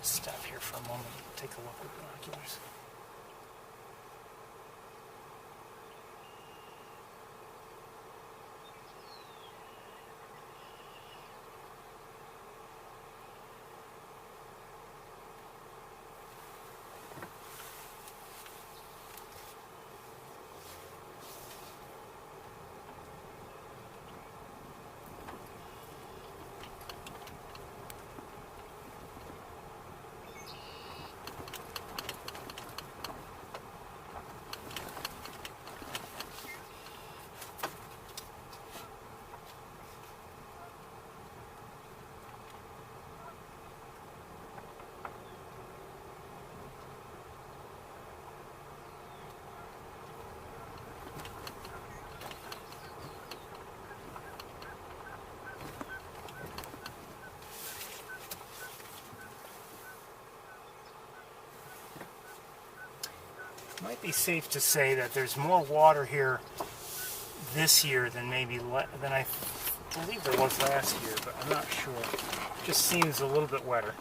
Stop here for a moment and take a look with binoculars. Might be safe to say that there's more water here this year than than I believe there was last year, but I'm not sure. It just seems a little bit wetter.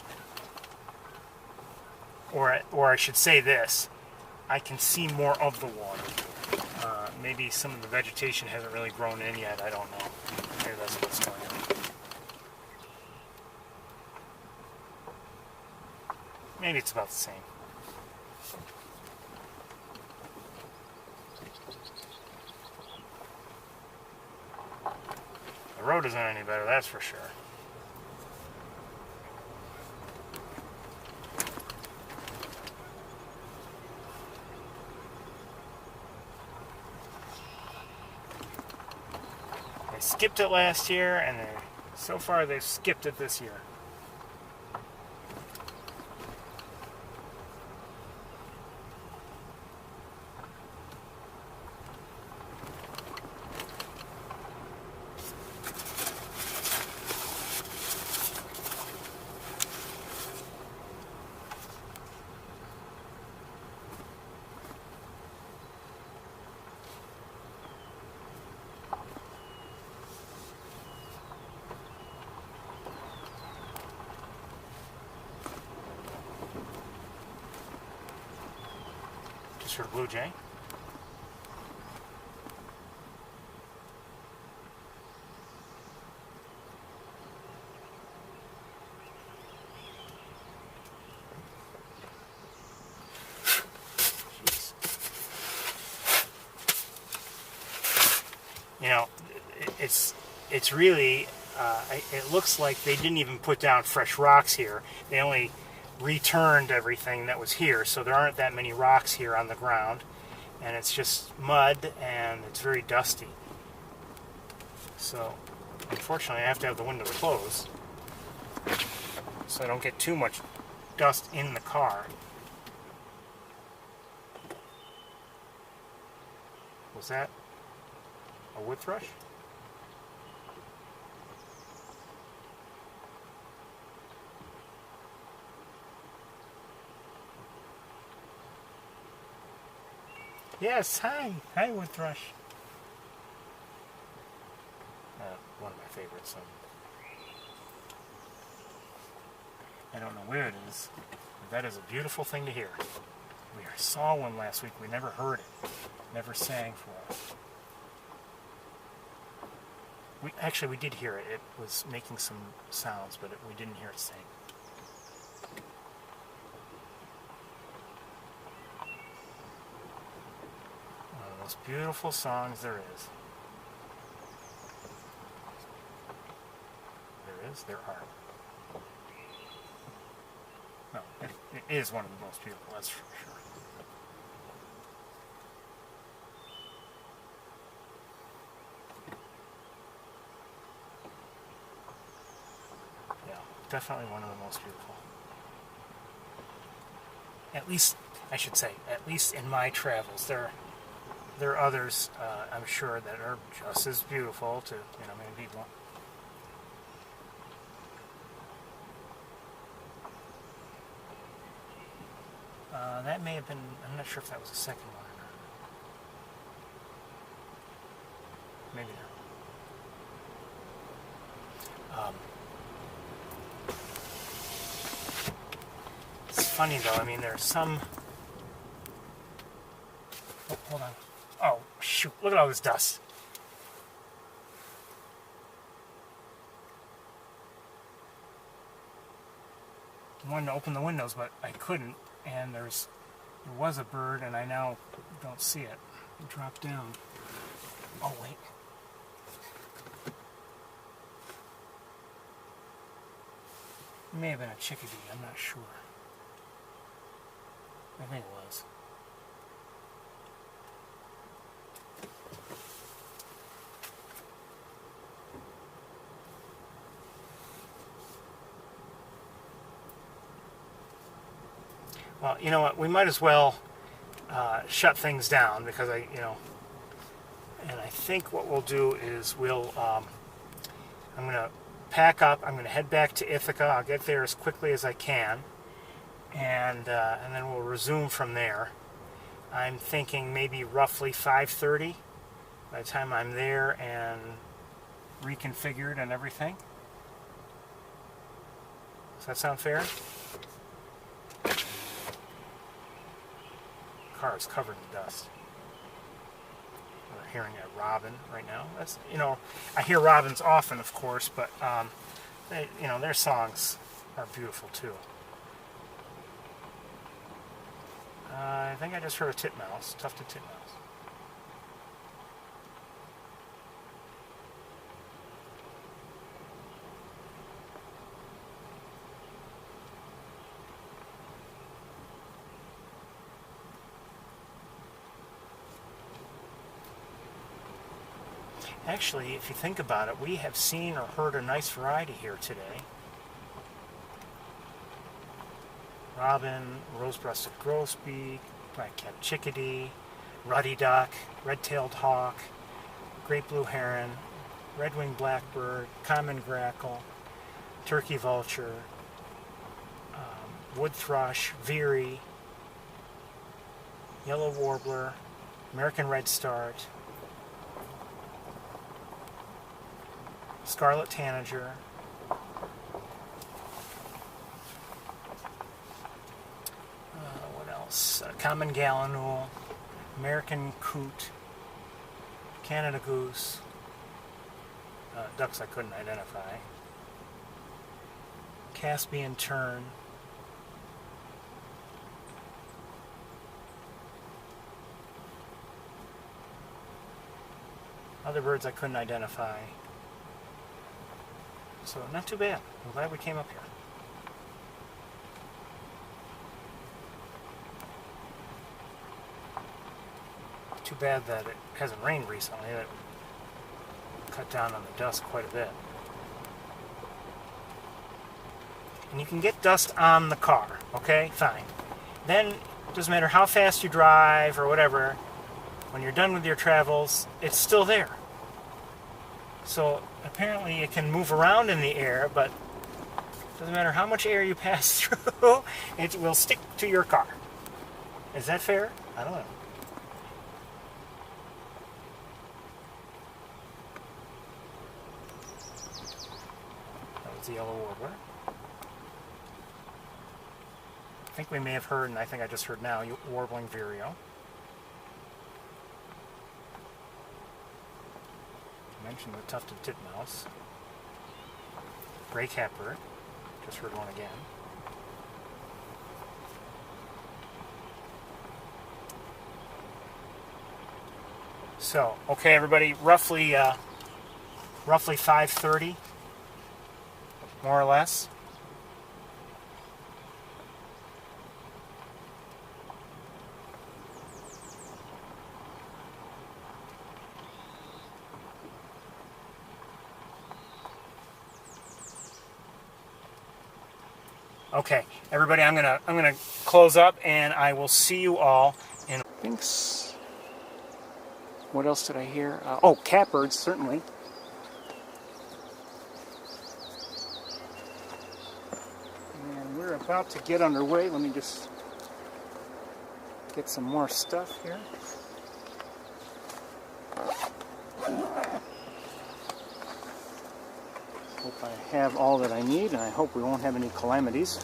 Or I should say this, I can see more of the water. Maybe some of the vegetation hasn't really grown in yet, I don't know. Maybe that's what's going on. Maybe it's about the same. The road isn't any better, that's for sure. skipped it last year, and so far they've skipped it this year. Just heard a blue jay. Jeez. You know, it's really, it looks like they didn't even put down fresh rocks here. They only returned everything that was here, so there aren't that many rocks here on the ground, and it's just mud, and it's very dusty. So unfortunately I have to have the windows closed so I don't get too much dust in the car. Was that a wood thrush? Yes, hi wood thrush. One of my favorites. I don't know where it is, but that is a beautiful thing to hear. We saw one last week. We never heard it. Never sang for us. We did hear it. It was making some sounds, but we didn't hear it sing. One of the most beautiful songs there is. There are. No, it is one of the most beautiful, that's for sure. Yeah, definitely one of the most beautiful. At least, I should say, at least in my travels. There are others, I'm sure, that are just as beautiful to, many people. That may have been, I'm not sure if that was the second one or not. Maybe not. It's funny though, I mean, there's some... Oh, hold on. Oh, shoot, look at all this dust. I wanted to open the windows, but I couldn't. And there was a bird, and I now don't see it. It dropped down. Oh, wait. It may have been a chickadee, I'm not sure. I think it was. Well, you know what, we might as well shut things down because and I think what we'll do is I'm going to pack up, I'm going to head back to Ithaca, I'll get there as quickly as I can, and then we'll resume from there. I'm thinking maybe roughly 5:30 by the time I'm there and reconfigured and everything. Does that sound fair? Car is covered in dust. We're hearing a robin right now. That's, I hear robins often, of course, but their songs are beautiful too. I think I just heard a titmouse, tufted titmouse. Actually, if you think about it, we have seen or heard a nice variety here today. Robin, rose-breasted grosbeak, black-capped chickadee, ruddy duck, red-tailed hawk, great blue heron, red-winged blackbird, common grackle, turkey vulture, wood thrush, veery, yellow warbler, American redstart, scarlet tanager, what else? Common gallinule, American coot, Canada goose, ducks I couldn't identify, Caspian tern, other birds I couldn't identify. So not too bad. I'm glad we came up here. Too bad that it hasn't rained recently. That cut down on the dust quite a bit. And you can get dust on the car, okay? Fine. Then, it doesn't matter how fast you drive or whatever, when you're done with your travels, it's still there. So apparently it can move around in the air, but it doesn't matter how much air you pass through, it will stick to your car. Is that fair? I don't know. That was the yellow warbler. I think we may have heard, and I think I just heard now, warbling vireo. I mentioned the tufted titmouse. Gray catbird. Just heard one again. So, okay, everybody, roughly 5:30, more or less. Okay, everybody, I'm gonna close up, and I will see you all in. Thanks. What else did I hear? Oh, catbirds, certainly. And we're about to get underway. Let me just get some more stuff here. Hope I have all that I need, and I hope we won't have any calamities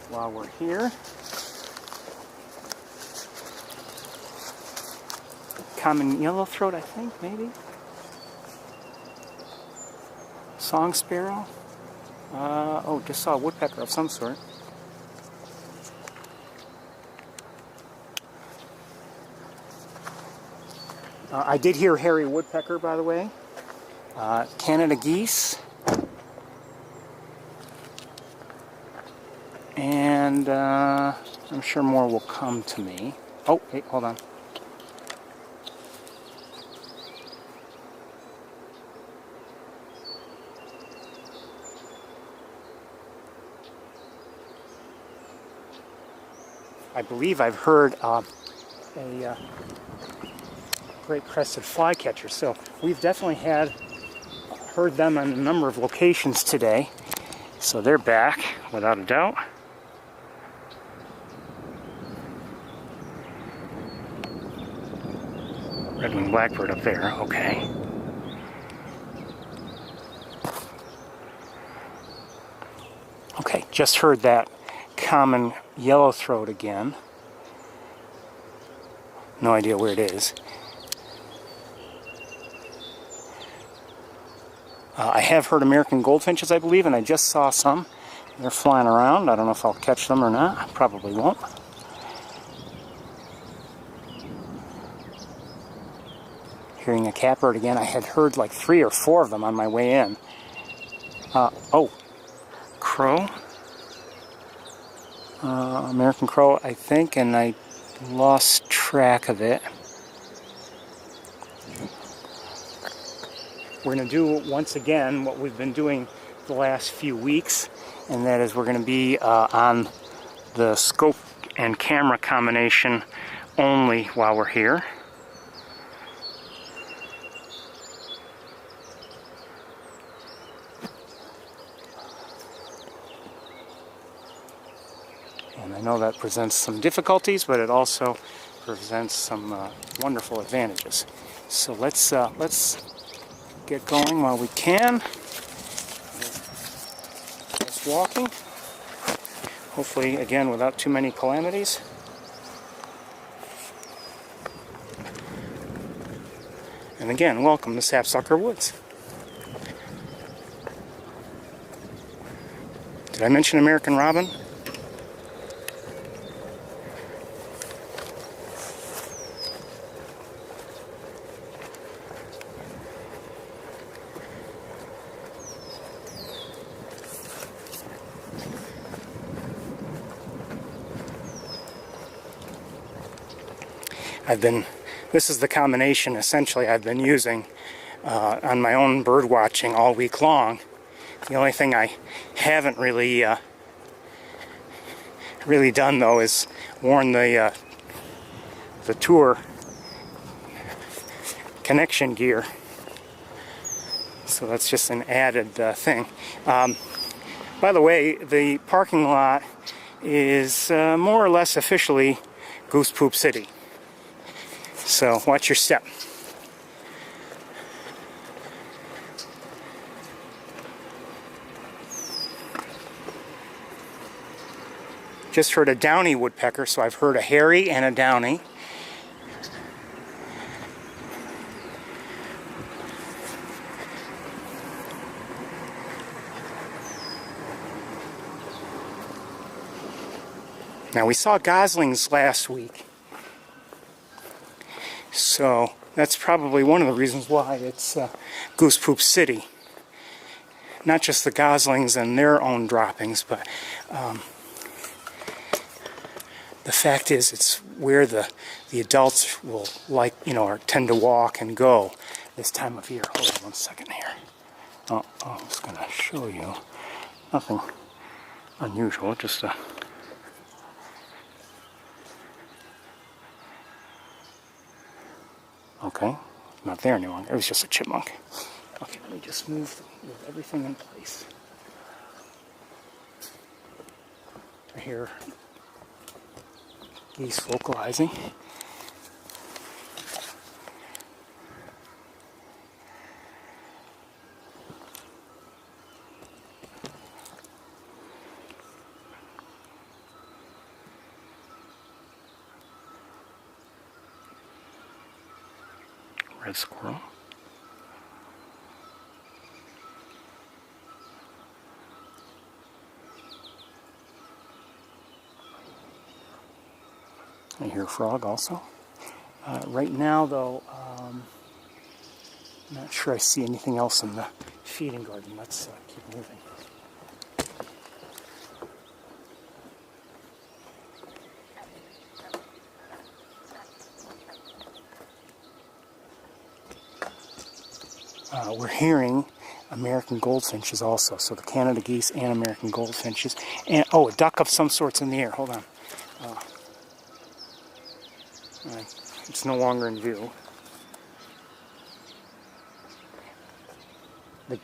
while we're here. Common yellowthroat, I think, maybe. Song sparrow. Oh, just saw a woodpecker of some sort. I did hear hairy woodpecker, by the way. Canada geese. And I'm sure more will come to me. Oh, hey, hold on. I believe I've heard a great crested flycatcher. So we've definitely heard them on a number of locations today. So they're back, without a doubt. Red-winged blackbird up there, okay. Okay, just heard that common yellowthroat again. No idea where it is. I have heard American goldfinches, I believe, and I just saw some. They're flying around. I don't know if I'll catch them or not. Probably won't. Hearing a catbird again. I had heard like 3 or 4 of them on my way in. Oh, crow. American crow, I think, and I lost track of it. we're going to do once again what we've been doing the last few weeks, and that is we're going to be on the scope and camera combination only while we're here. And I know that presents some difficulties, but it also presents some wonderful advantages. So let's get going while we can. Just walking. Hopefully, again, without too many calamities. And again, welcome to Sapsucker Woods. Did I mention American Robin? This is the combination essentially I've been using on my own bird watching all week long. The only thing I haven't really done though is worn the Tour connection gear. So that's just an added thing. By the way, the parking lot is more or less officially Goose Poop City. So watch your step. Just heard a downy woodpecker, so I've heard a hairy and a downy. Now we saw goslings last week. So that's probably one of the reasons why it's Goose Poop City. Not just the goslings and their own droppings, but the fact is it's where the adults will or tend to walk and go this time of year. Hold on one second here. Oh, I was going to show you nothing unusual, just a... Okay, not there any longer. It was just a chipmunk. Okay, let me just move everything in place. I hear geese vocalizing. Red squirrel. I hear a frog also. Right now, though, I'm not sure I see anything else in the feeding garden. Let's keep moving. We're hearing American goldfinches also, so the Canada geese and American goldfinches, and a duck of some sorts in the air. Hold on, it's no longer in view. The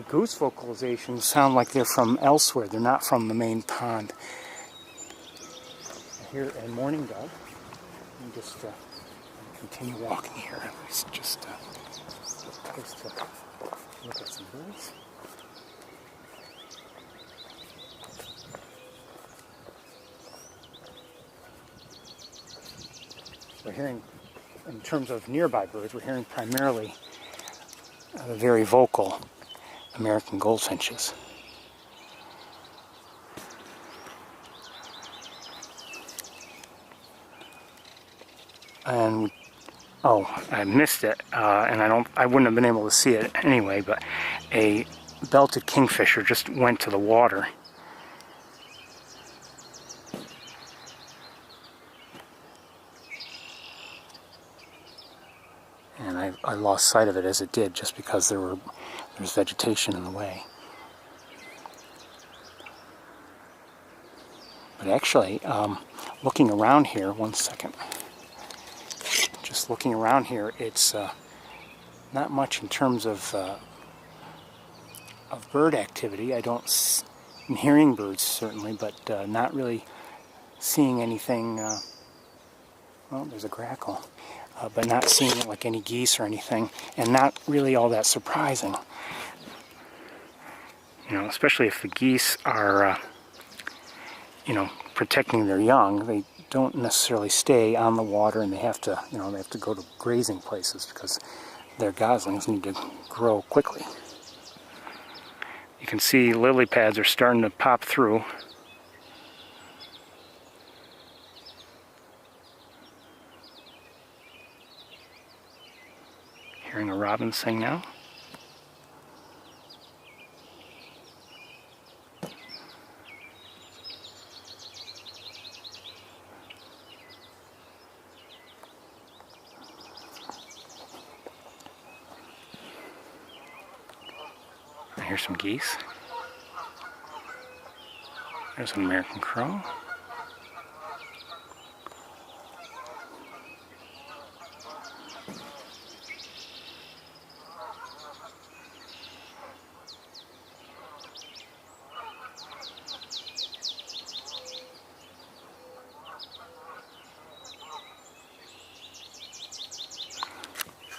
goose vocalizations sound like they're from elsewhere. They're not from the main pond. I hear a mourning dove. I'm just continue walking here. It's just to look at some birds. We're hearing, in terms of nearby birds, we're hearing primarily the very vocal American goldfinches. And I missed it, and I wouldn't have been able to see it anyway, but a belted kingfisher just went to the water. And I lost sight of it as it did, just because there's vegetation in the way. But actually, looking around here, one second. Just looking around here, it's not much in terms of bird activity. I'm hearing birds certainly, but not really seeing anything. Well, there's a grackle, but not seeing like any geese or anything, and not really all that surprising. You know, especially if the geese are, protecting their young. They don't necessarily stay on the water, and they have to go to grazing places because their goslings need to grow quickly. You can see lily pads are starting to pop through. Hearing a robin sing now. I hear some geese. There's an American crow.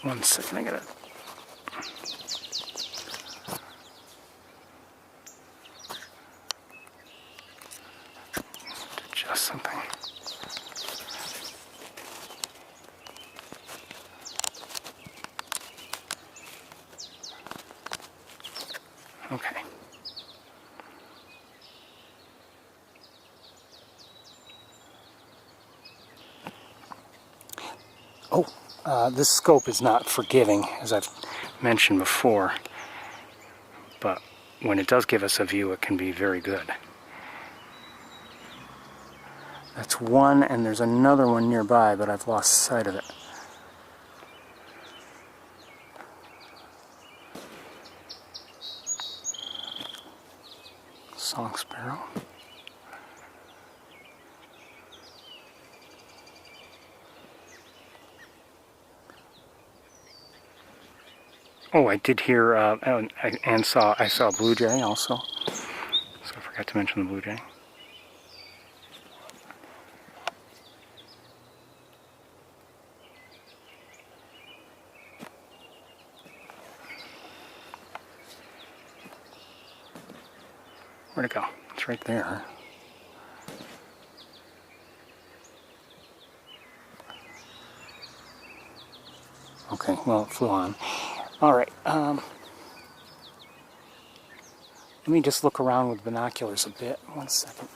One second, I gotta adjust something. Okay. This scope is not forgiving, as I've mentioned before, but when it does give us a view, it can be very good. That's one, and there's another one nearby, but I've lost sight of it. Song sparrow. Oh, I did hear, I saw a blue jay also, so I forgot to mention the blue jay. Where'd it go? It's right there. Okay, well, it flew on. Alright, let me just look around with binoculars a bit. One second.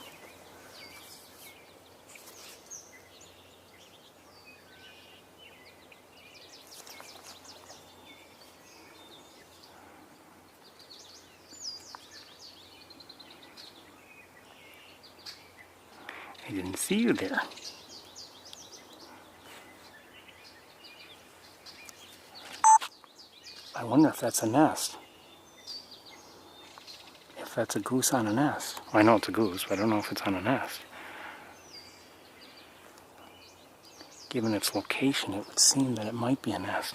I didn't see you there. I wonder if that's a nest. If that's a goose on a nest. Well, I know it's a goose, but I don't know if it's on a nest. Given its location, it would seem that it might be a nest.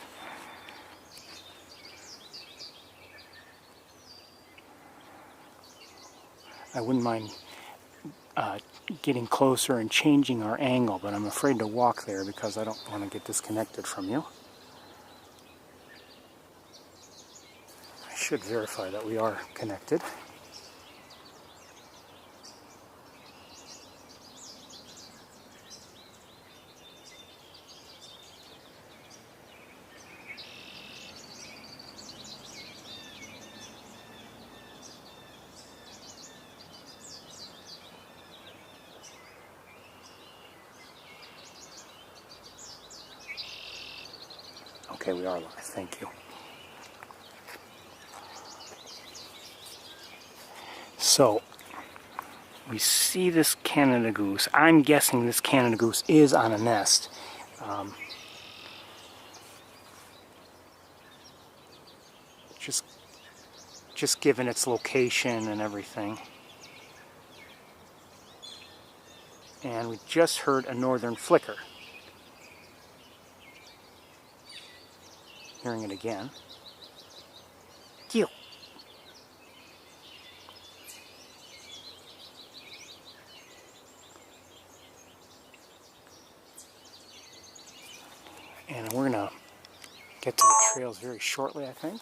I wouldn't mind getting closer and changing our angle, but I'm afraid to walk there because I don't want to get disconnected from you. I should verify that we are connected. Okay, we are live. Thank you. So, we see this Canada goose. I'm guessing this Canada goose is on a nest. just given its location and everything. And we just heard a northern flicker. Hearing it again. Teal. And we're going to get to the trails very shortly, I think.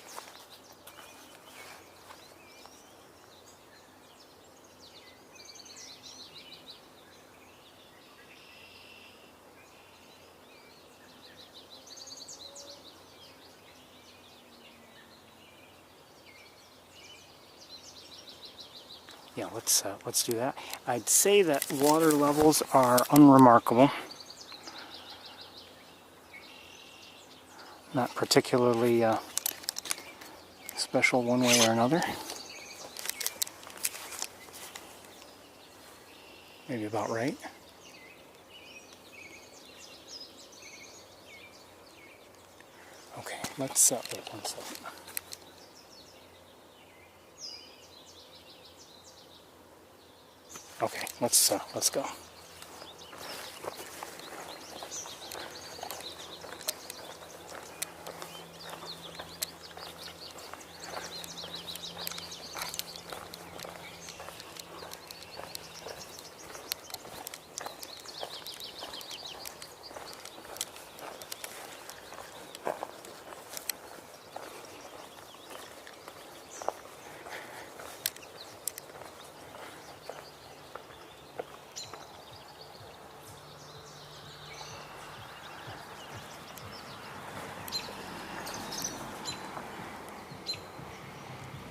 Yeah, let's do that. I'd say that water levels are unremarkable. Not particularly special one way or another. Maybe about right. Okay, let's wait 1 second. Okay, let's go.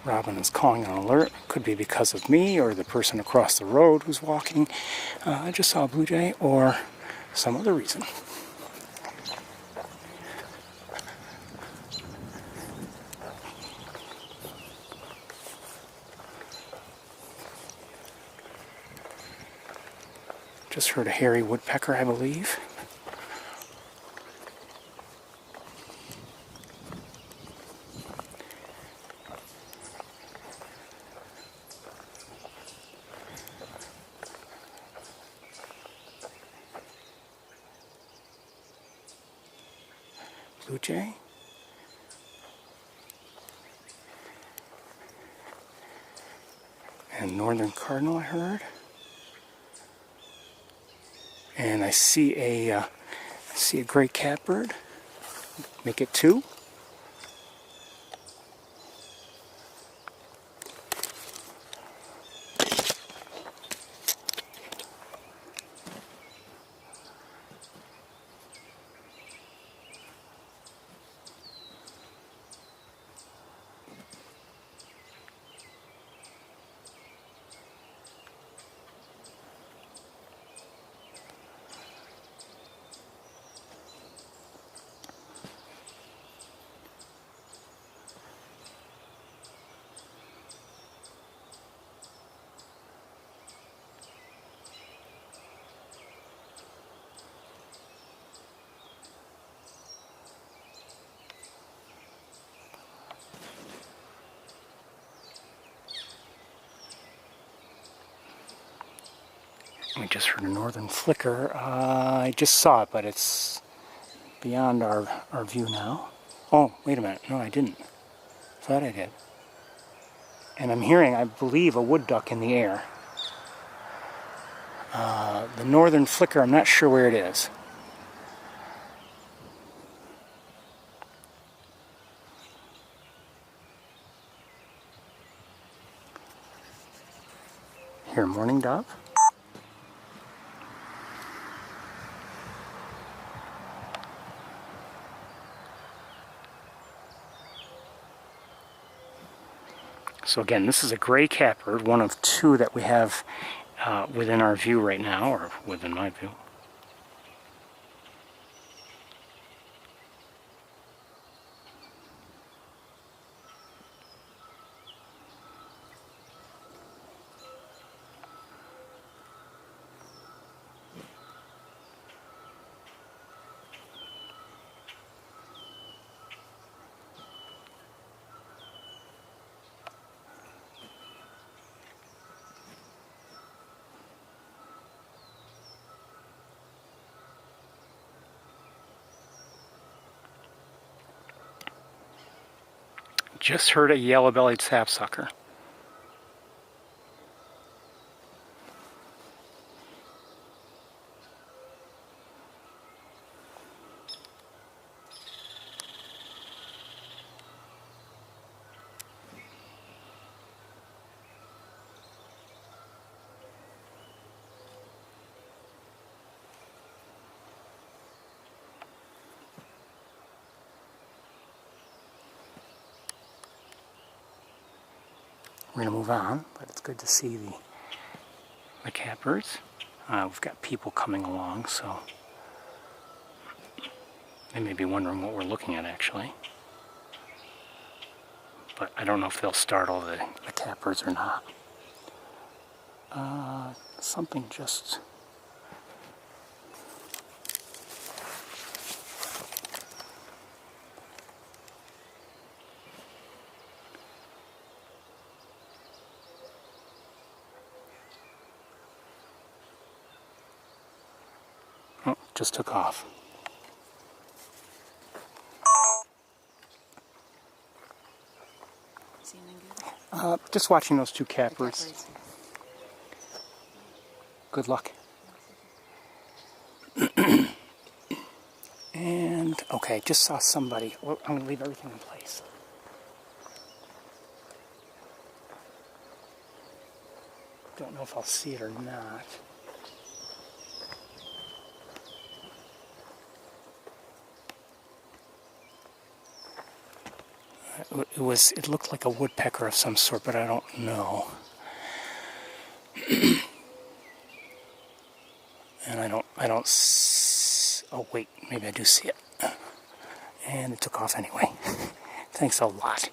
Robin is calling an alert. Could be because of me or the person across the road who's walking. I just saw a blue jay or some other reason. Just heard a hairy woodpecker, I believe. Blue jay. And northern cardinal, I heard. And I see a gray catbird. Make it 2. We just heard a northern flicker. I just saw it, but it's beyond our view now. Oh, wait a minute. No, I didn't. Thought I did. And I'm hearing, I believe, a wood duck in the air. The northern flicker, I'm not sure where it is. Here, mourning dove. So again, this is a gray catbird, one of 2 that we have within our view right now, or within my view. just heard a yellow-bellied sapsucker. We're going to move on, but it's good to see the catbirds. We've got people coming along, so they may be wondering what we're looking at, actually. But I don't know if they'll startle the catbirds or not. Something just... Oh, just took off. Just watching those two catbirds. Good luck. And, okay, just saw somebody. Well, I'm going to leave everything in place. Don't know if I'll see it or not. It looked like a woodpecker of some sort, but I don't know. And oh wait, maybe I do see it. And it took off anyway. Thanks a lot.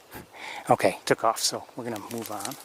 Okay, took off, so we're gonna move on.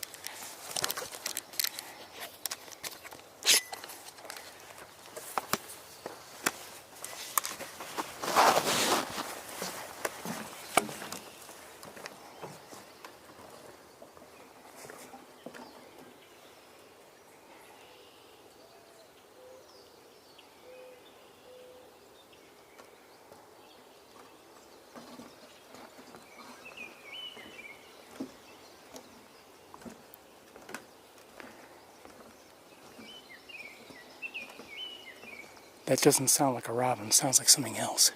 That doesn't sound like a robin, it sounds like something else.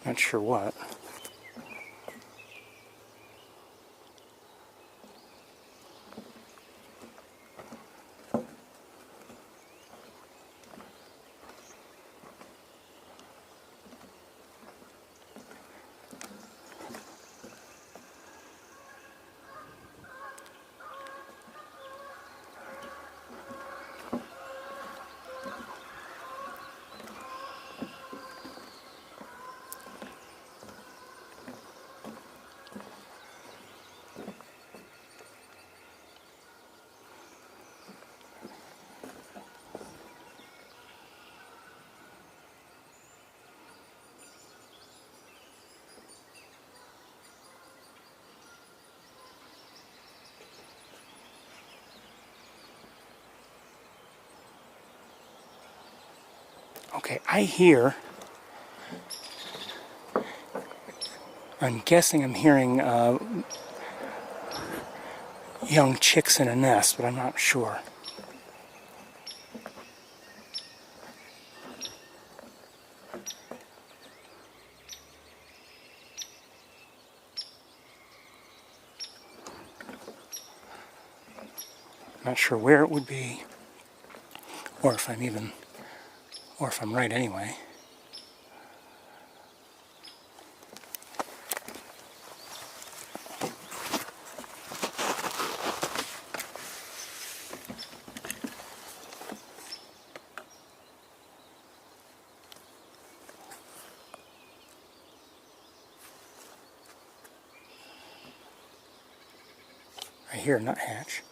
Not sure what. Okay, I hear, I'm guessing I'm hearing young chicks in a nest, but I'm not sure. Not sure where it would be, or if I'm right anyway. I hear a nuthatch.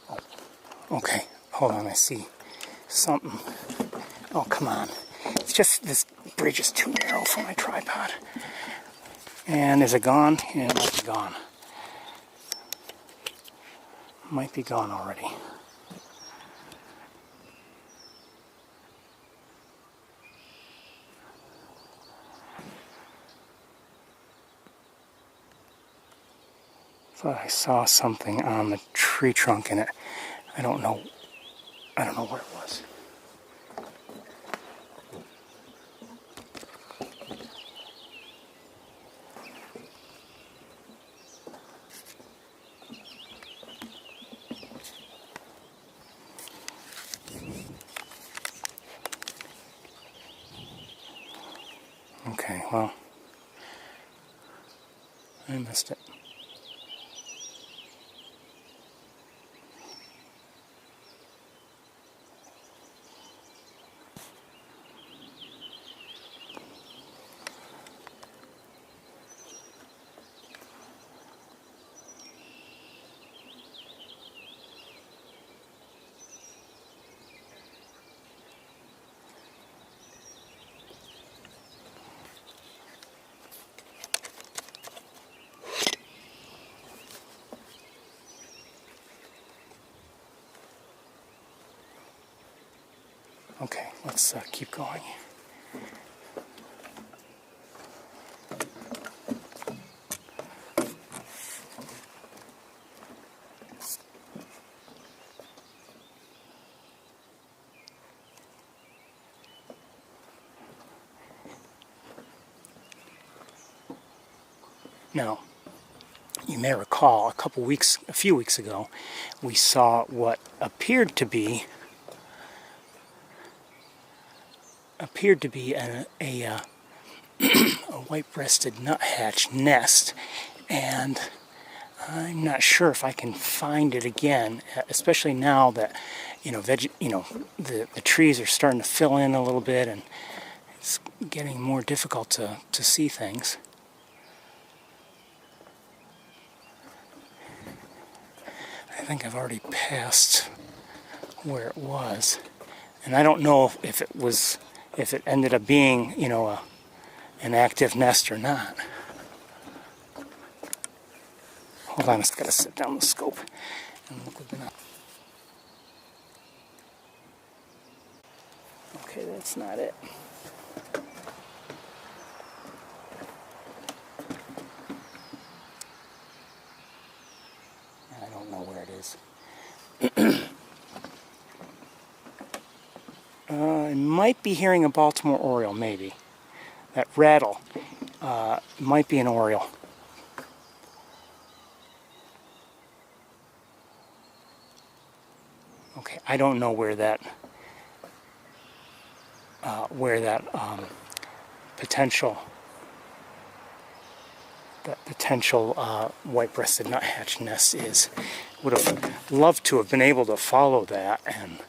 Oh, okay, hold on, I see something. Oh, come on. It's just, this bridge is too narrow for my tripod. And is it gone? Yeah, it might be gone. Might be gone already. Thought I saw something on the tree trunk in it. I don't know where it was. Okay, well, I missed it. Okay, let's keep going. Now, you may recall a few weeks ago, we saw what appeared to be a white-breasted nuthatch nest, and I'm not sure if I can find it again, especially now that the trees are starting to fill in a little bit, and it's getting more difficult to see things. I think I've already passed where it was, and I don't know if it ended up being, an active nest or not. Hold on, I just gotta sit down the scope and look at the map. Okay, that's not it. I don't know where it is. I might be hearing a Baltimore Oriole, maybe. That rattle might be an Oriole. Okay, I don't know where that potential white-breasted nuthatch nest is. Would have loved to have been able to follow that and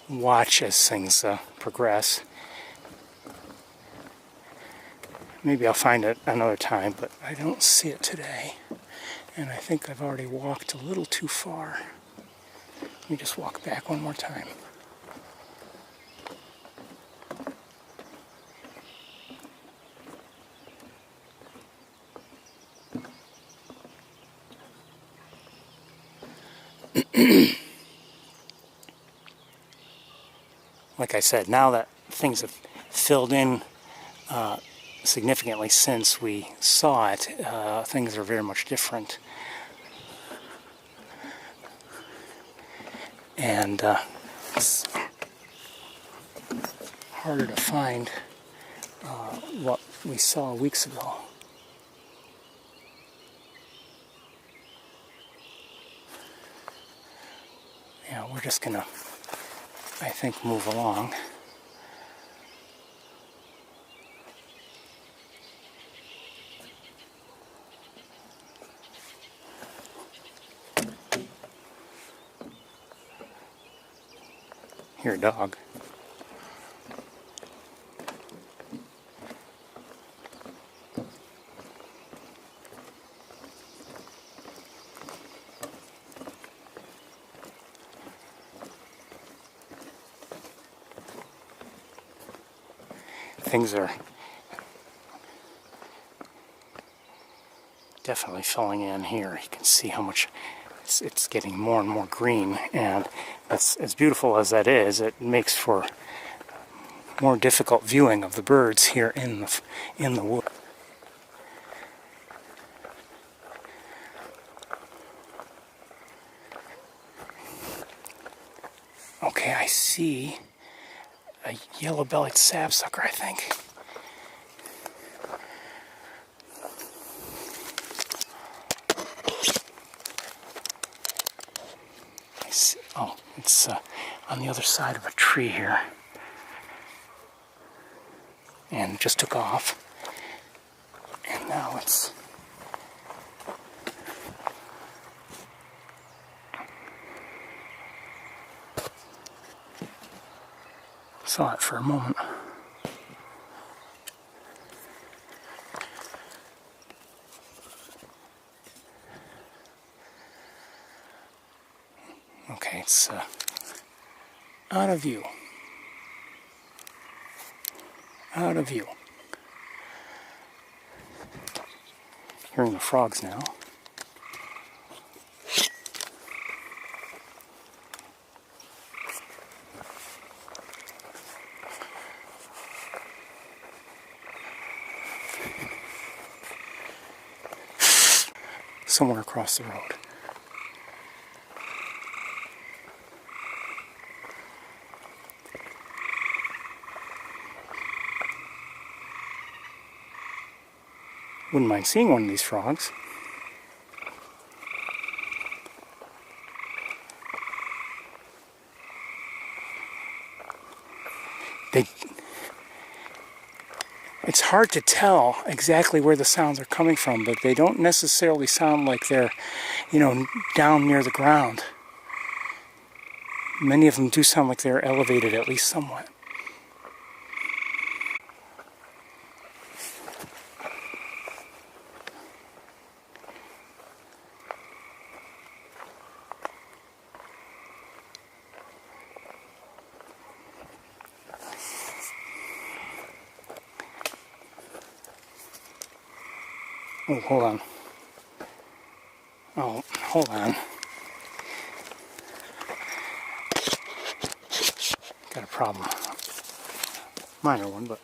watch as things progress. Maybe I'll find it another time, but I don't see it today. And I think I've already walked a little too far. Let me just walk back one more time. Like I said, now that things have filled in significantly since we saw it, things are very much different. And it's harder to find what we saw weeks ago. Yeah, we're just gonna, I think, move along. Here, dog. Things are definitely filling in here. You can see how much it's getting more and more green, and that's, as beautiful as that is, it makes for more difficult viewing of the birds here in the wood. see a yellow-bellied sapsucker, I think. I see, oh, it's on the other side of a tree here. And just took off. And now it's... Saw it for a moment. Okay, it's out of view. Out of view. Hearing the frogs now. Somewhere across the road. Wouldn't mind seeing one of these frogs. It's hard to tell exactly where the sounds are coming from, but they don't necessarily sound like they're, you know, down near the ground. Many of them do sound like they're elevated at least somewhat. Oh, hold on. Oh, hold on. Got a problem. Minor one, but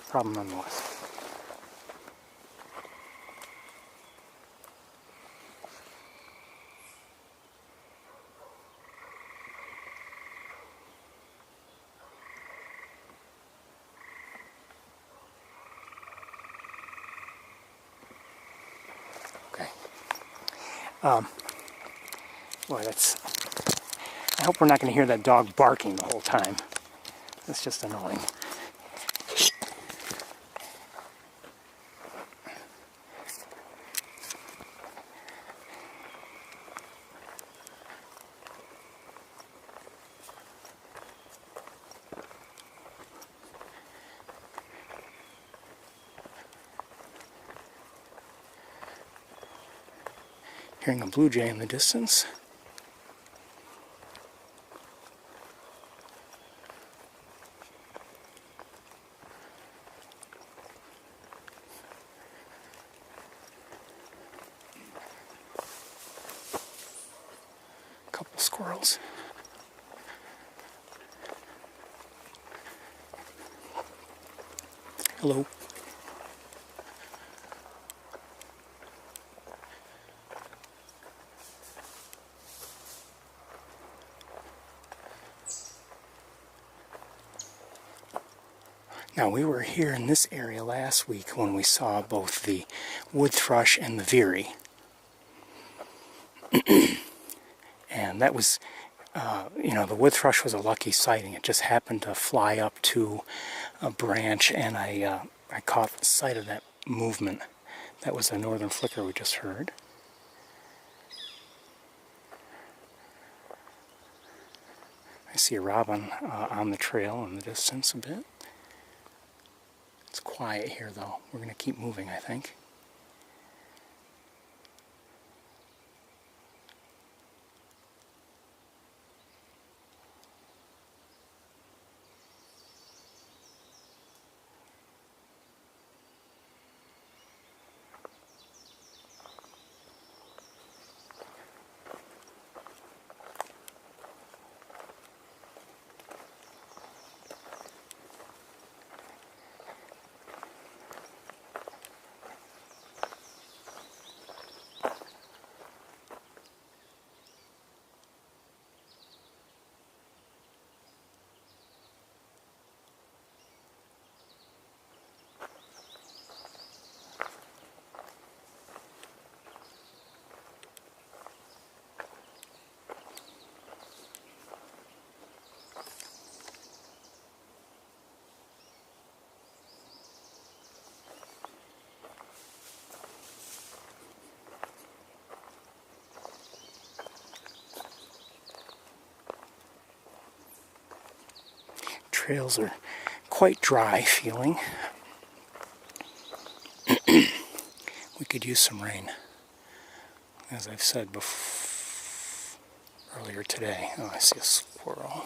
problem nonetheless. Boy, that's... I hope we're not going to hear that dog barking the whole time. That's just annoying. Hearing a blue jay in the distance. A couple squirrels. Hello. Now, we were here in this area last week when we saw both the wood thrush and the veery. And that was, you know, the wood thrush was a lucky sighting. It just happened to fly up to a branch, and I caught sight of that movement. That was a northern flicker we just heard. I see a robin on the trail in the distance a bit. It's quiet here, though. We're going to keep moving, I think. trails are quite dry feeling. We could use some rain, as I've said earlier today. Oh, I see a squirrel.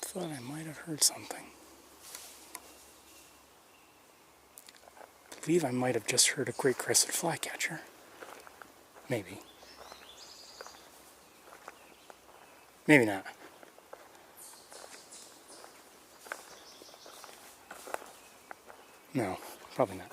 Thought I might have heard something. I believe I might have just heard a great crested flycatcher. Maybe. Maybe not. No, probably not.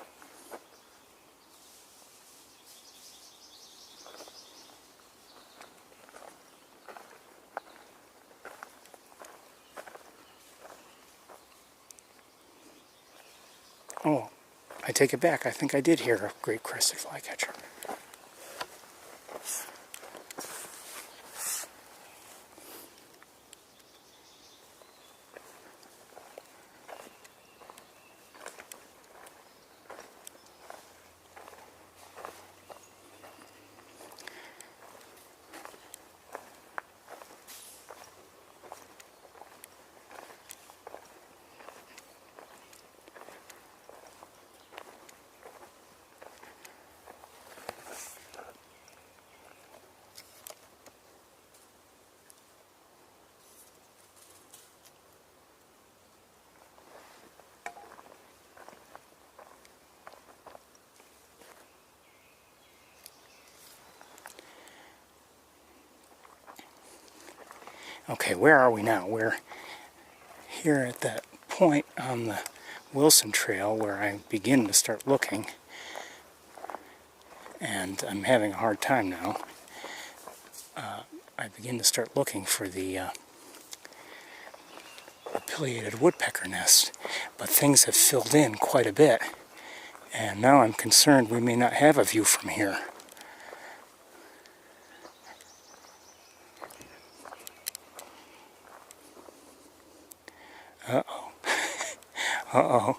Oh, I take it back. I think I did hear a great crested flycatcher. Okay, where are we now? We're here at that point on the Wilson Trail where I begin to start looking, and I'm having a hard time now. I begin to start looking for the pileated woodpecker nest, but things have filled in quite a bit, and now I'm concerned we may not have a view from here. Uh-oh. Uh-oh.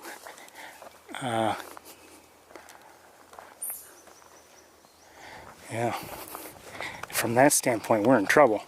Yeah. From that standpoint, we're in trouble.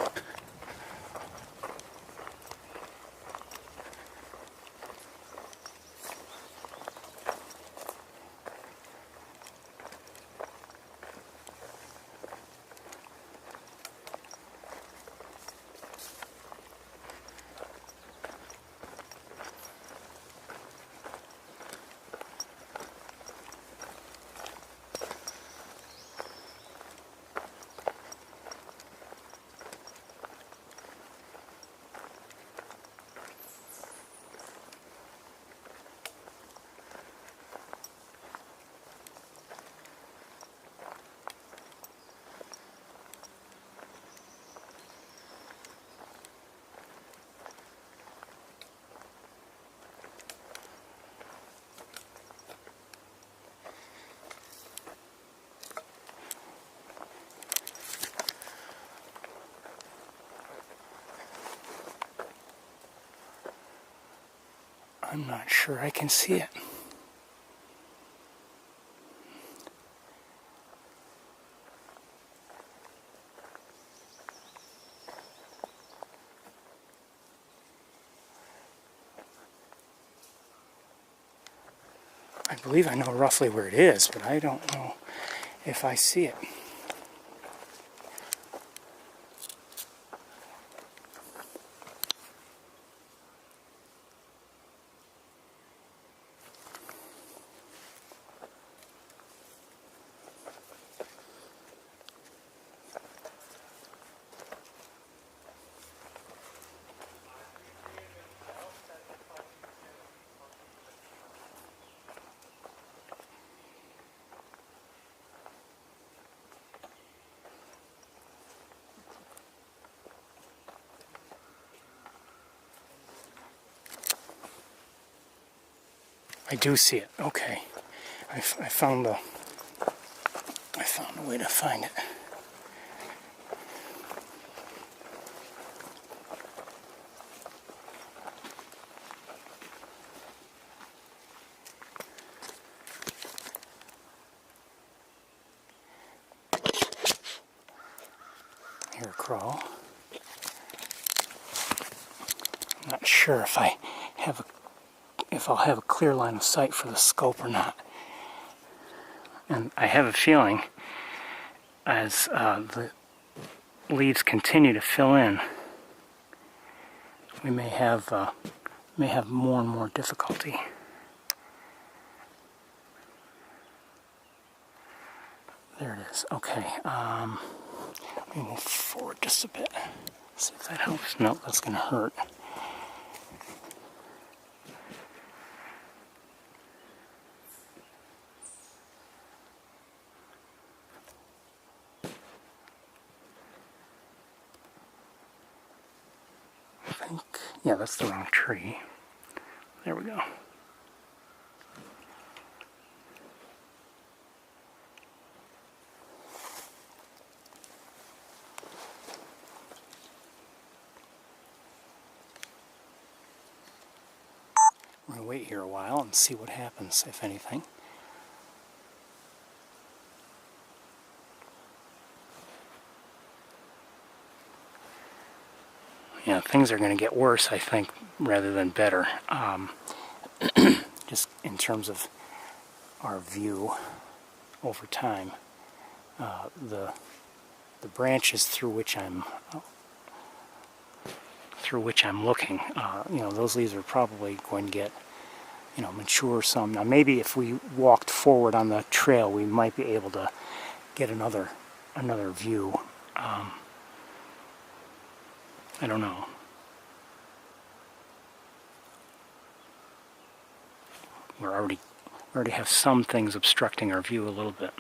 I'm not sure I can see it. I believe I know roughly where it is, but I don't know if I see it. I do see it. Okay. I found a way to find it. Here, crow. I'm not sure if I'll have a clear line of sight for the scope or not. And I have a feeling as the leaves continue to fill in, we may have more and more difficulty. There it is. Okay. Let me move forward just a bit. See if that helps. No, that's going to hurt. Yeah, that's the wrong tree. There we go. We're going to wait here a while and see what happens, if anything. Yeah, things are going to get worse, I think, rather than better. Just in terms of our view over time, the branches through which I'm looking, those leaves are probably going to get, mature some. Now, maybe if we walked forward on the trail, we might be able to get another view. I don't know. We already have some things obstructing our view a little bit.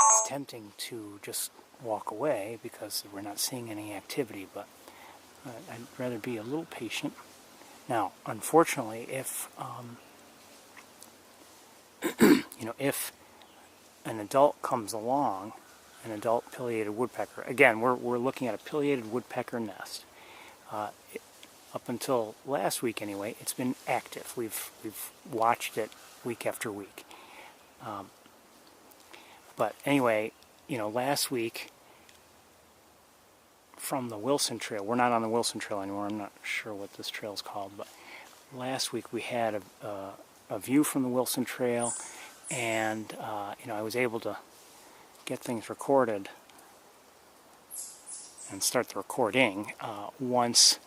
It's tempting to just walk away because we're not seeing any activity, but I'd rather be a little patient. Now, unfortunately, if if an adult comes along, an adult pileated woodpecker, again, we're looking at a pileated woodpecker nest. Up until last week, anyway, it's been active. We've watched it week after week. But anyway, last week from the Wilson Trail, we're not on the Wilson Trail anymore. I'm not sure what this trail is called, but last week we had a view from the Wilson Trail, and I was able to get things recorded and start the recording once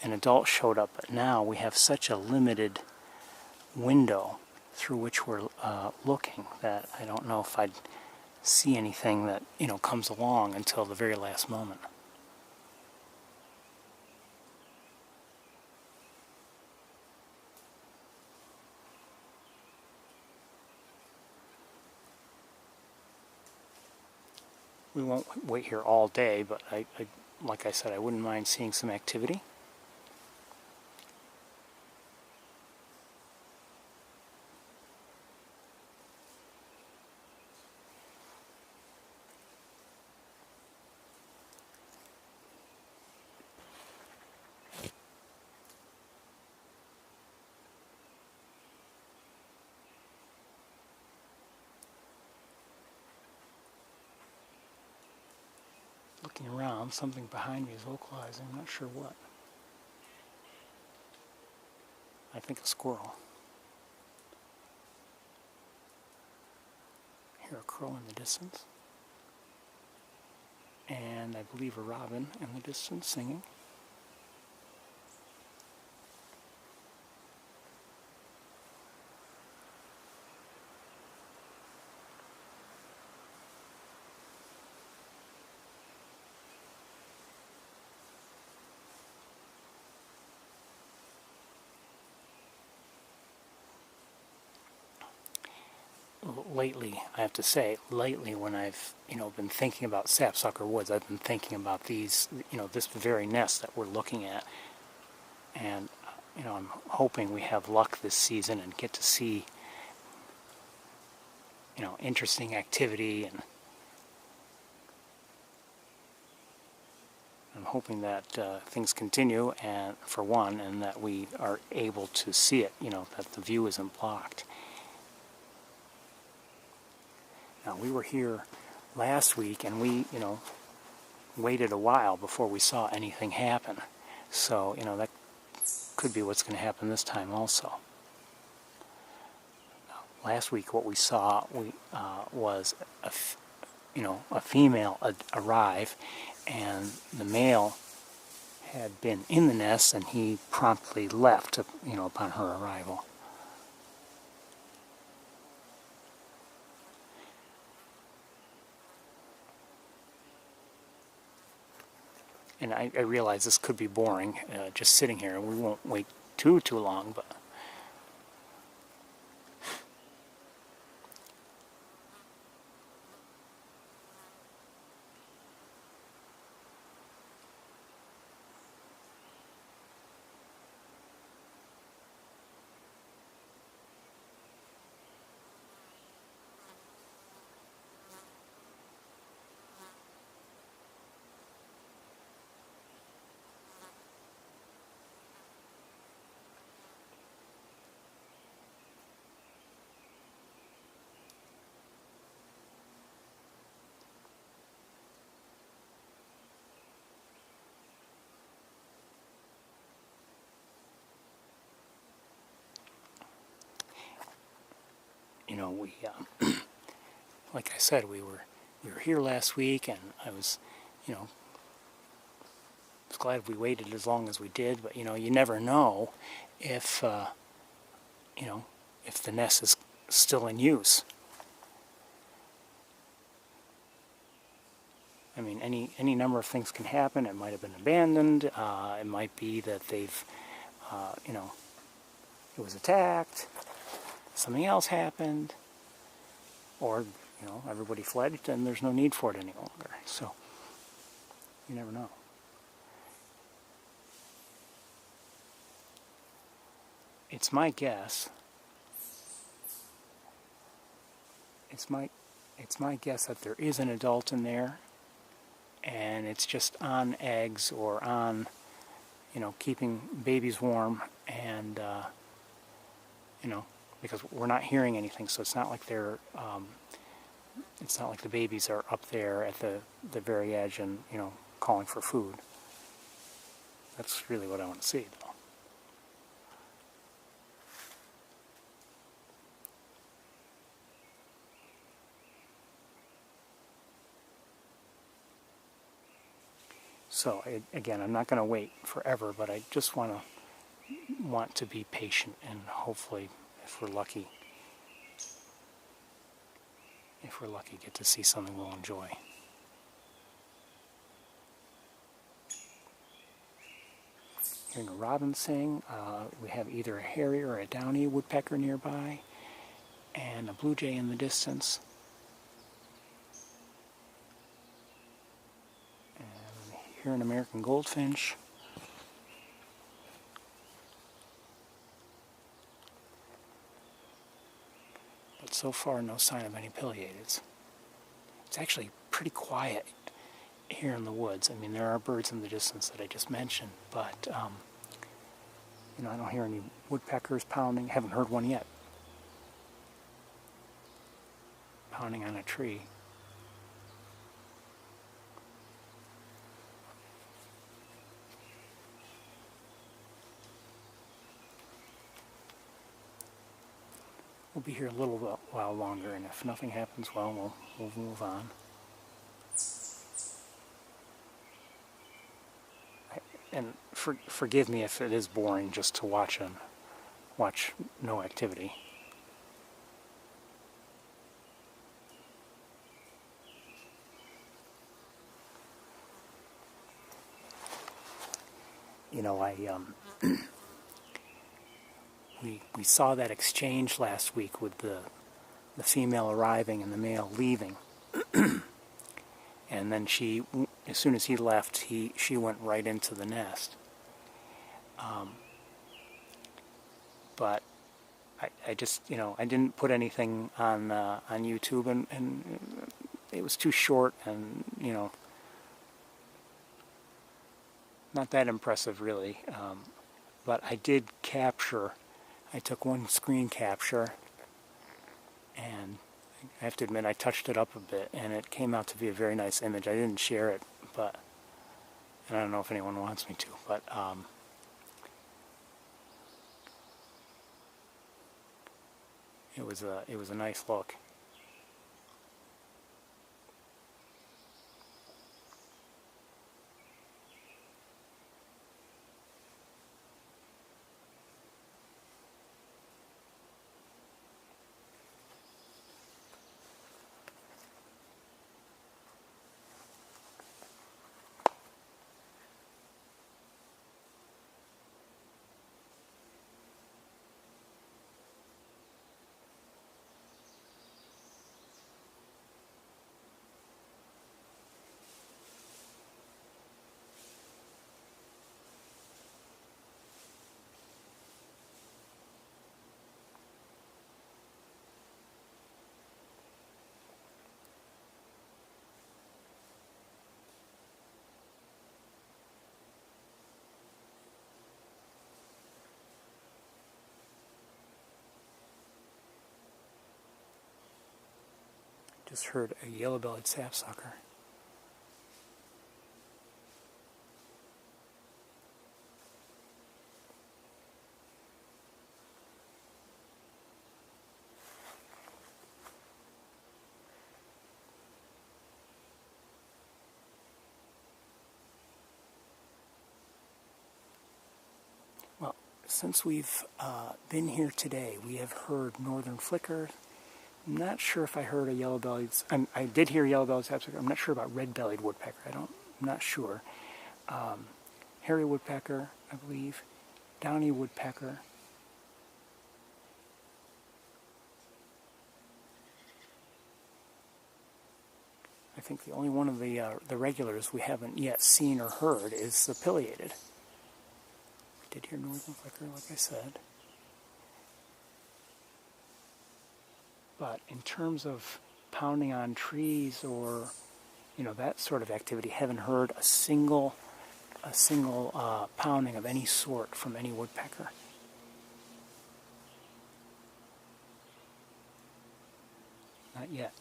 an adult showed up. But now we have such a limited window through which we're looking that I don't know if I'd see anything that comes along until the very last moment. We won't wait here all day, but I like I said, I wouldn't mind seeing some activity. sound. Something behind me is vocalizing. I'm not sure what. I think a squirrel. I hear a crow in the distance. And I believe a robin in the distance singing. Lately, I have to say, lately when I've, been thinking about sapsucker woods, I've been thinking about these, this very nest that we're looking at. And, I'm hoping we have luck this season and get to see, interesting activity. And I'm hoping that things continue, and for one, and that we are able to see it, that the view isn't blocked. Now, we were here last week, and we, waited a while before we saw anything happen. So, that could be what's going to happen this time also. Now, last week, what we saw was a female arrive, and the male had been in the nest, and he promptly left, upon her arrival. And I realize this could be boring, just sitting here, and we won't wait too long, but... we, like I said, we were here last week, and I was, was glad we waited as long as we did. But you never know if, if the nest is still in use. I mean, any number of things can happen. It might have been abandoned. It might be that they've, it was attacked. Something else happened, or everybody fled, and there's no need for it any longer. So you never know. It's my guess. It's my guess that there is an adult in there, and it's just on eggs or on, keeping babies warm, and because we're not hearing anything, so it's not like they're, it's not like the babies are up there at the very edge and, calling for food. That's really what I want to see, though. So, again, I'm not going to wait forever, but I just want to be patient, and hopefully, if we're lucky, get to see something we'll enjoy. Hearing a robin sing, we have either a hairy or a downy woodpecker nearby, and a blue jay in the distance. And here an American goldfinch. But so far, no sign of any pileated. It's actually pretty quiet here in the woods. I mean, there are birds in the distance that I just mentioned, but I don't hear any woodpeckers pounding. Haven't heard one yet. Pounding on a tree. we'll be here a little while longer, and if nothing happens, well, we'll move on. And forgive me if it is boring just to watch no activity. You know, we saw that exchange last week with the female arriving and the male leaving, and then as soon as he left, she went right into the nest. But I just, I didn't put anything on YouTube, and it was too short, and not that impressive really. But I did capture. I took one screen capture, and I have to admit I touched it up a bit, and it came out to be a very nice image. I didn't share it, and I don't know if anyone wants me to, but it was a nice look. Just heard a yellow-bellied sapsucker. Well, since we've been here today, we have heard northern flicker. I'm not sure if I heard a yellow-bellied. I did hear yellow-bellied sapsucker. I'm not sure about red-bellied woodpecker. I'm not sure. Hairy woodpecker, I believe. Downy woodpecker. I think the only one of the regulars we haven't yet seen or heard is the pileated. We did hear northern flicker, like I said. But in terms of pounding on trees or, that sort of activity, haven't heard a single pounding of any sort from any woodpecker. Not yet.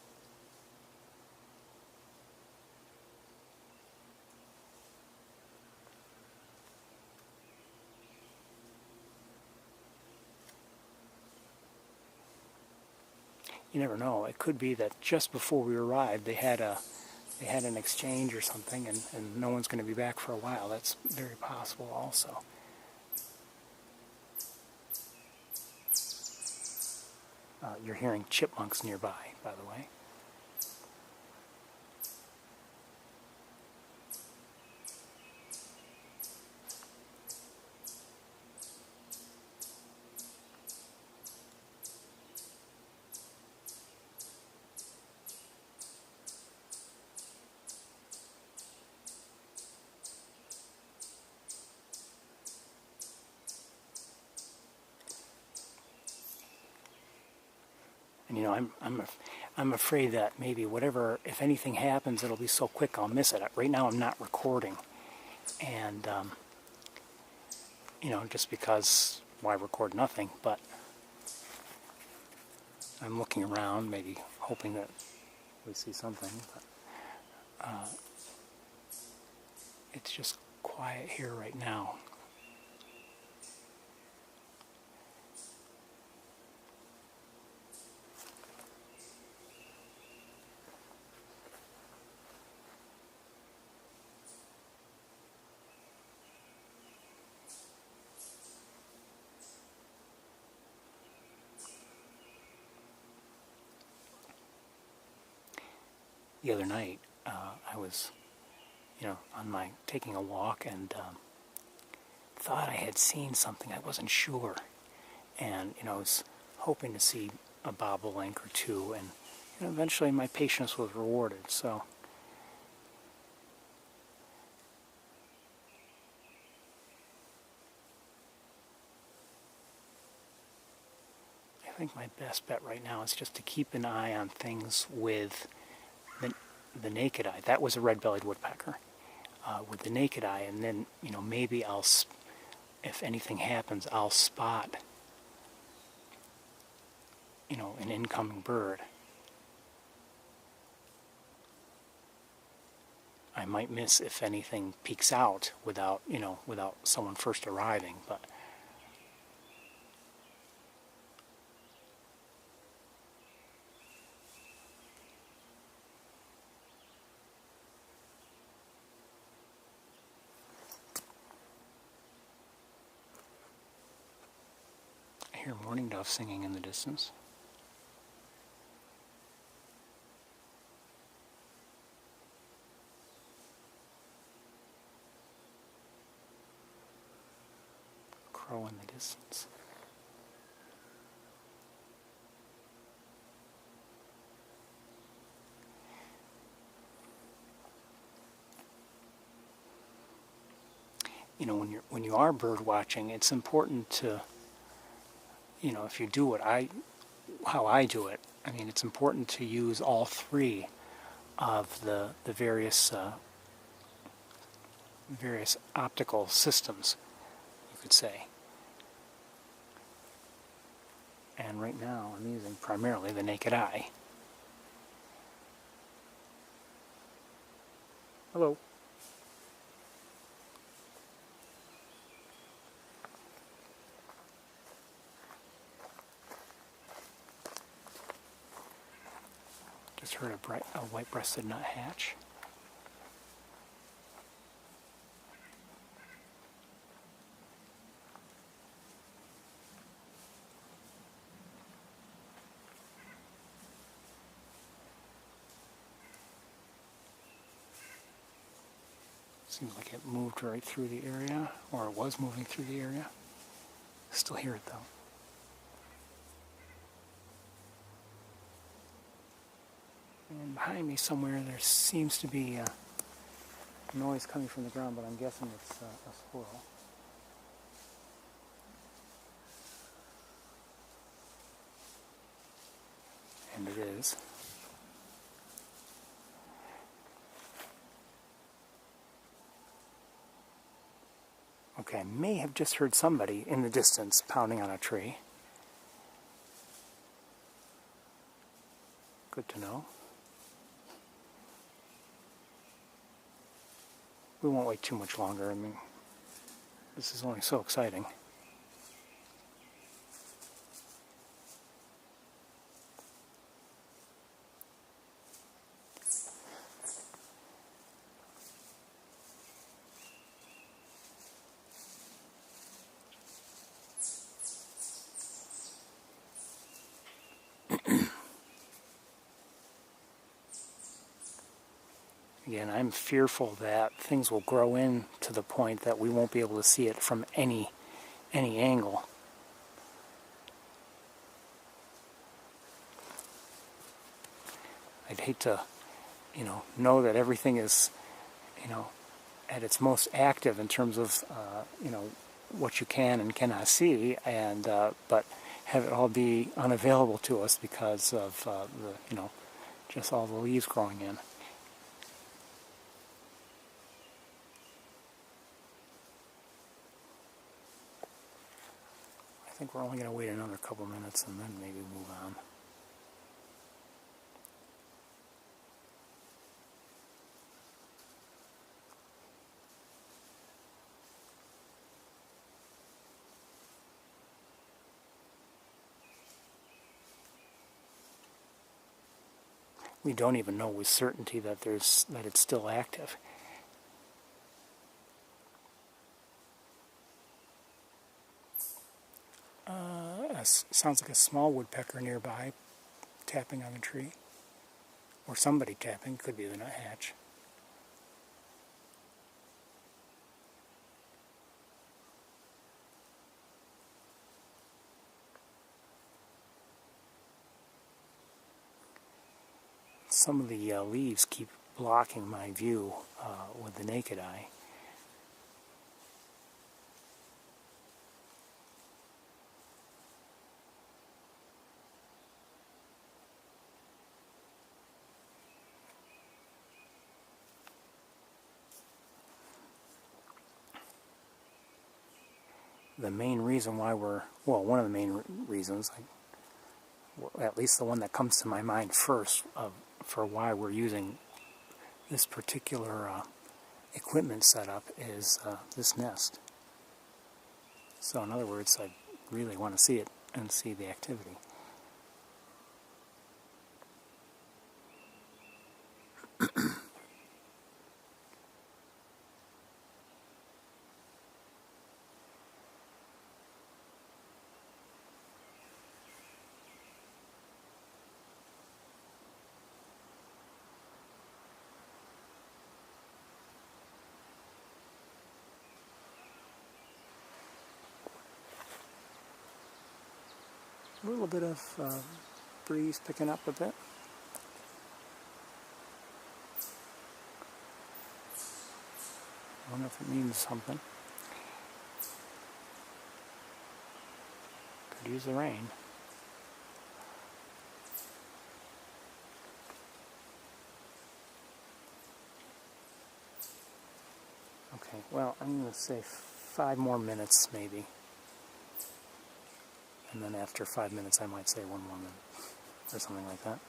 You never know. It could be that just before we arrived, they had an exchange or something, and no one's going to be back for a while. That's very possible also. You're hearing chipmunks nearby, by the way. And I'm afraid that maybe if anything happens, it'll be so quick I'll miss it. Right now I'm not recording, and just because why record nothing? But I'm looking around, maybe hoping that we see something. But it's just quiet here right now. the other night. I was, taking a walk and thought I had seen something. I wasn't sure, and I was hoping to see a bobolink or two, and eventually my patience was rewarded. So. I think my best bet right now is just to keep an eye on things with the naked eye. That was a red-bellied woodpecker. With the naked eye, and then, maybe if anything happens, I'll spot, an incoming bird. I might miss if anything peeks out without someone first arriving, but I hear mourning dove singing in the distance. Crow in the distance. When you are bird watching, it's important to, if you do how I do it, it's important to use all three of the various optical systems, you could say. And right now I'm using primarily the naked eye. Hello. Just heard a white-breasted nuthatch. Seems like it moved right through the area, or it was moving through the area. Still hear it though. And behind me somewhere there seems to be a noise coming from the ground, but I'm guessing it's a squirrel. And it is. Okay, I may have just heard somebody in the distance pounding on a tree. Good to know. We won't wait too much longer. This is only so exciting. Again, I'm fearful that things will grow in to the point that we won't be able to see it from any angle. I'd hate to, know that everything is, at its most active in terms of, what you can and cannot see, and but have it all be unavailable to us because of just all the leaves growing in. I think we're only going to wait another couple minutes and then maybe move on. We don't even know with certainty that it's still active. Sounds like a small woodpecker nearby, tapping on a tree. or somebody tapping. Could be the nuthatch. Some of the leaves keep blocking my view with the naked eye. The main reason why one of the main reasons, at least the one that comes to my mind first, for why we're using this particular equipment setup is this nest. So in other words, I really want to see it and see the activity. A little bit of breeze picking up a bit. I wonder if it means something. Could use the rain. Okay, well, I'm going to say 5 more minutes maybe. And then after 5 minutes I might say 1 more minute or something like that.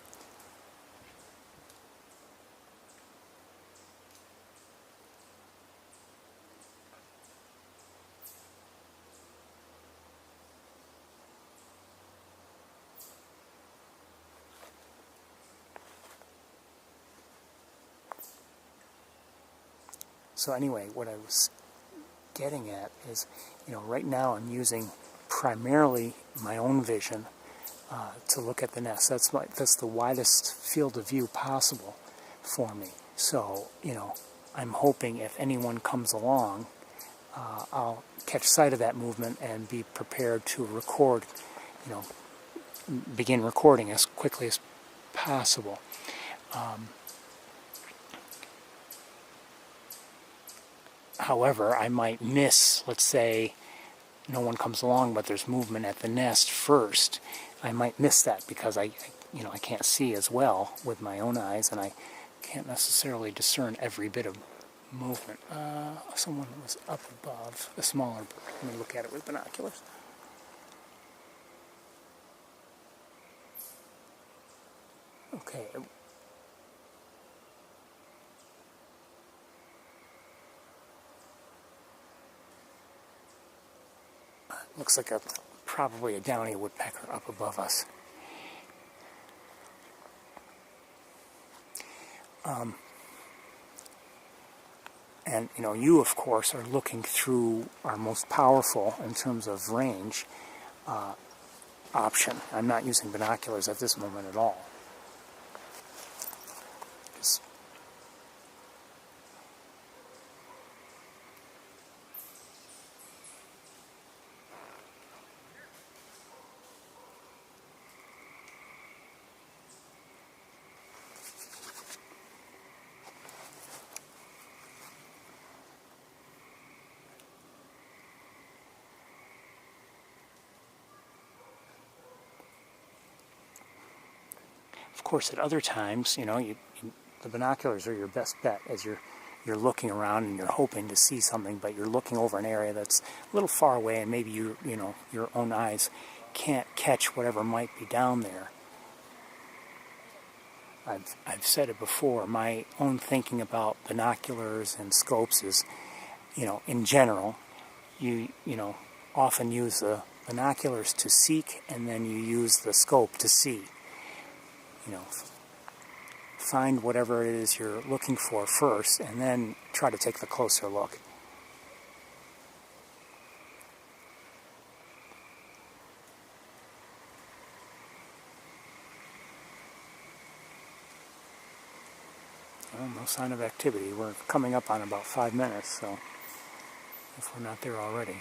So anyway, what I was getting at is, right now I'm using primarily my own vision to look at the nest. That's the widest field of view possible for me. So, I'm hoping if anyone comes along, I'll catch sight of that movement and be prepared to record, begin recording as quickly as possible. However, I might miss, let's say, no one comes along, but there's movement at the nest first. I might miss that because I can't see as well with my own eyes, and I can't necessarily discern every bit of movement. Someone was up above, a smaller bird. Let me look at it with binoculars. Okay. Looks like probably a downy woodpecker up above us. And you of course are looking through our most powerful in terms of range option. I'm not using binoculars at this moment at all. Just of course, at other times, the binoculars are your best bet as you're looking around and you're hoping to see something, but you're looking over an area that's a little far away, and maybe your own eyes can't catch whatever might be down there. I've said it before. My own thinking about binoculars and scopes is, in general, you often use the binoculars to seek, and then you use the scope to see. Find whatever it is you're looking for first, and then try to take the closer look. sign of activity. We're coming up on about 5 minutes, so if we're not there already.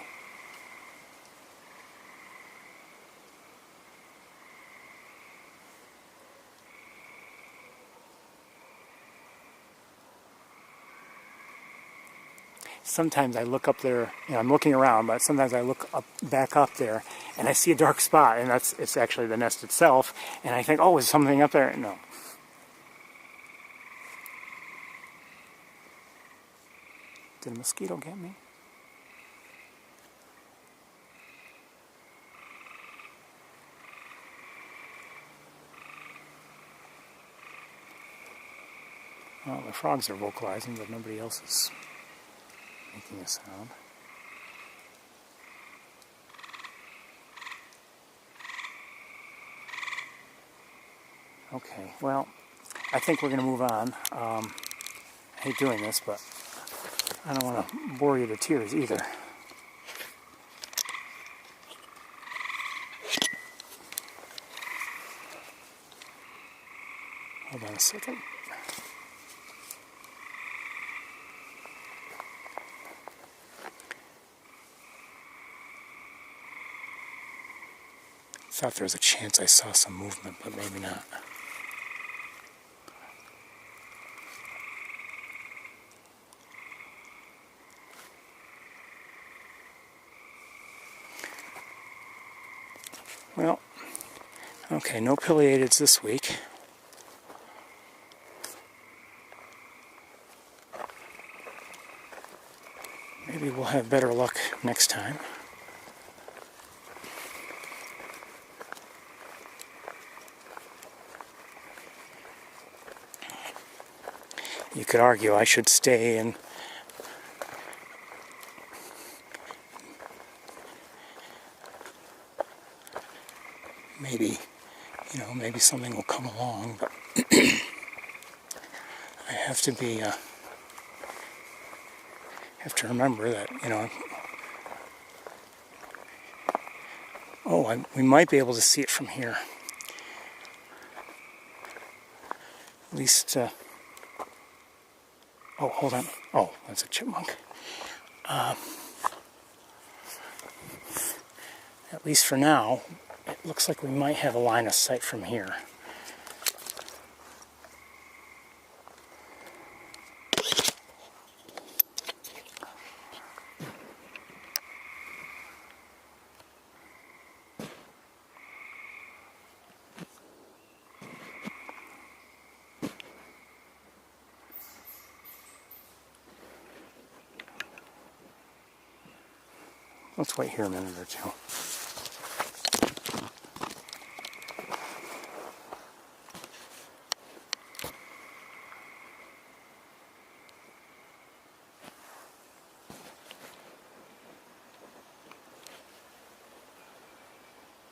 Sometimes I look up there, I'm looking around, but sometimes I look back up there, and I see a dark spot, and it's actually the nest itself, and I think, oh, is something up there? No. Did a mosquito get me? Well, the frogs are vocalizing, but nobody else is making a sound. Okay, well, I think we're going to move on. I hate doing this, but I don't want to bore you to tears either. Hold on a second. Thought there was a chance I saw some movement, but maybe not. Well, okay, no pileateds this week. Maybe we'll have better luck next time. You could argue I should stay and maybe something will come along, but I have to be, have to remember that, we might be able to see it from here. At least, oh, hold on. Oh, that's a chipmunk. At least for now, it looks like we might have a line of sight from here. Let's wait here a minute or two.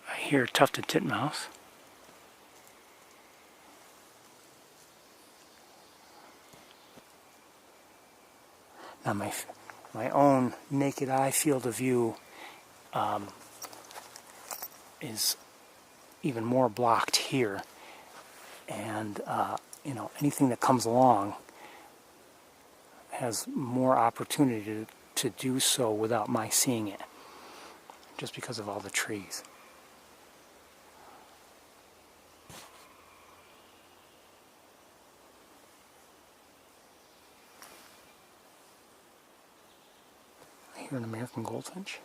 I hear tufted titmouse. Now my own naked eye field of view is even more blocked here, and anything that comes along has more opportunity to do so without my seeing it, just because of all the trees. I hear an American goldfinch.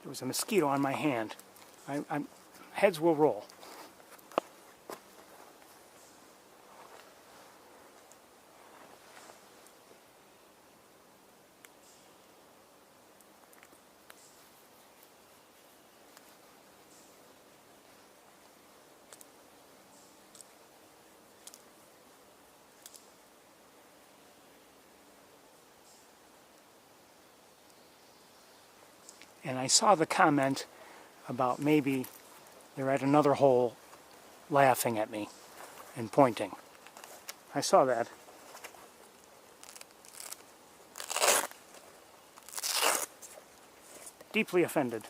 There was a mosquito on my hand. Heads will roll. And I saw the comment about maybe they're at another hole laughing at me and pointing. I saw that. Deeply offended.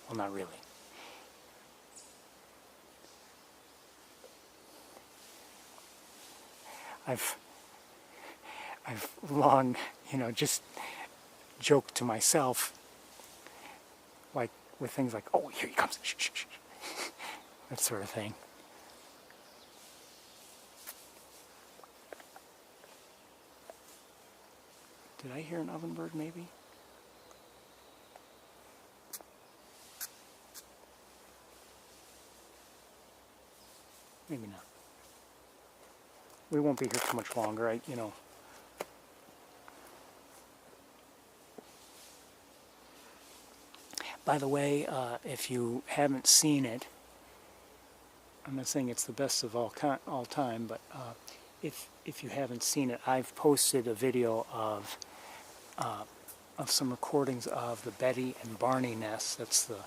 Well, not really. I've long, just joked to myself, like with things like, "Oh, here he comes," shh, shh, shh. That sort of thing. Did I hear an ovenbird, maybe? Maybe not. We won't be here too much longer, By the way, if you haven't seen it, I'm not saying it's the best of all time, but if you haven't seen it, I've posted a video of some recordings of the Betty and Barney nests. That's the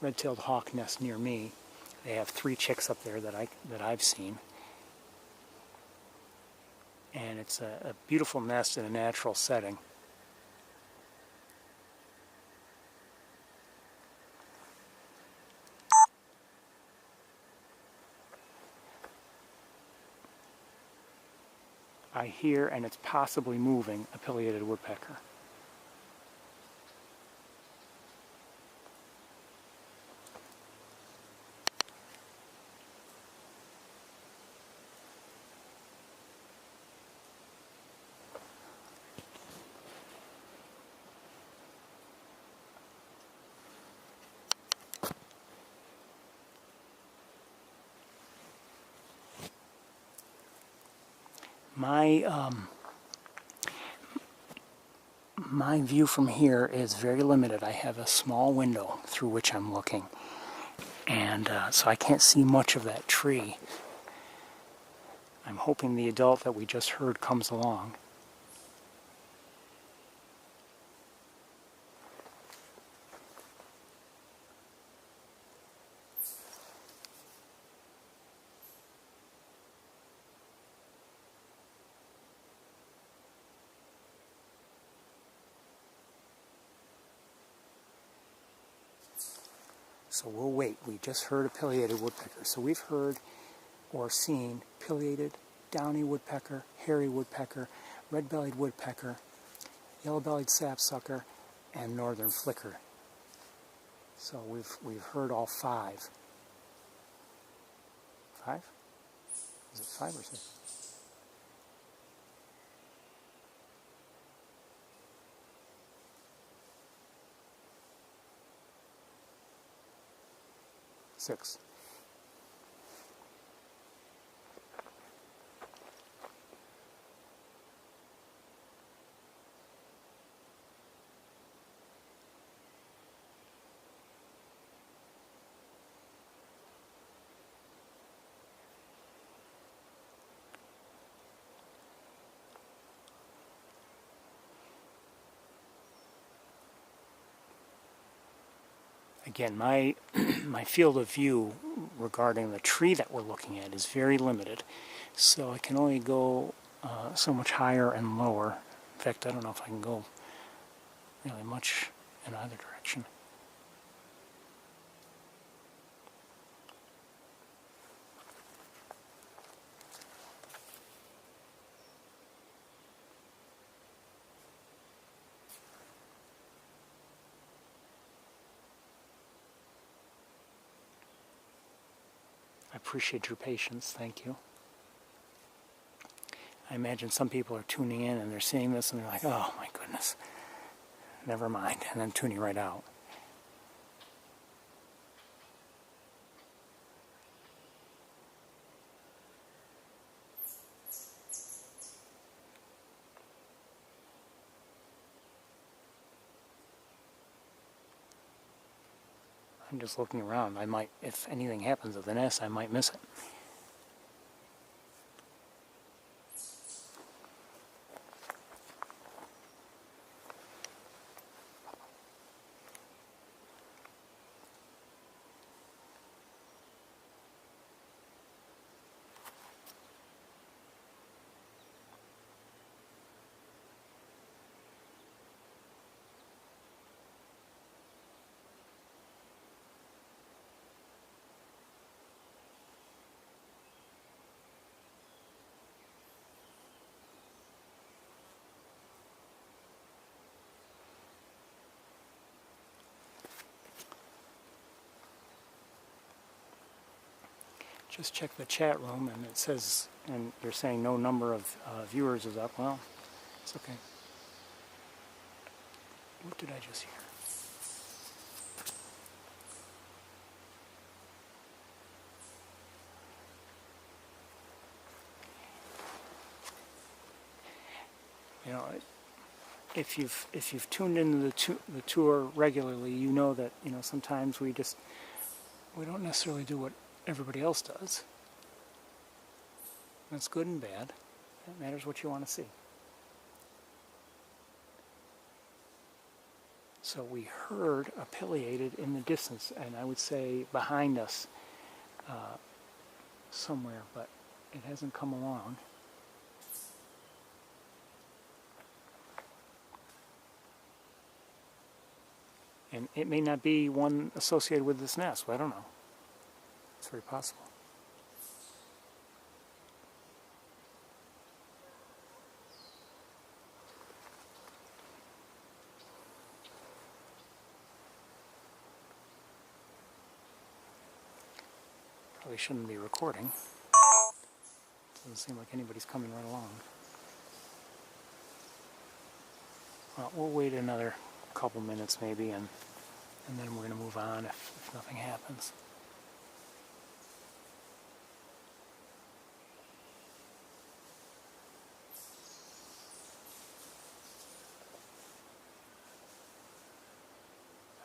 red-tailed hawk nest near me. They have 3 chicks up there that I've seen, and it's a beautiful nest in a natural setting. I hear, and it's possibly moving, a pileated woodpecker. My view from here is very limited. I have a small window through which I'm looking, and so I can't see much of that tree. I'm hoping the adult that we just heard comes along. So we'll wait. We just heard a pileated woodpecker. So we've heard or seen pileated, downy woodpecker, hairy woodpecker, red-bellied woodpecker, yellow-bellied sapsucker, and northern flicker. So we've heard all 5. 5? Is it 5 or 6? Six. Again, my field of view regarding the tree that we're looking at is very limited, so I can only go so much higher and lower. In fact, I don't know if I can go really much in either direction. I appreciate your patience, thank you. I imagine some people are tuning in and they're seeing this and they're like, oh my goodness, never mind, and then tuning right out. I'm just looking around. I might, if anything happens at the nest, I might miss it. Just check the chat room and it says, and you're saying no number of viewers is up. Well, it's okay. What did I just hear? You know, if you've tuned into the tour regularly, you know that, you know, sometimes we don't necessarily do what everybody else does. That's good and bad. It matters what you want to see. So we heard a pileated in the distance, and I would say behind us somewhere, but it hasn't come along. And it may not be one associated with this nest. I don't know. It's very possible. Probably shouldn't be recording. Doesn't seem like anybody's coming right along. Well, we'll wait another couple minutes maybe, and then we're going to move on if nothing happens.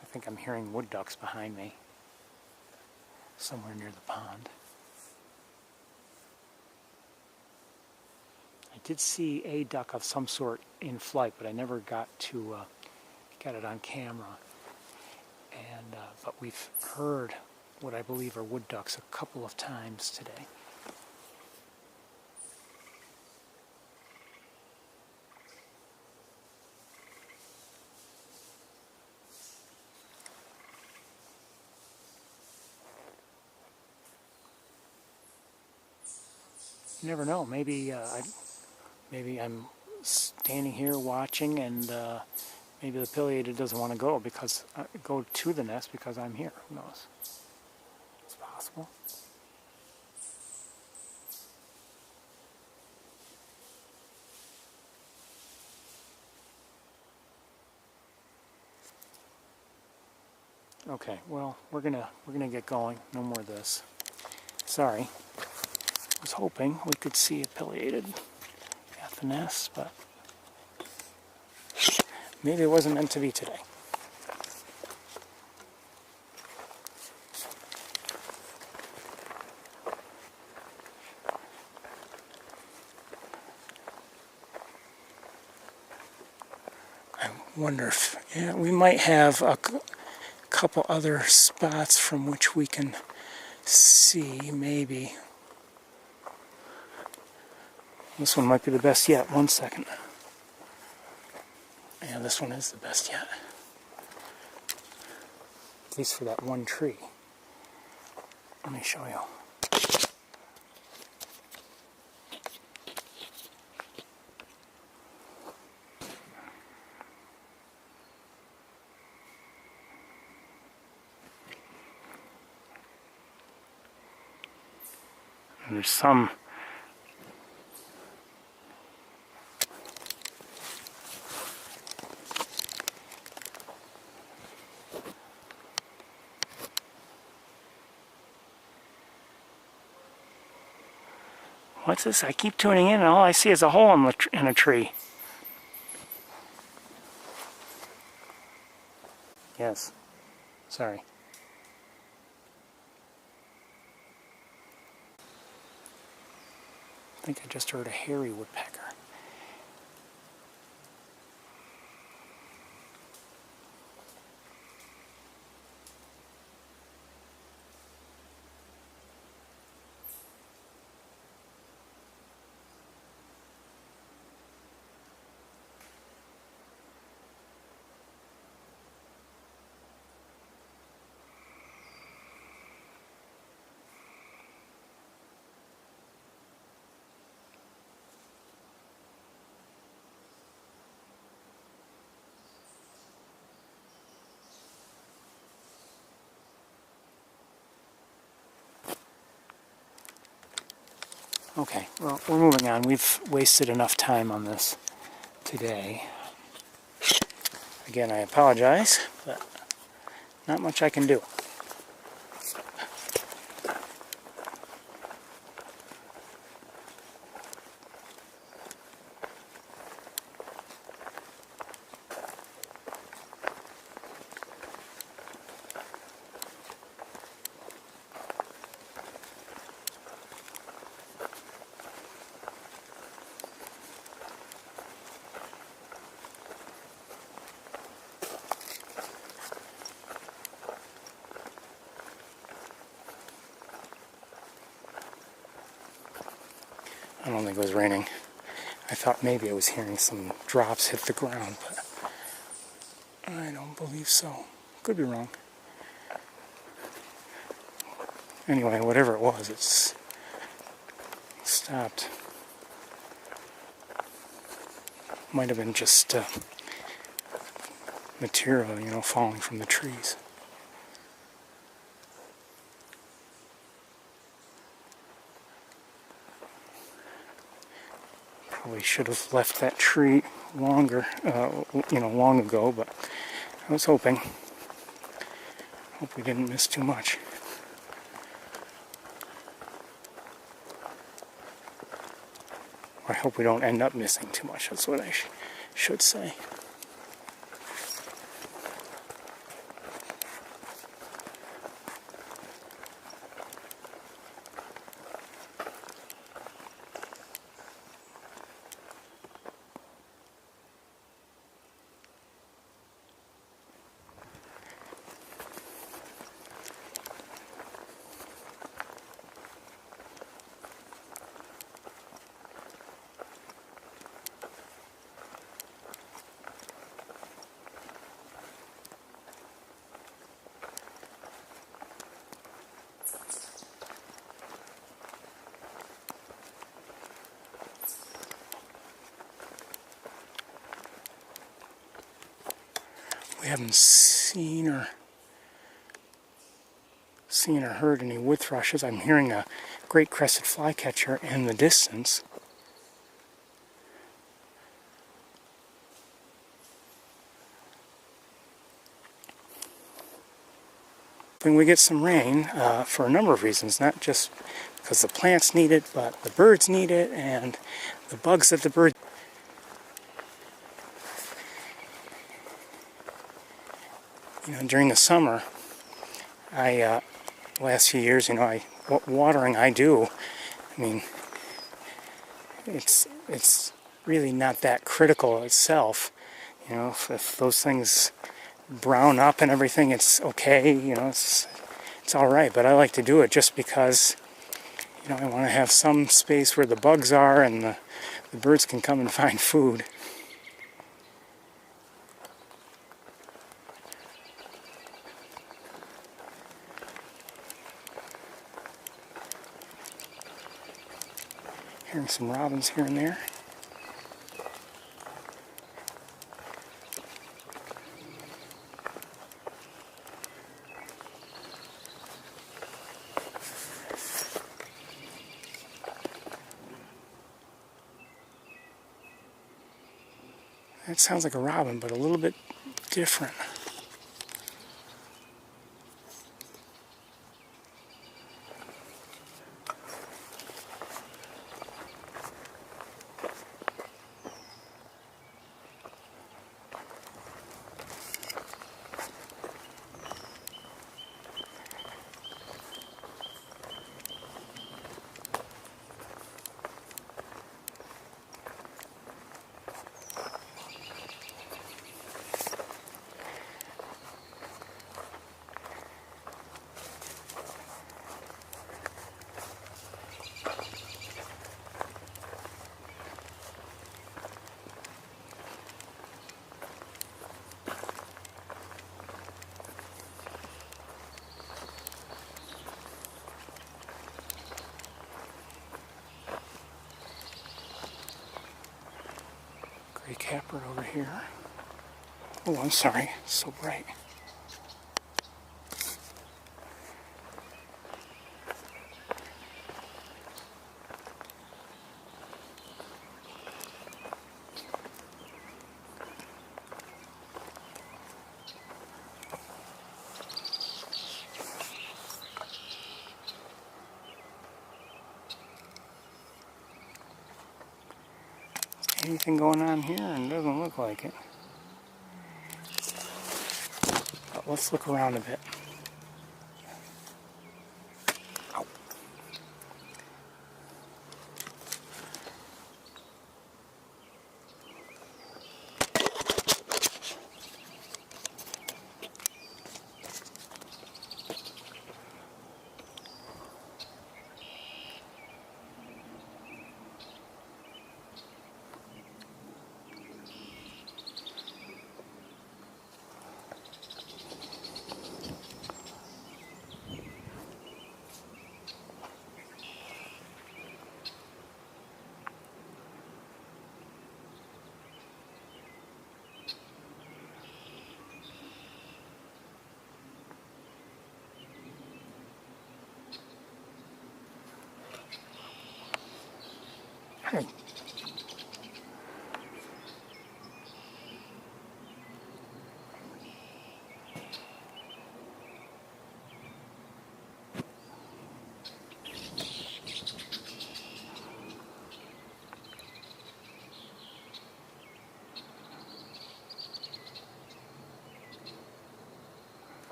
I think I'm hearing wood ducks behind me, somewhere near the pond. I did see a duck of some sort in flight, but I never got to get it on camera. And but we've heard what I believe are wood ducks a couple of times today. You never know. Maybe I'm standing here watching, and maybe the pileated doesn't want to go to the nest because I'm here. Who knows? It's possible. Okay. Well, we're gonna get going. No more of this. Sorry. I was hoping we could see a pileated at the nest, but maybe it wasn't meant to be today. I wonder if we might have a couple other spots from which we can see, maybe. This one might be the best yet. 1 second. Yeah, this one is the best yet. At least for that one tree. Let me show you. And there's some What's this? I keep tuning in and all I see is a hole in a tree. Yes. Sorry. I think I just heard a hairy woodpecker. Okay, well, we're moving on. We've wasted enough time on this today. Again, I apologize, but not much I can do. I don't think it was raining. I thought maybe I was hearing some drops hit the ground, but I don't believe so. Could be wrong. Anyway, whatever it was, it's stopped. Might have been just material, you know, falling from the trees. Probably should have left that tree longer, long ago, but I was hoping. Hope we didn't miss too much. I hope we don't end up missing too much, that's what I should say. We haven't seen or heard any wood thrushes. I'm hearing a great crested flycatcher in the distance. When we get some rain, for a number of reasons, not just because the plants need it, but the birds need it, and the bugs that the birds... You know, during the summer, last few years, what watering I do, I mean, it's really not that critical itself. You know, if those things brown up and everything, it's okay, you know, it's all right. But I like to do it just because, you know, I want to have some space where the bugs are and the birds can come and find food. Hearing some robins here and there. That sounds like a robin, but a little bit different. Osprey catbird over here. Oh, I'm sorry, it's so bright. Anything going on here? And it doesn't look like it. But let's look around a bit. Ow. Hey.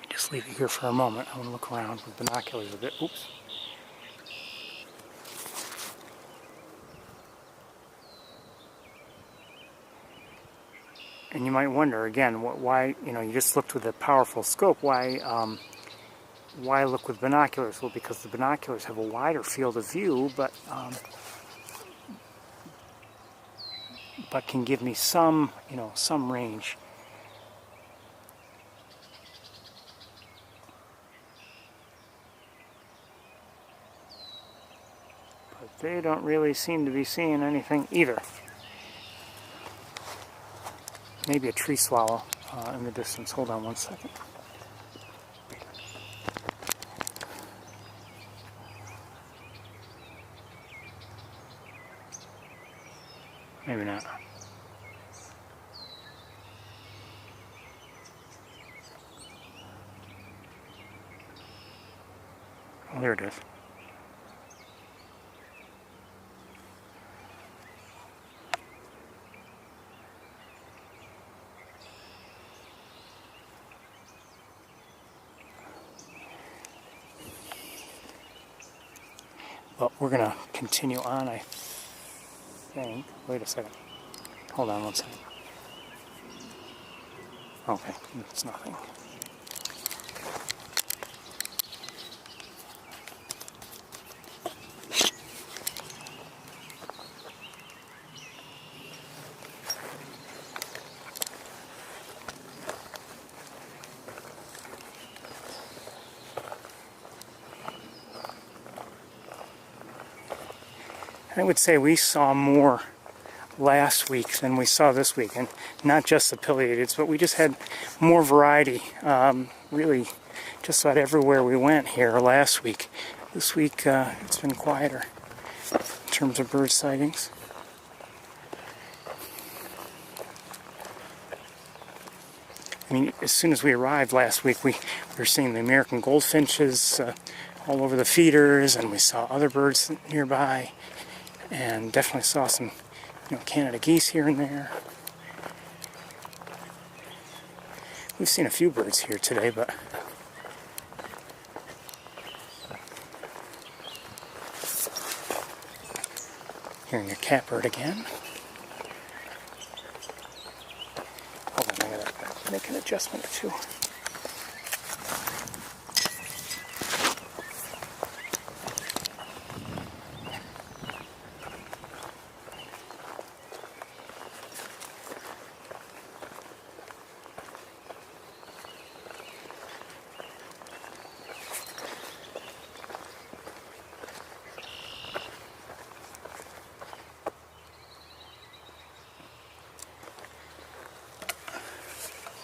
Just leave it here for a moment. I want to look around with binoculars a bit. Oops. And you might wonder again, why, you know, you just looked with a powerful scope. Why look with binoculars? Well, because the binoculars have a wider field of view, but can give me some, you know, some range. But they don't really seem to be seeing anything either. Maybe a tree swallow in the distance. Hold on one second. Maybe not. Oh, there it is. But we're going to continue on, I think. Wait a second. Hold on one second. Okay, it's nothing. I would say we saw more last week than we saw this week, and not just the pileateds, but we just had more variety, really just about everywhere we went here last week. This week it's been quieter in terms of bird sightings. I mean, as soon as we arrived last week, we were seeing the American goldfinches all over the feeders, and we saw other birds nearby. And definitely saw some You know, Canada geese here and there. We've seen a few birds here today, but hearing a catbird again. Hold on, I gotta make an adjustment or two.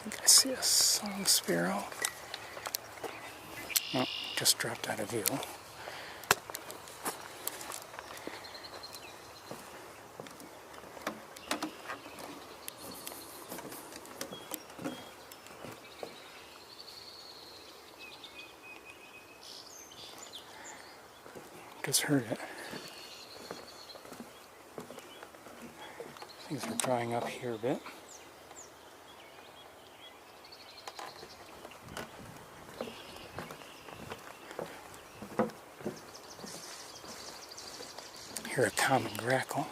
I see a song sparrow. Oh, just dropped out of view. Just heard it. Things are drying up here a bit. Hear a common grackle.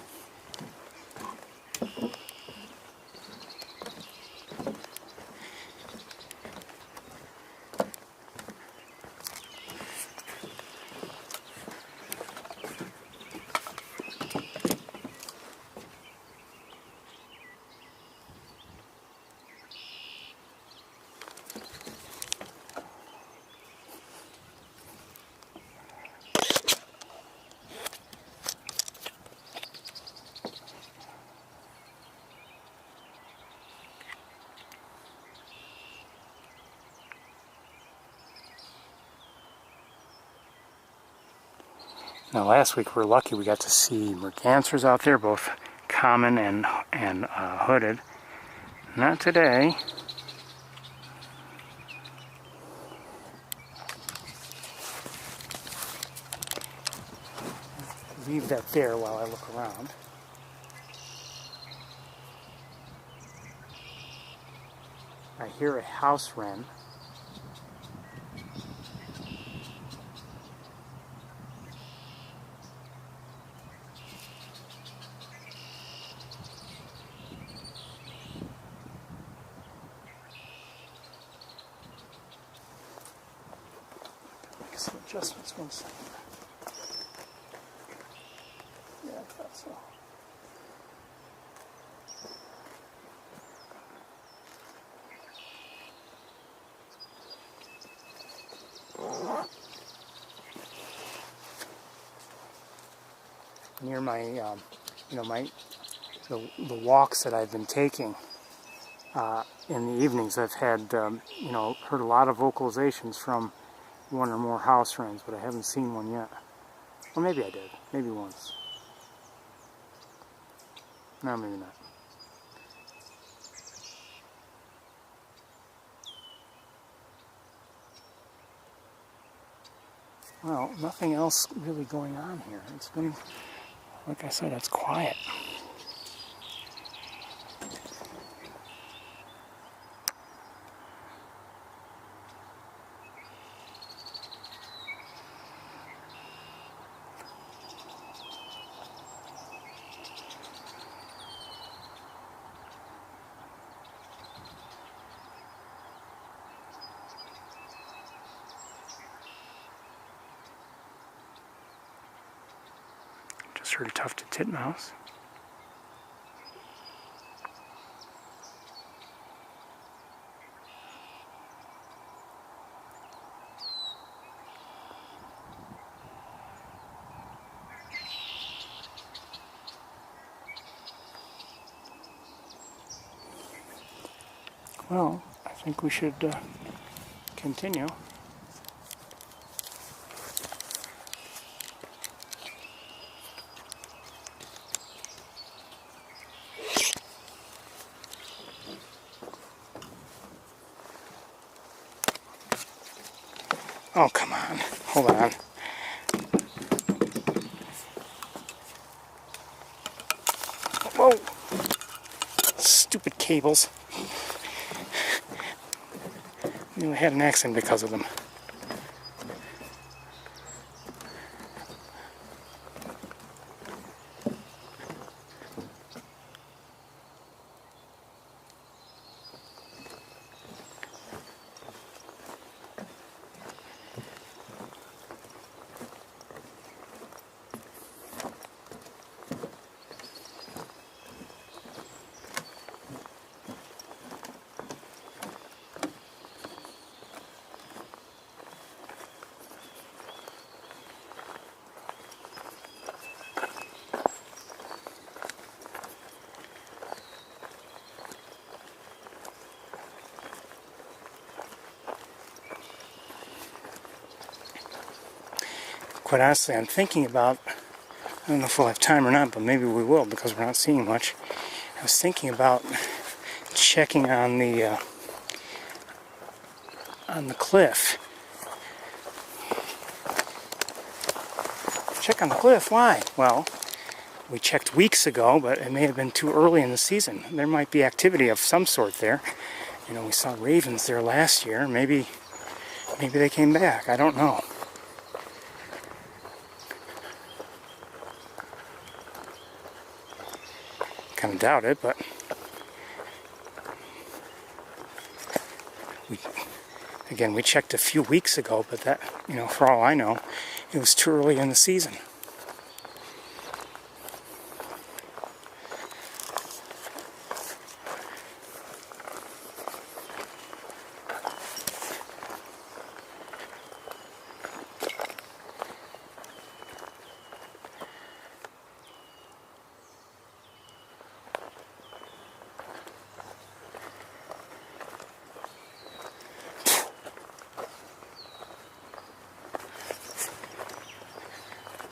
Now last week we were lucky, we got to see mergansers out there, both common and hooded. Not today. Leave that there while I look around. I hear a house wren. Some adjustments, 1 second. Yeah, I thought so. Near my, the walks that I've been taking in the evenings, I've had, heard a lot of vocalizations from one or more house wrens, but I haven't seen one yet. Well, maybe I did. Maybe once. No, maybe not. Well, nothing else really going on here. It's been, like I said, it's quiet. Just heard a tufted titmouse. Well, I think we should continue. Oh, come on. Hold on. Whoa, cables. Nearly had an accident because of them. Quite honestly, I'm thinking about, I don't know if we'll have time or not, but maybe we will because we're not seeing much. I was thinking about checking on the cliff. Check on the cliff, why? Well, we checked weeks ago, but it may have been too early in the season. There might be activity of some sort there. You know, we saw ravens there last year. Maybe they came back. I don't know. Kind of doubt it, but we checked a few weeks ago, but that, you know, for all I know, it was too early in the season.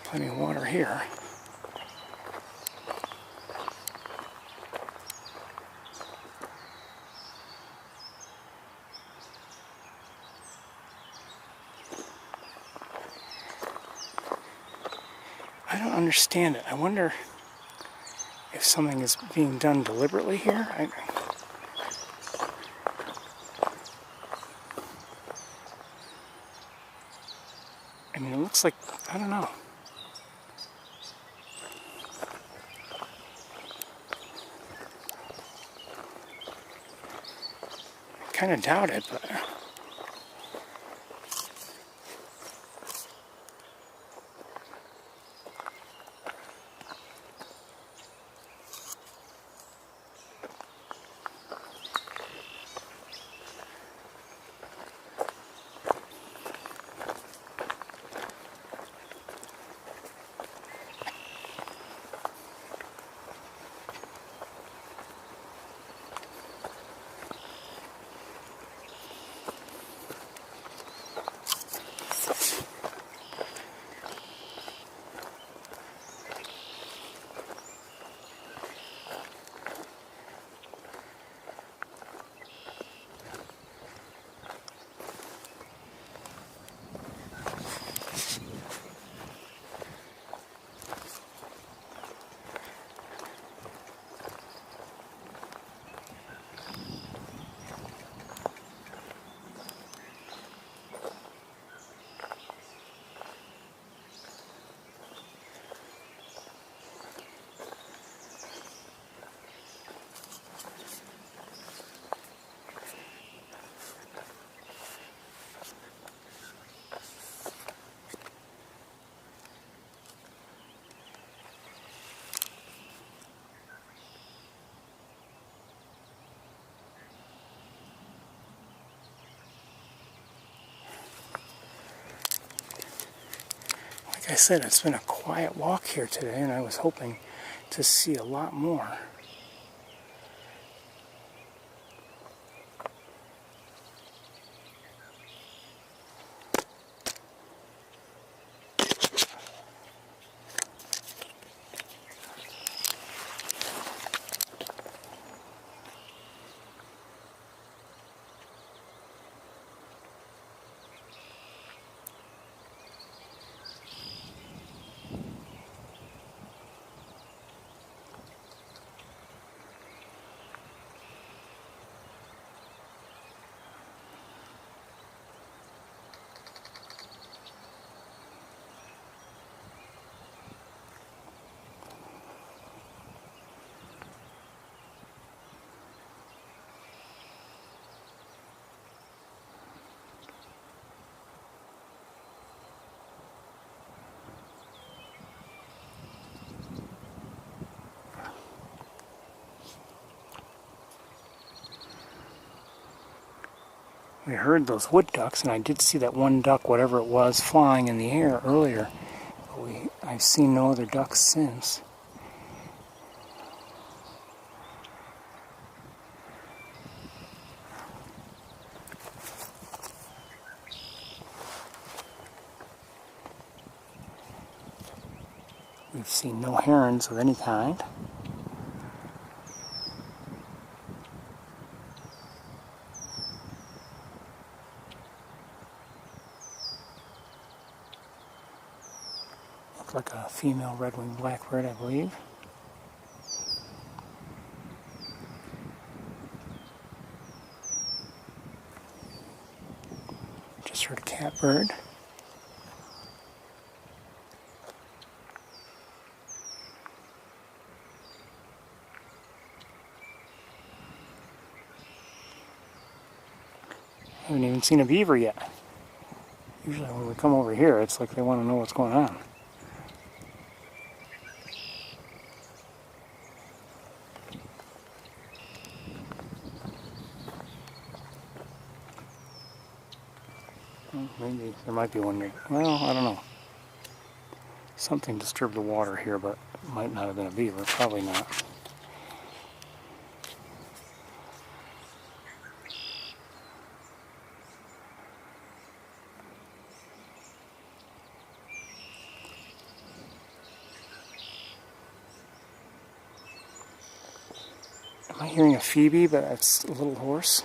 Plenty of water here. I don't understand it. I wonder if something is being done deliberately here. I mean, it looks like, I don't know. Kind of doubt it, but like I said, it's been a quiet walk here today, and I was hoping to see a lot more. we heard those wood ducks, and I did see that one duck, whatever it was, flying in the air earlier. But I've seen no other ducks since. We've seen no herons of any kind. Looks like a female red-winged blackbird, I believe. Just heard a catbird. Haven't even seen a beaver yet. Usually when we come over here, it's like they want to know what's going on. Well, maybe there might be one. Well, I don't know. Something disturbed the water here, but it might not have been a beaver. Probably not. Am I hearing a phoebe, but that's a little hoarse?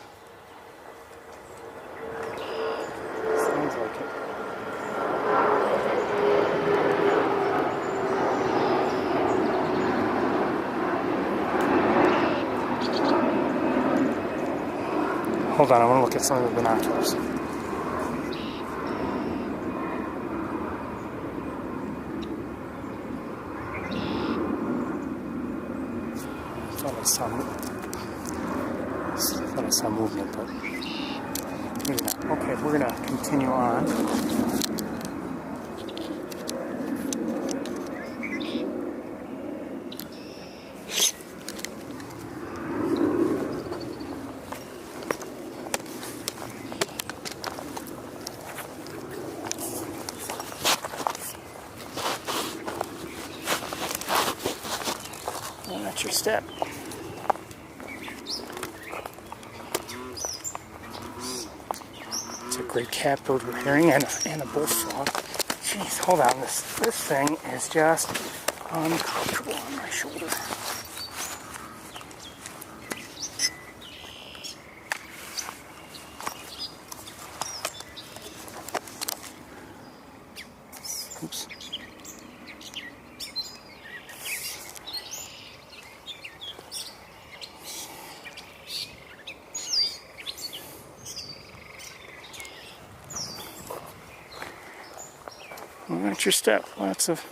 Sounds like it. Hold on, I want to look at some of the binoculars. I thought I saw movement, but maybe not. Okay, we're going to continue on. Watch your step. It's a great catbird we're hearing, and a bullfrog. Jeez, hold on. This thing is just uncomfortable on my shoulder. Oops. Watch your step. Lots of...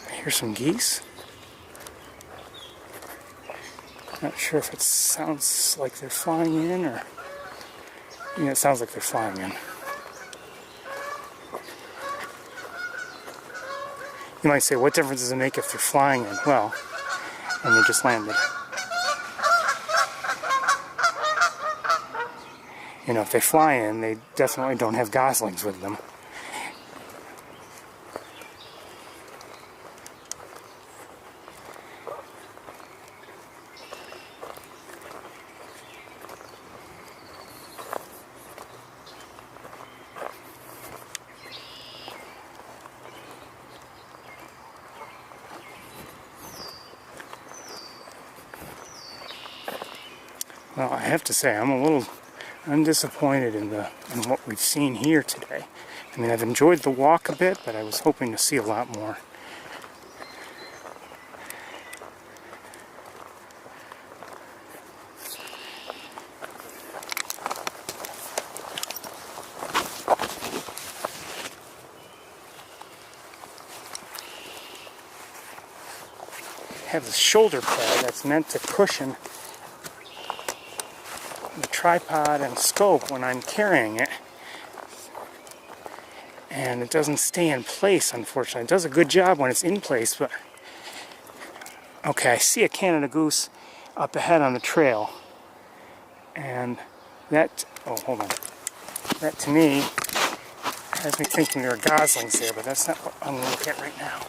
I hear some geese. Not sure if it sounds like they're flying in or... Yeah, it sounds like they're flying in. You might say, what difference does it make if they're flying in? Well, and they just landed. You know, if they fly in, they definitely don't have goslings with them. Well, I have to say, I'm disappointed in what we've seen here today. I mean, I've enjoyed the walk a bit, but I was hoping to see a lot more. I have a shoulder pad that's meant to cushion the tripod and scope when I'm carrying it, and it doesn't stay in place, unfortunately. It does a good job when it's in place, but Okay, I see a Canada goose up ahead on the trail. And that, oh, hold on. That to me has me thinking there are goslings there, but that's not what I'm going to look at right now.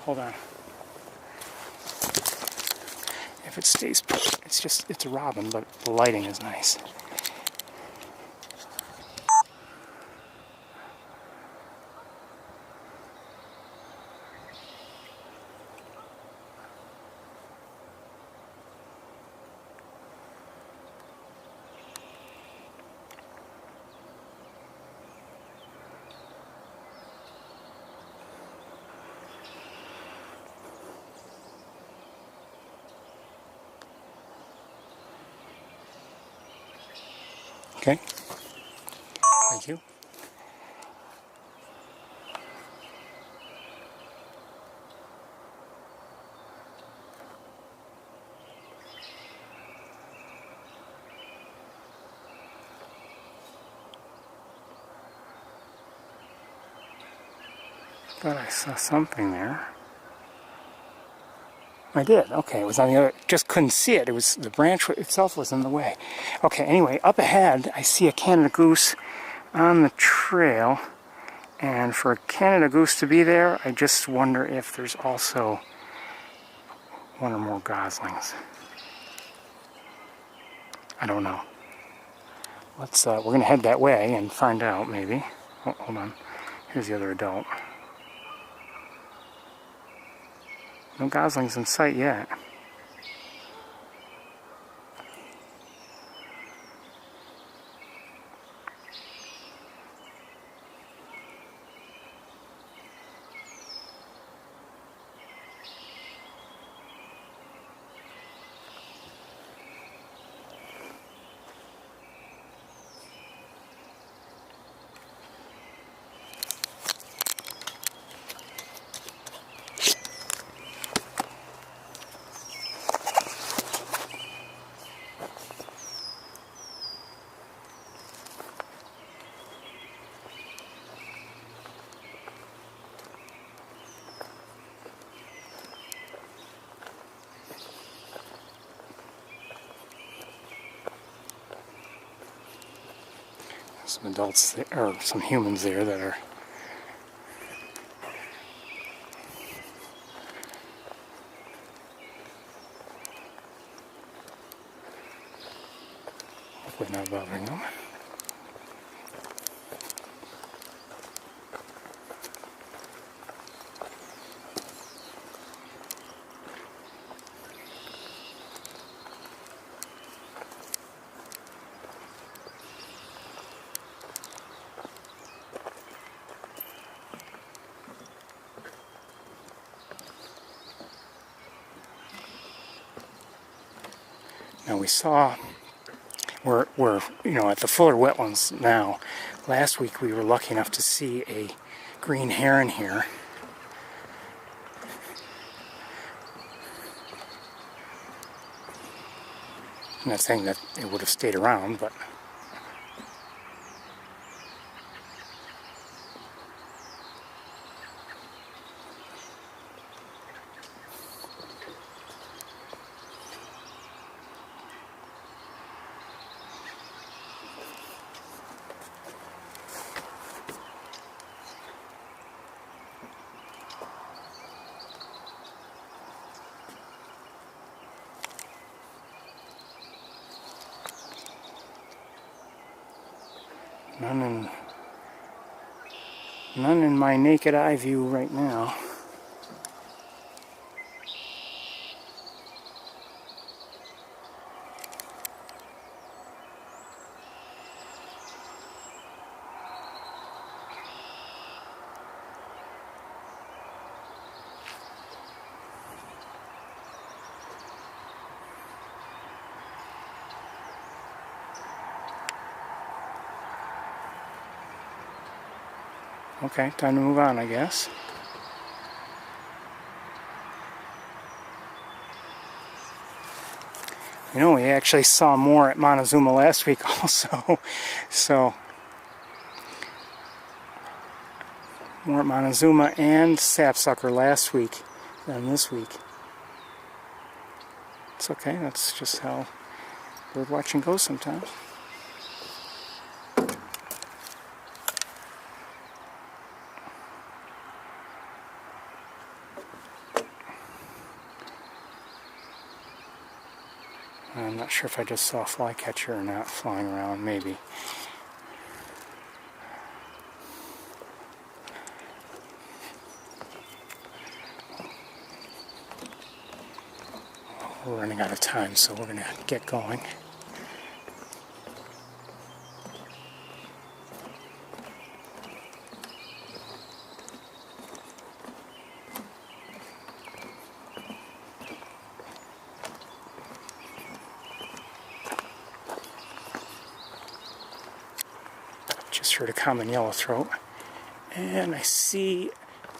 Hold on. If it stays put, it's a robin, but the lighting is nice. Okay. Thank you. Thought I saw something there. I did. Okay, it was on the other. Just couldn't see it. It was the branch itself was in the way. Okay. Anyway, up ahead, I see a Canada goose on the trail, and for a Canada goose to be there, I just wonder if there's also one or more goslings. I don't know. Let's. We're gonna head that way and find out maybe. Oh, hold on. Here's the other adult. No goslings in sight yet. Some adults there, or some humans there that are hopefully not bothering them. Now we saw, we're at the Fuller Wetlands now. Last week we were lucky enough to see a green heron here. I'm not saying that it would have stayed around, but none in my naked eye view right now. Okay, time to move on, I guess. You know, we actually saw more at Montezuma last week also. So, more at Montezuma and Sapsucker last week than this week. It's okay, that's just how bird watching goes sometimes. I'm not sure if I just saw a flycatcher or not flying around, maybe. We're running out of time, so we're going to get going. Just heard a common yellowthroat, and I see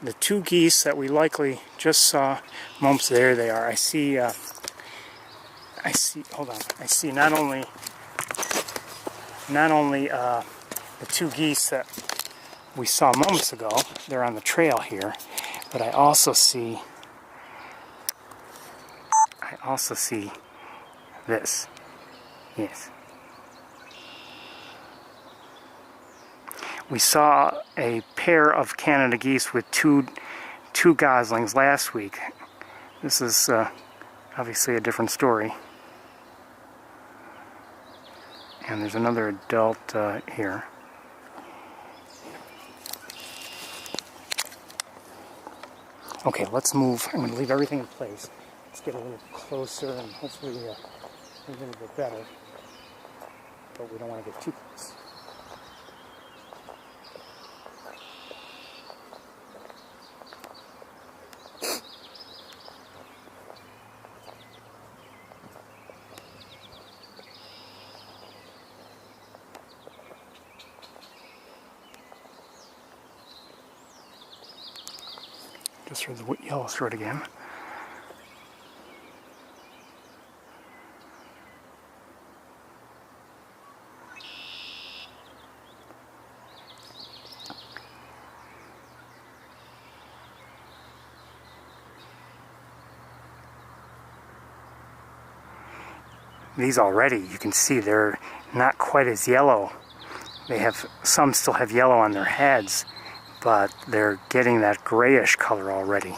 the two geese that we likely just saw moments. There they are. I see hold on, I see not only the two geese that we saw moments ago, they're on the trail here, but I also see this. Yes. We saw a pair of Canada geese with two goslings last week. This is obviously a different story. And there's another adult here. Okay, let's move. I'm going to leave everything in place. Let's get a little closer and hopefully a little bit better. But we don't want to get too close. Just heard the yellowthroat again. These already, you can see they're not quite as yellow. Some still have yellow on their heads, but they're getting that grayish color already.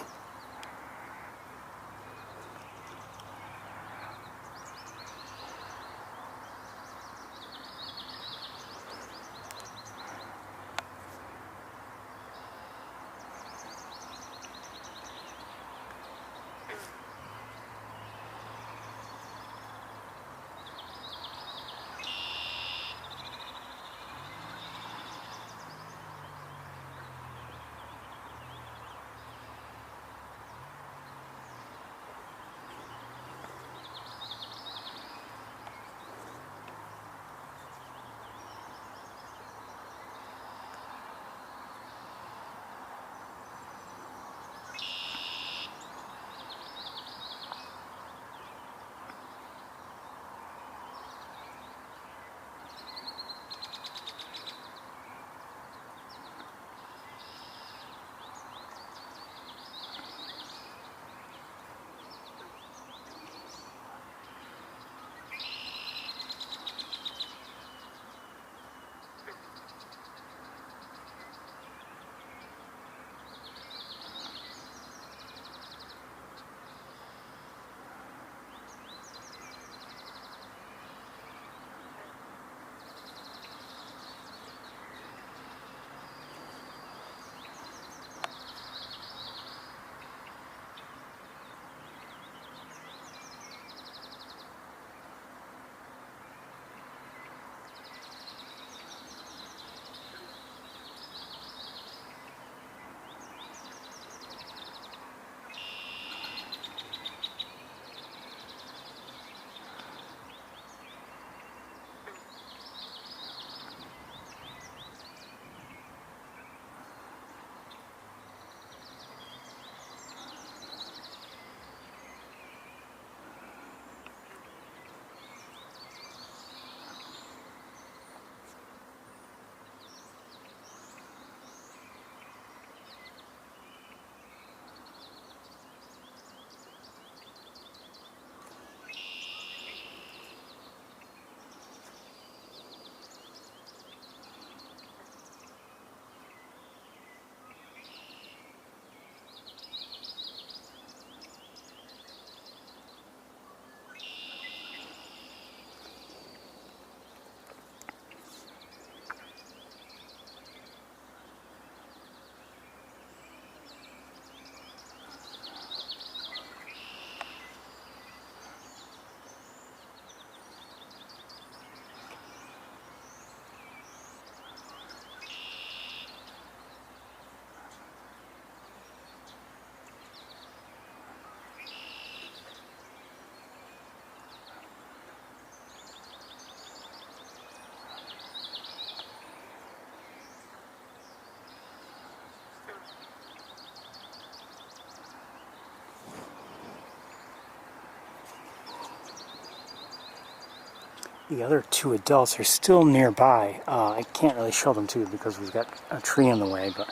The other two adults are still nearby. I can't really show them to you because we've got a tree in the way, but...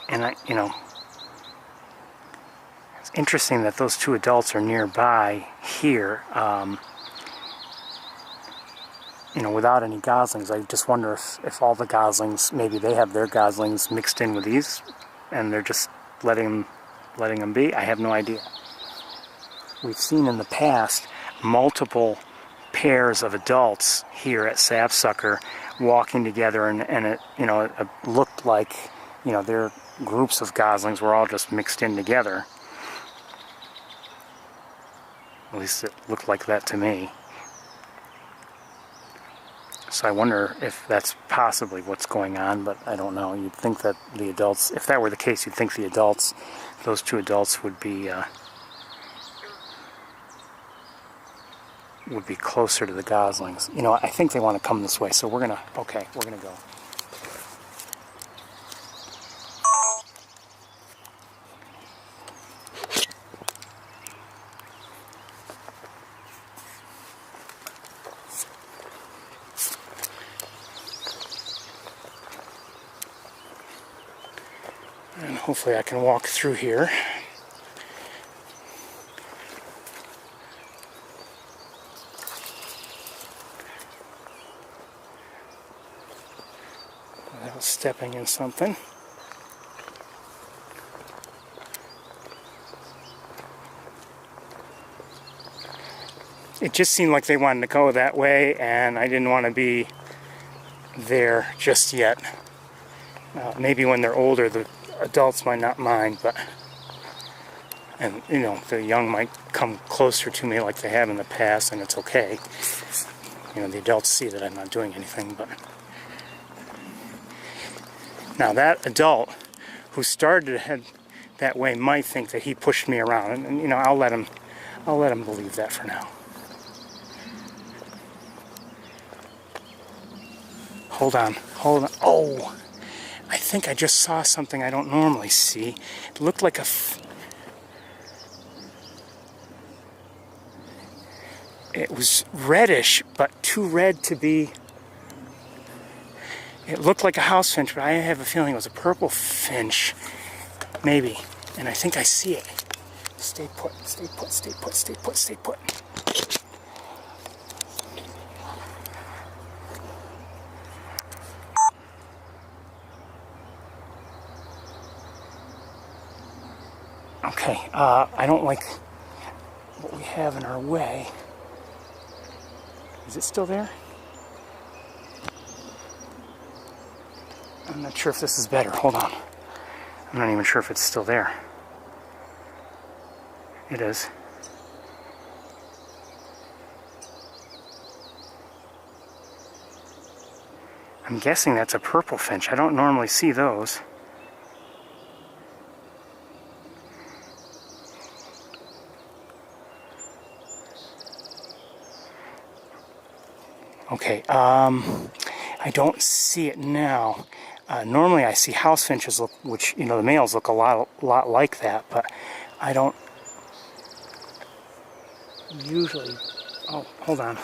And it's interesting that those two adults are nearby here, without any goslings. I just wonder if all the goslings, maybe they have their goslings mixed in with these, and they're just letting them be. I have no idea. We've seen in the past multiple pairs of adults here at Sapsucker walking together, and it looked like their groups of goslings were all just mixed in together. At least it looked like that to me. So I wonder if that's possibly what's going on, but I don't know. You'd think that the adults, if that were the case, you'd think the adults, those two adults would be closer to the goslings. I think they want to come this way, so we're gonna go. And hopefully I can walk through here. Without stepping in something. It just seemed like they wanted to go that way, and I didn't want to be there just yet. Maybe when they're older, the adults might not mind, and the young might come closer to me like they have in the past, and it's okay. The adults see that I'm not doing anything, but now that adult who started to head that way might think that he pushed me around, and I'll let him believe that for now. Hold on. Oh! I think I just saw something I don't normally see. It looked like it was reddish, but too red to be... It looked like a house finch, but I have a feeling it was a purple finch. Maybe. And I think I see it. Stay put, stay put, stay put, stay put, stay put. Okay, I don't like what we have in our way. Is it still there? I'm not sure if this is better. Hold on. I'm not even sure if it's still there. It is. I'm guessing that's a purple finch. I don't normally see those. Okay, I don't see it now. Normally I see house finches look, which, the males look a lot like that, but I don't usually... Oh, hold on.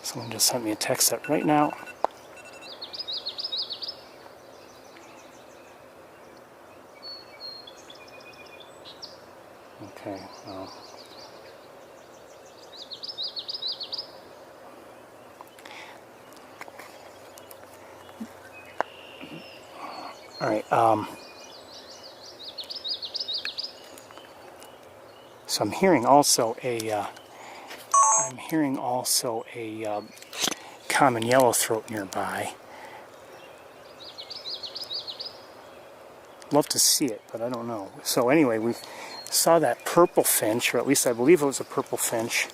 Someone just sent me a text that right now. Okay, well. All right, so I'm hearing also a common yellowthroat nearby. Love to see it, but I don't know. So anyway, we saw that purple finch, or at least I believe it was a purple finch.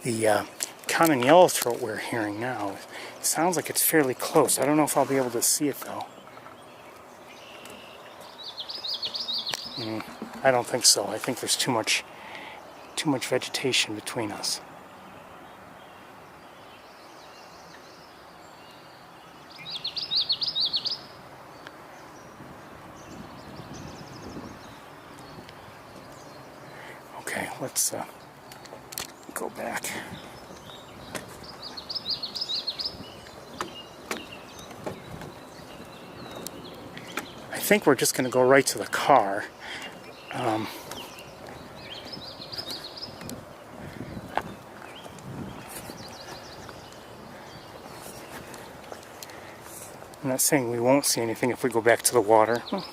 The common yellowthroat we're hearing now, it sounds like it's fairly close. I don't know if I'll be able to see it though. I don't think so. I think there's too much vegetation between us. Okay, let's go back. I think we're just going to go right to the car. I'm not saying we won't see anything if we go back to the water. Well,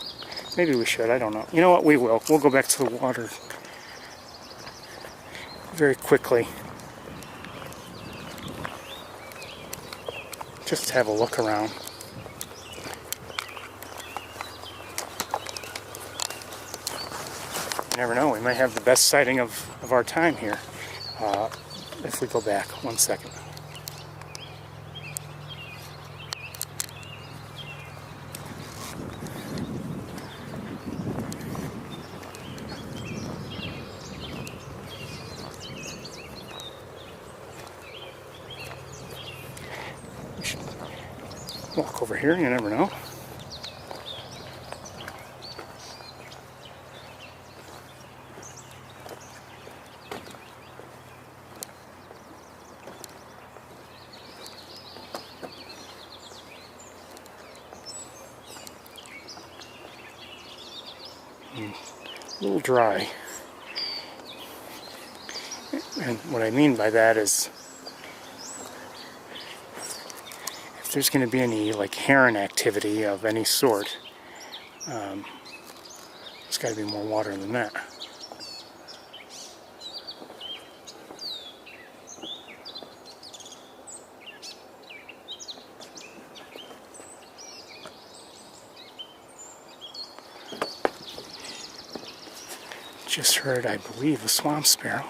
maybe we should, I don't know. You know what, we will. We'll go back to the water very quickly. Just to have a look around. You never know, we might have the best sighting of our time here if we go back. 1 second. We should walk over here, you never know. A little dry. And what I mean by that is if there's going to be any like heron activity of any sort, there's got to be more water than that. Just heard, I believe, a swamp sparrow.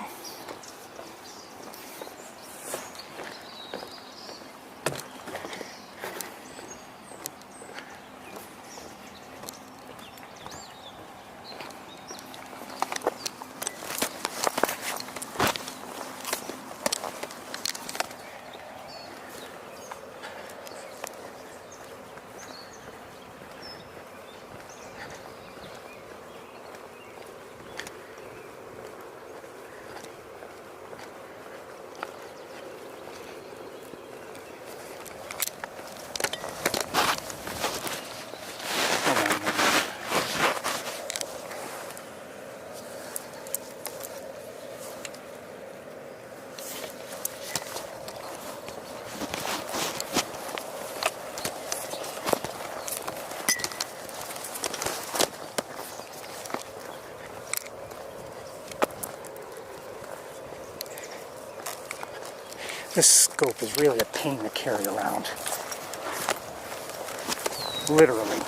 This scope is really a pain to carry around. Literally.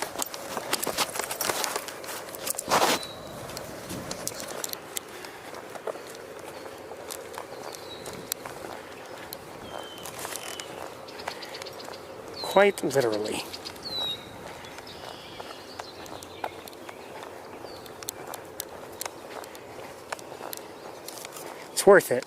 Quite literally. It's worth it.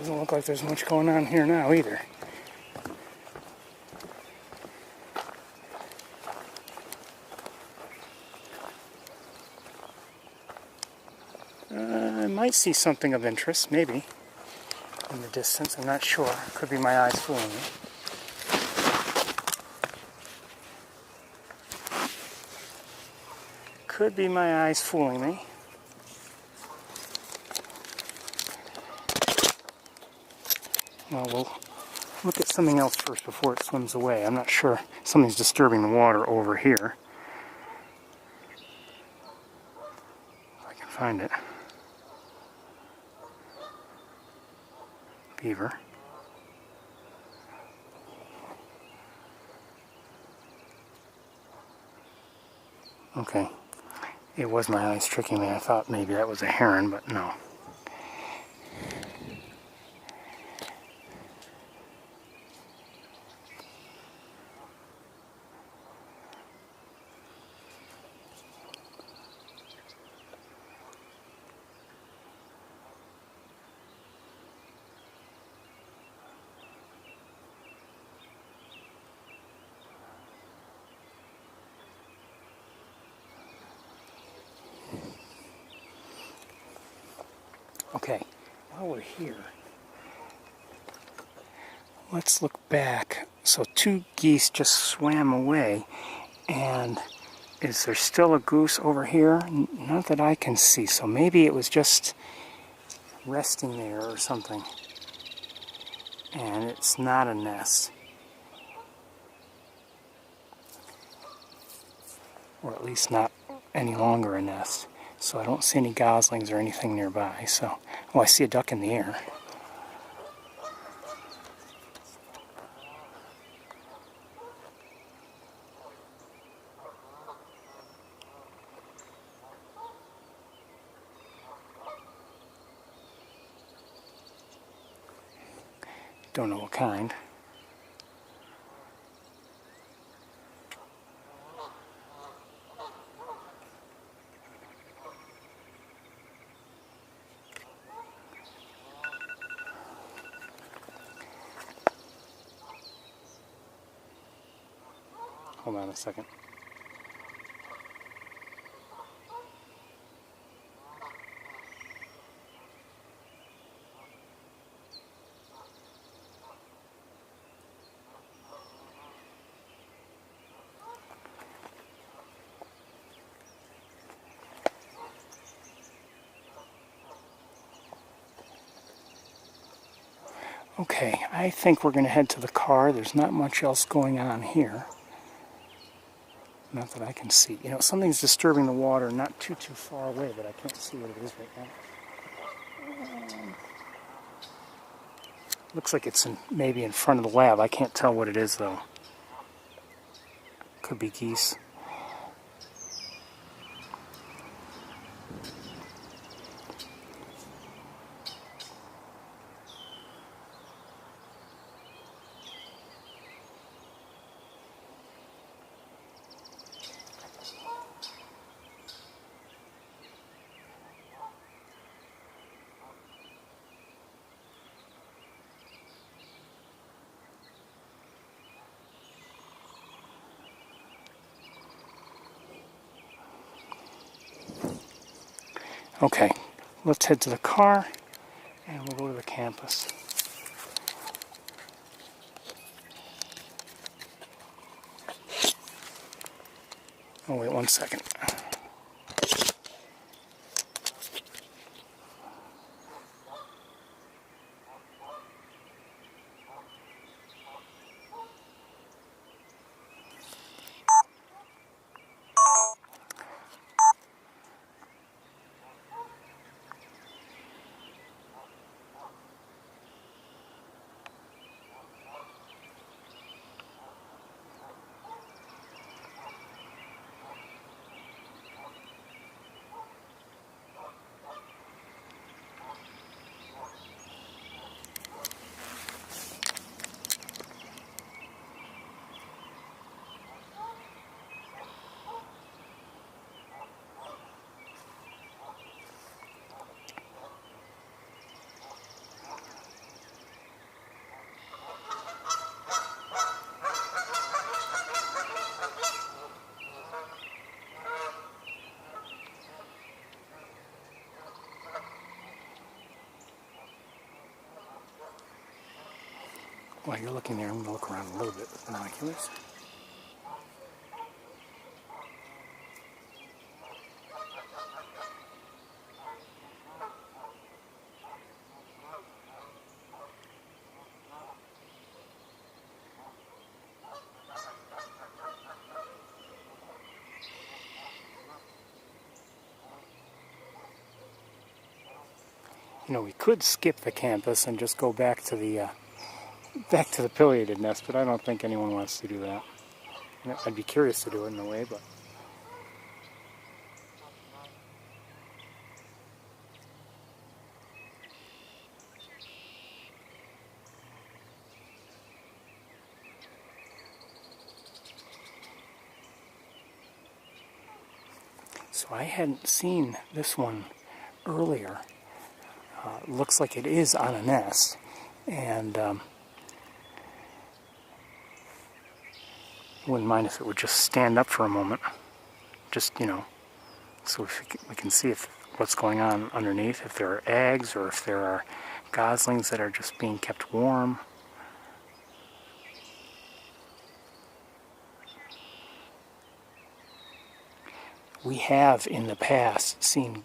Doesn't look like there's much going on here now either. I might see something of interest, maybe, in the distance. I'm not sure. Could be my eyes fooling me. Could be my eyes fooling me. Well, we'll look at something else first before it swims away. I'm not sure. Something's disturbing the water over here. If I can find it. Beaver. Okay. It was my eyes tricking me. I thought maybe that was a heron, but no. Okay, while we're here, let's look back. So 2 geese just swam away, and is there still a goose over here? Not that I can see, so maybe it was just resting there or something. And it's not a nest. Or at least not any longer a nest. So I don't see any goslings or anything nearby. So, oh, I see a duck in the air. Don't know what kind. Hold on a second. Okay, I think we're going to head to the car. There's not much else going on here. Not that I can see. You know, something's disturbing the water, not too far away, but I can't see what it is right now. Looks like it's maybe in front of the lab. I can't tell what it is, though. Could be geese. Okay, let's head to the car and we'll go to the campus. Oh, wait 1 second. While you're looking there, I'm going to look around a little bit with binoculars. You know, we could skip the campus and just go back to the pileated nest, but I don't think anyone wants to do that. You know, I'd be curious to do it in a way, but so I hadn't seen this one earlier. Looks like it is on a nest, and wouldn't mind if it would just stand up for a moment, just, you know, so we can see what's going on underneath, if there are eggs or if there are goslings that are just being kept warm. We have in the past seen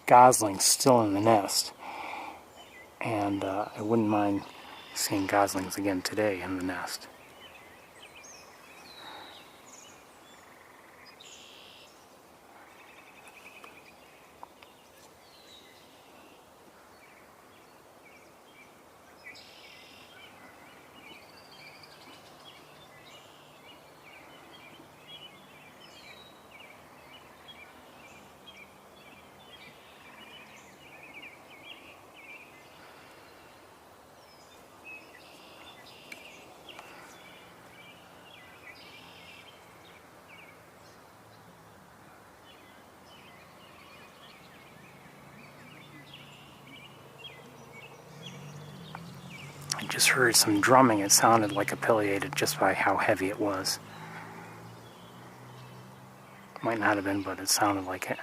goslings still in the nest, and I wouldn't mind seeing goslings again today in the nest. I just heard some drumming. It sounded like a pileated just by how heavy it was. Might not have been, but it sounded like it.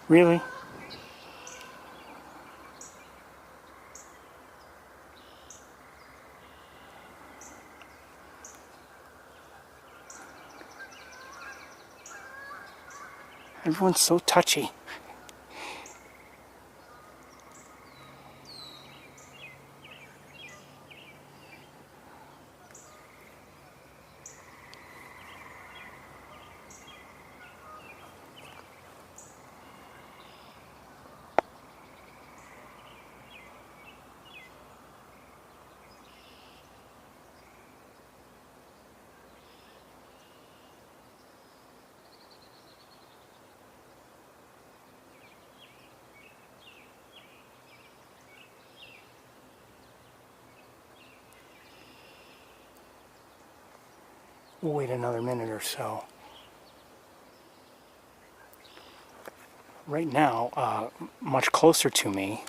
Really? Everyone's so touchy. we'll wait another minute or so. Right now, much closer to me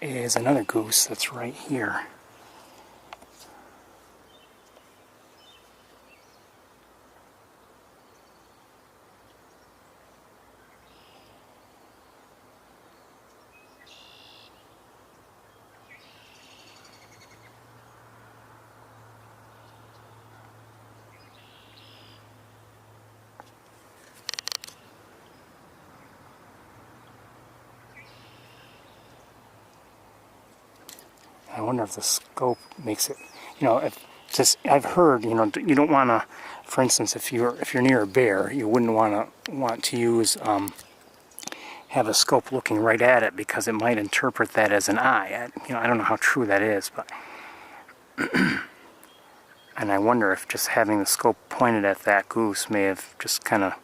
is another goose that's right here. I wonder if the scope makes it, if just, I've heard, you don't want to, for instance, if you're near a bear, you wouldn't want to use, have a scope looking right at it because it might interpret that as an eye. I don't know how true that is, but, and I wonder if just having the scope pointed at that goose may have just kind of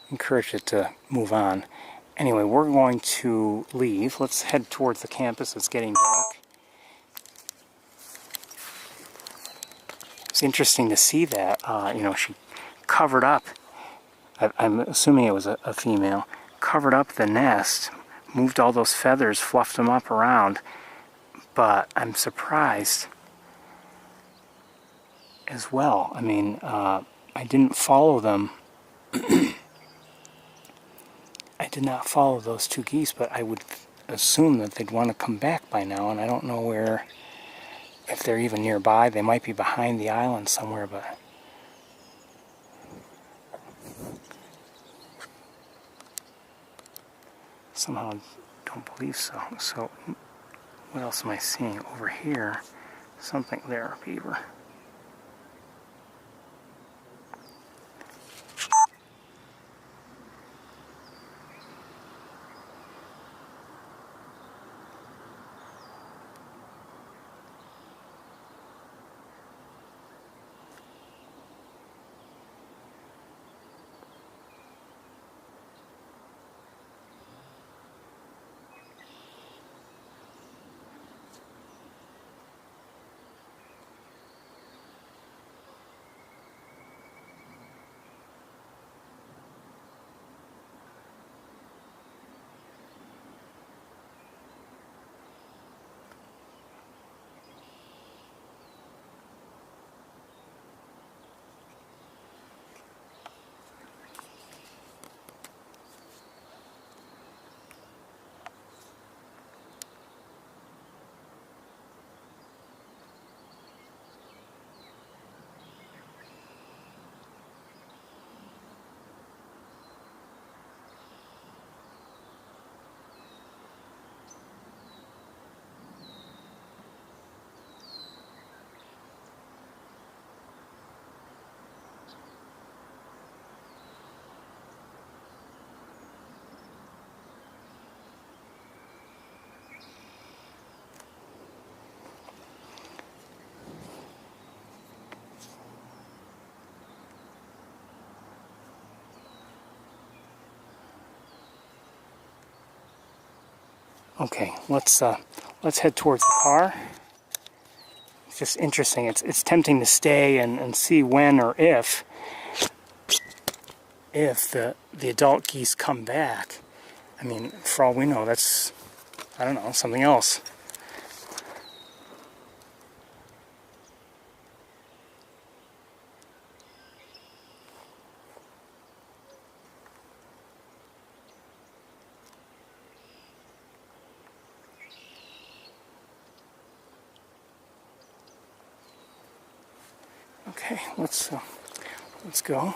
encouraged it to move on. Anyway, we're going to leave. Let's head towards the campus. It's getting dark. It's interesting to see that, she covered up, I'm assuming it was a female, covered up the nest, moved all those feathers, fluffed them up around, but I'm surprised as well. I mean, I didn't follow them. I did not follow those two geese, but I would assume that they'd want to come back by now, and I don't know where, if they're even nearby. They might be behind the island somewhere, but somehow I don't believe so. So what else am I seeing over here? Something there, beaver. Okay, let's head towards the car. It's just interesting. It's tempting to stay and see when or if the adult geese come back. I mean, for all we know, that's, I don't know, something else. Okay, let's go.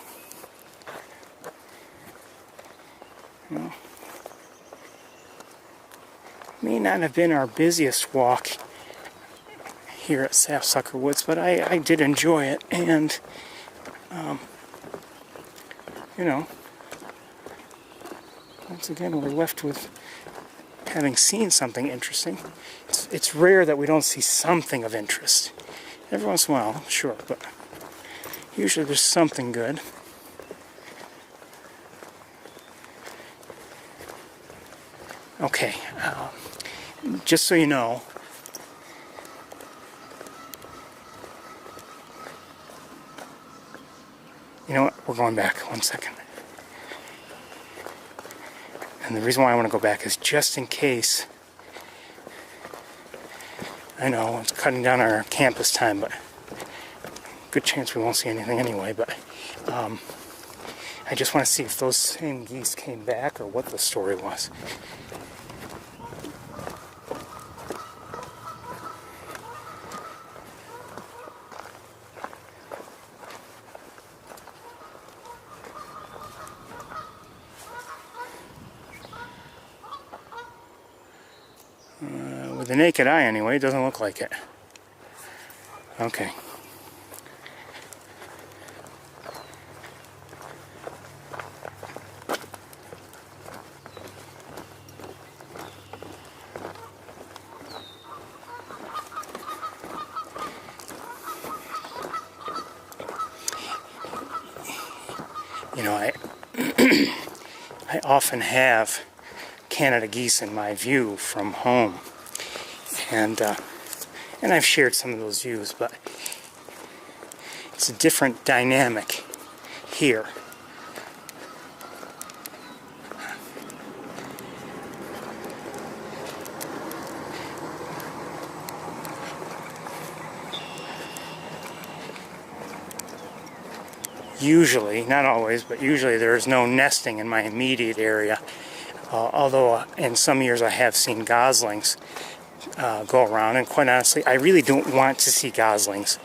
May not have been our busiest walk here at Sapsucker Woods, but I did enjoy it, and once again we're left with having seen something interesting. It's rare that we don't see something of interest. Every once in a while, sure, but usually there's something good. Okay, just so you know, we're going back. 1 second. And the reason why I want to go back is just in case. I know it's cutting down our campus time, but good chance we won't see anything anyway. But I just want to see if those same geese came back or what the story was. With the naked eye anyway, it doesn't look like it. Okay. You know, I often have Canada geese in my view from home, and I've shared some of those views, but it's a different dynamic here. Usually, not always, but usually there is no nesting in my immediate area. Although in some years I have seen goslings go around, and quite honestly, I really don't want to see goslings,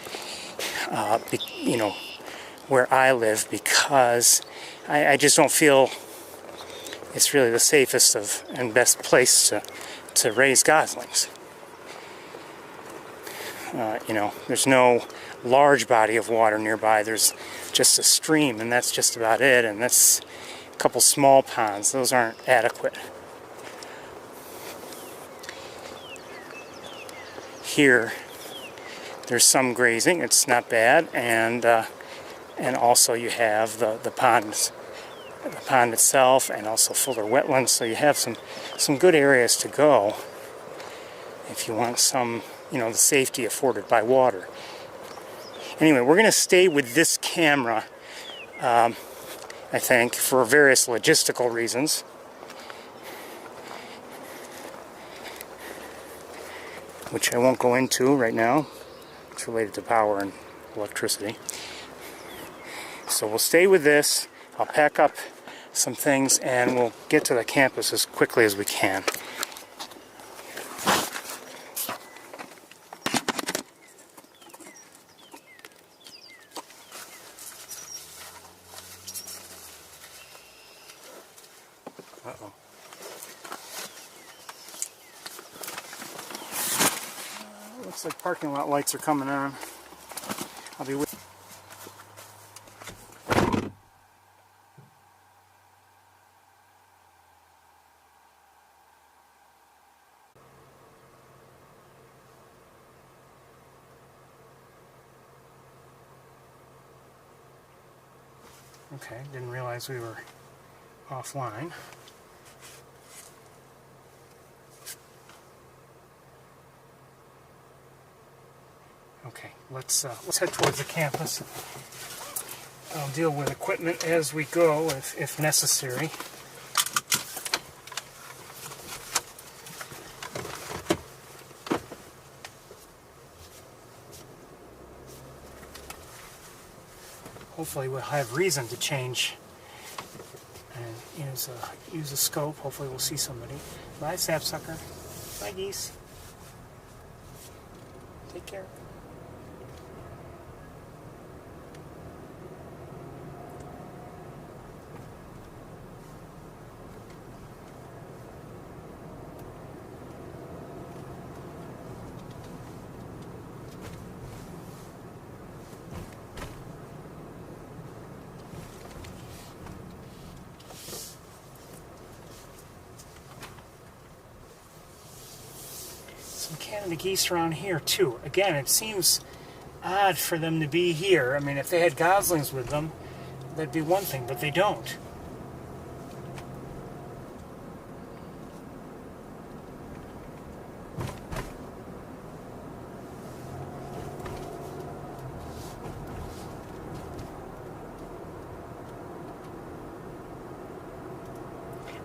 you know, where I live, because I just don't feel it's really the safest and best place to raise goslings. You know, there's no large body of water nearby. There's just a stream, and that's just about it, and that's a couple small ponds. Those aren't adequate. Here, there's some grazing. It's not bad, and also you have the pond itself, and also fuller wetlands. So you have some good areas to go if you want some, you know, the safety afforded by water. Anyway, we're going to stay with this camera, I think, for various logistical reasons. Which I won't go into right now. It's related to power and electricity. So we'll stay with this. I'll pack up some things and we'll get to the campus as quickly as we can. Uh-oh. Looks like parking lot lights are coming on. I'll be with you. Okay, didn't realize we were offline. Okay, let's head towards the campus. I'll deal with equipment as we go, if necessary. Hopefully we'll have reason to change and use a scope. Hopefully we'll see somebody. Bye, sapsucker. Bye, geese. Take care. Some Canada geese around here too. Again, it seems odd for them to be here. I mean, if they had goslings with them, that'd be one thing, but they don't.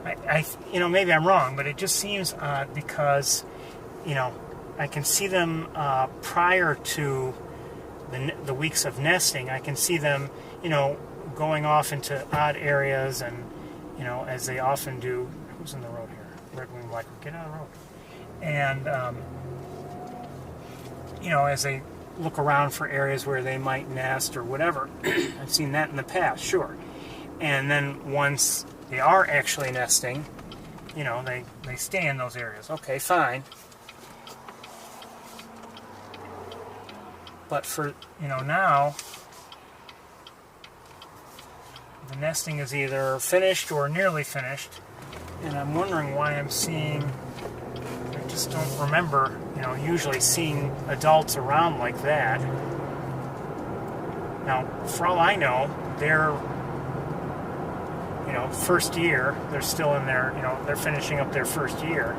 maybe I'm wrong, but it just seems odd because, I can see them prior to the weeks of nesting. I can see them, going off into odd areas, and as they often do. Who's in the road here? Red-winged blackbird, get out of the road. And as they look around for areas where they might nest or whatever. I've seen that in the past, sure. And then once they are actually nesting, they stay in those areas. Okay, fine. But for, now, the nesting is either finished or nearly finished. And I'm wondering why I'm seeing, I just don't remember, usually seeing adults around like that. Now, for all I know, they're, first year, they're still in their, they're finishing up their first year.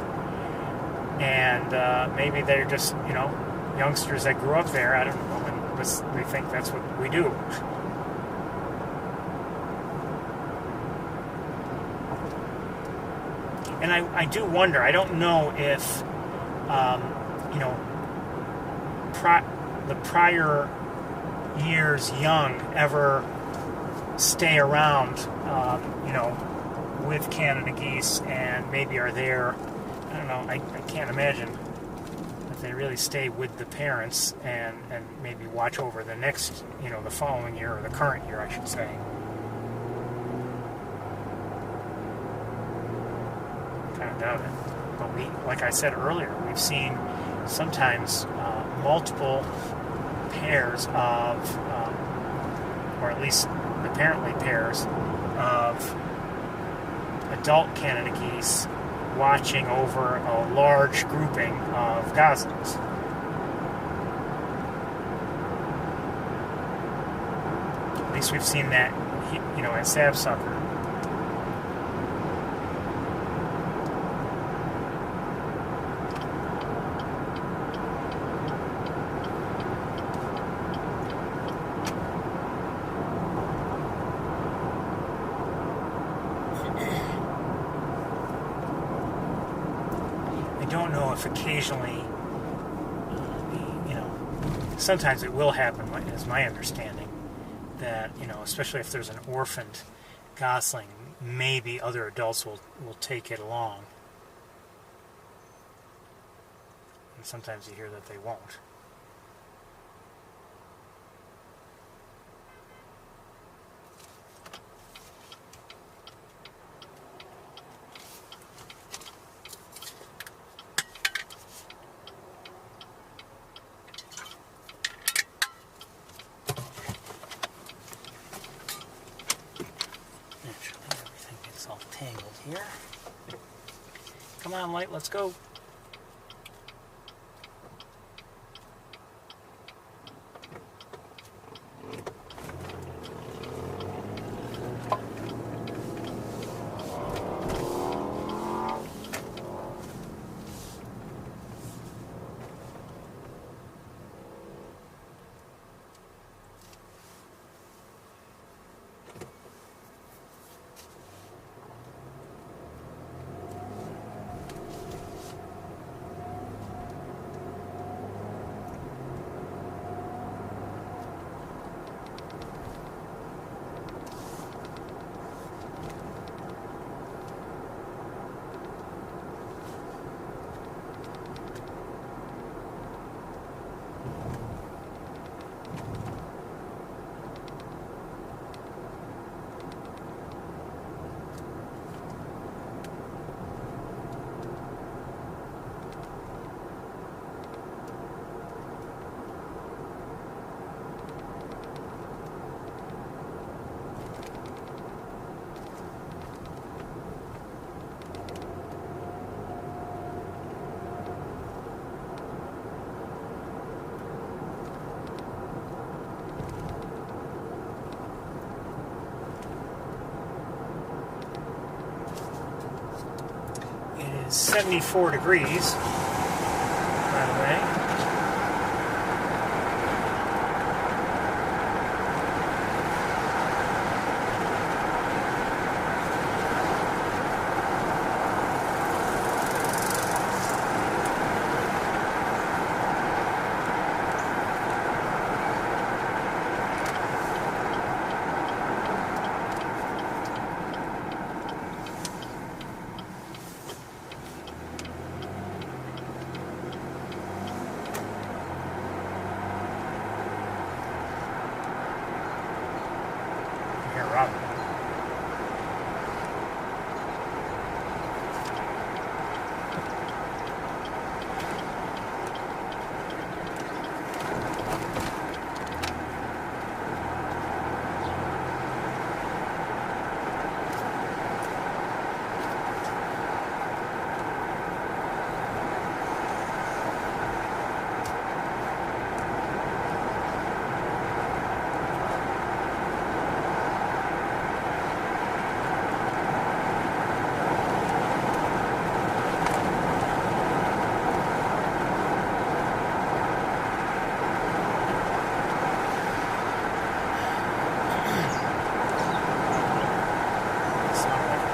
And maybe they're just, youngsters that grew up there, I don't know, and they think that's what we do. And I do wonder, I don't know if, the prior year's young ever stay around, with Canada geese and maybe are there, I don't know, I can't imagine if they really stay with the parents and maybe watch over the next, the following year, or the current year, I should say. Kind of doubt it. But like I said earlier, we've seen sometimes multiple pairs of, or at least apparently pairs of adult Canada geese watching over a large grouping of goslings. At least we've seen that, at Sapsucker. Occasionally, sometimes it will happen, is my understanding, that, especially if there's an orphaned gosling, maybe other adults will take it along. And sometimes you hear that they won't. Here. Come on, Light, let's go. It is 74 degrees, by the way.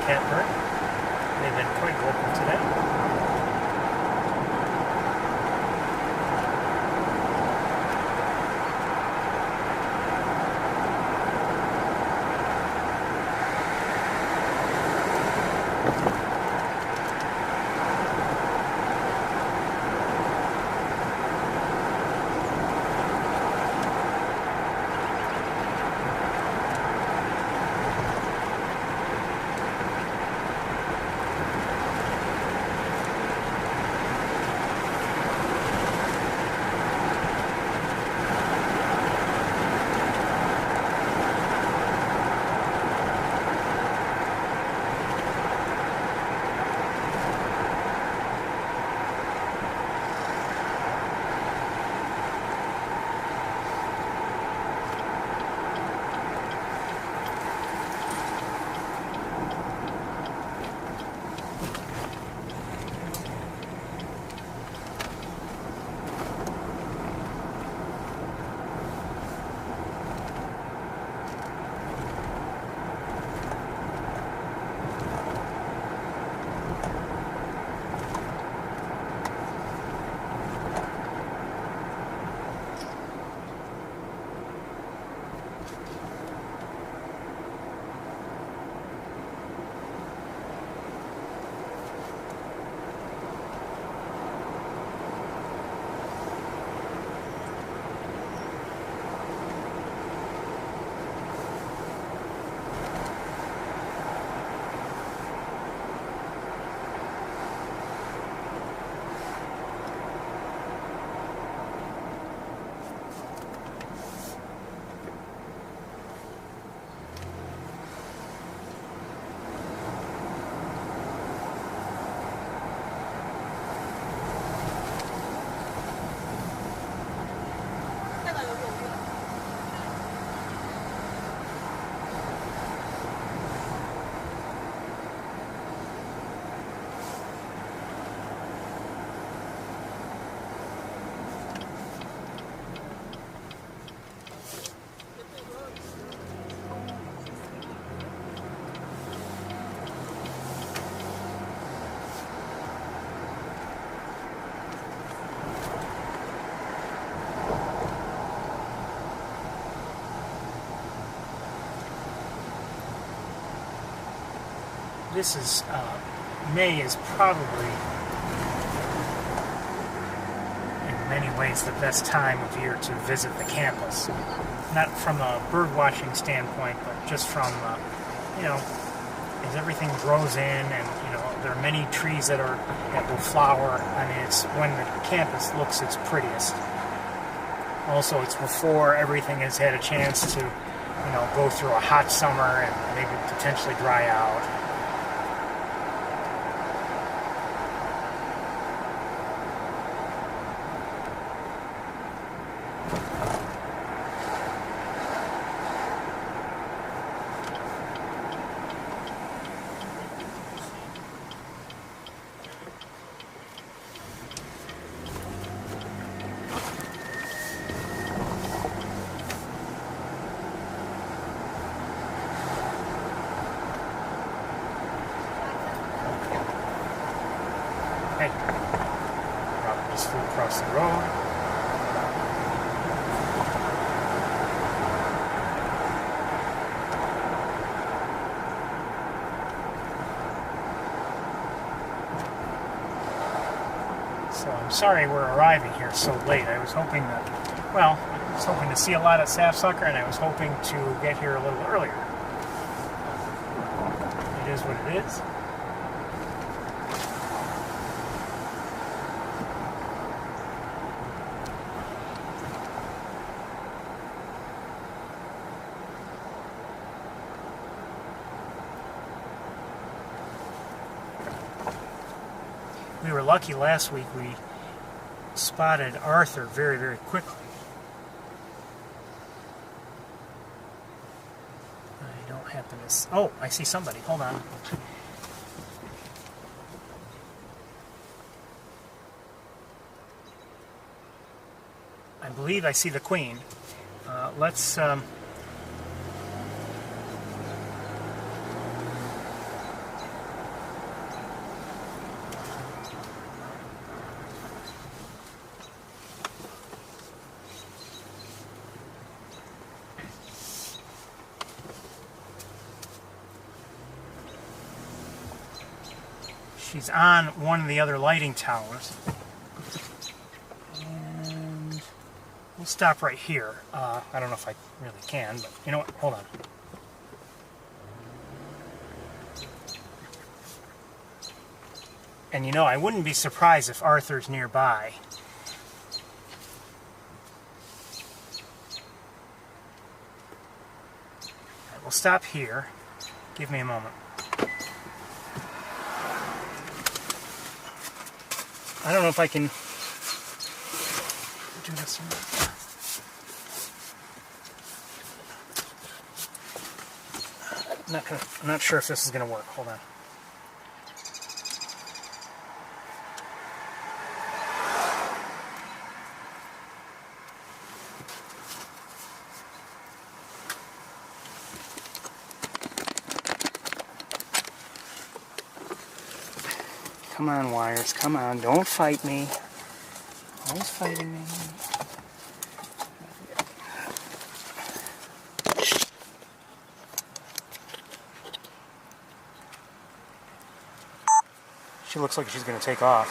catbird. They've been quite vocal today. This is, May is probably, in many ways, the best time of year to visit the campus. Not from a bird watching standpoint, but just from, as everything grows in and, there are many trees that will flower. I mean, it's when the campus looks its prettiest. Also, it's before everything has had a chance to, go through a hot summer and maybe potentially dry out. Hey, Robert just flew across the road. So I'm sorry we're arriving here so late. I was hoping to see a lot of sapsucker, and I was hoping to get here a little earlier. It is what it is. We were lucky last week. We spotted Arthur very, very quickly. I don't happen to... Oh, I see somebody. Hold on. I believe I see the queen. Let's... She's on one of the other lighting towers. And we'll stop right here. I don't know if I really can, but you know what? Hold on. And you know, I wouldn't be surprised if Arthur's nearby. Alright, we'll stop here. Give me a moment. I don't know if I can do this or not. I'm not sure if this is going to work. Hold on. Come on, wires. Come on. Don't fight me. Always fighting me. She looks like she's going to take off.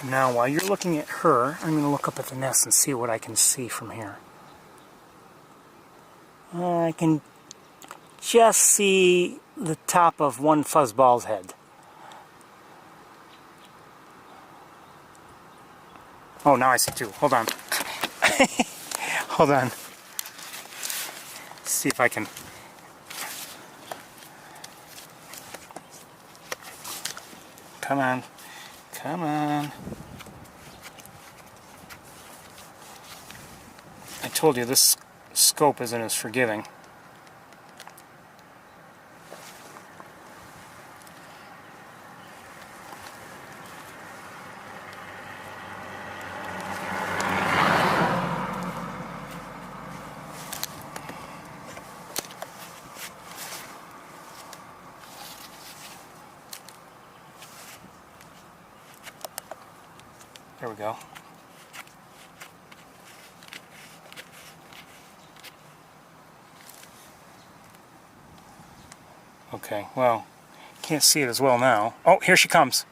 Now, while you're looking at her, I'm going to look up at the nest and see what I can see from here. I can just see the top of one fuzzball's head. Oh, now I see two. Hold on. Hold on. See if I can... Come on. Come on. I told you this scope isn't as forgiving. There we go. Okay, well, can't see it as well now. Oh, here she comes.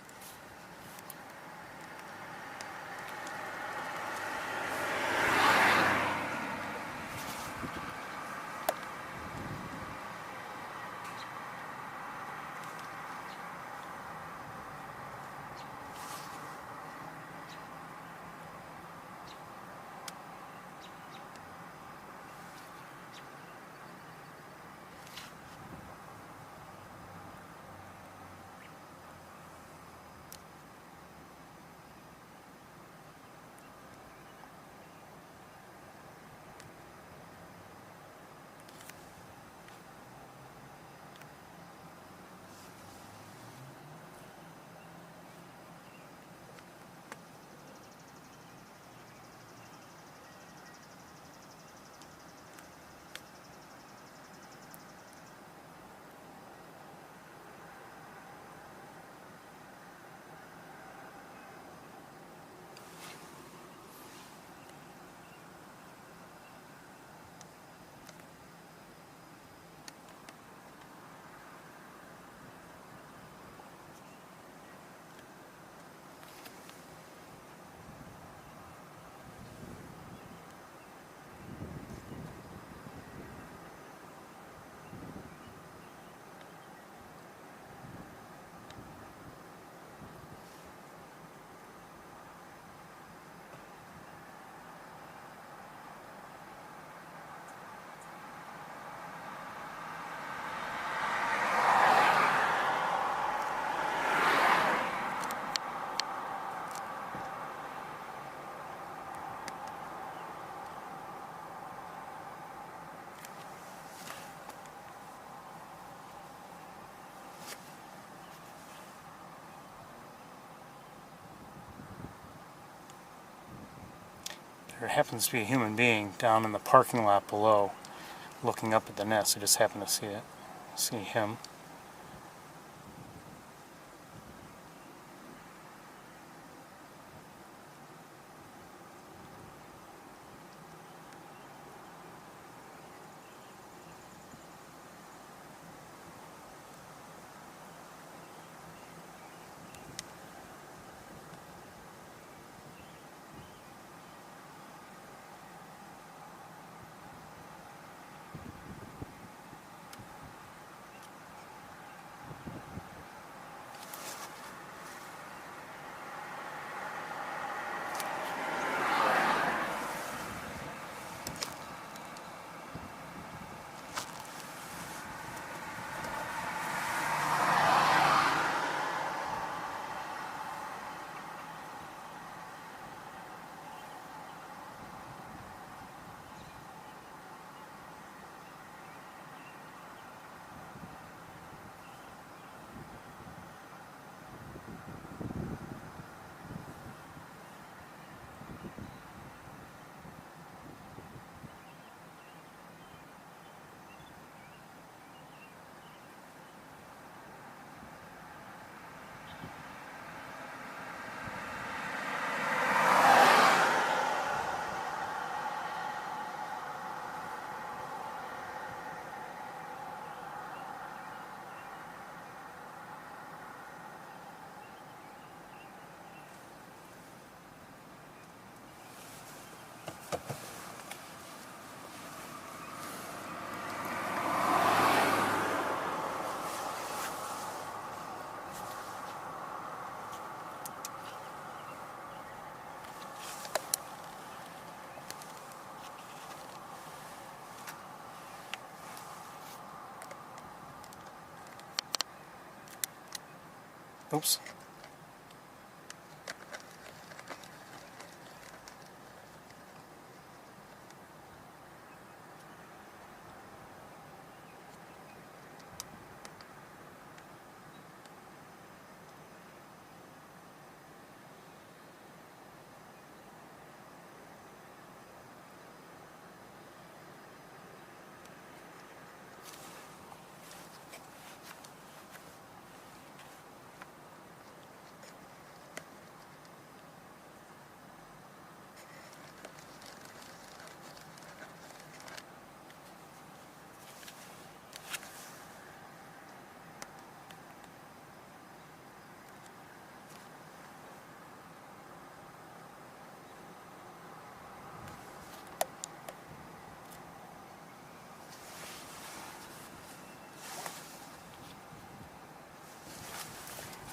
there happens to be a human being down in the parking lot below looking up at the nest. I just happened to see him. Oops.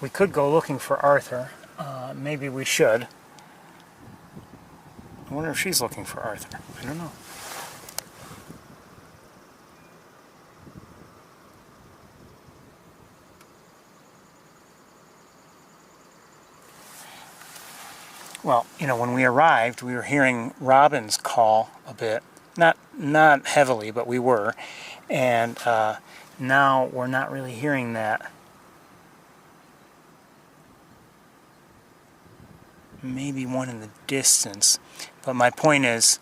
We could go looking for Arthur. Maybe we should. I wonder if she's looking for Arthur. I don't know. Well, you know, when we arrived, we were hearing robins call a bit. Not heavily, but we were. And now we're not really hearing that. Maybe one in the distance. But my point is,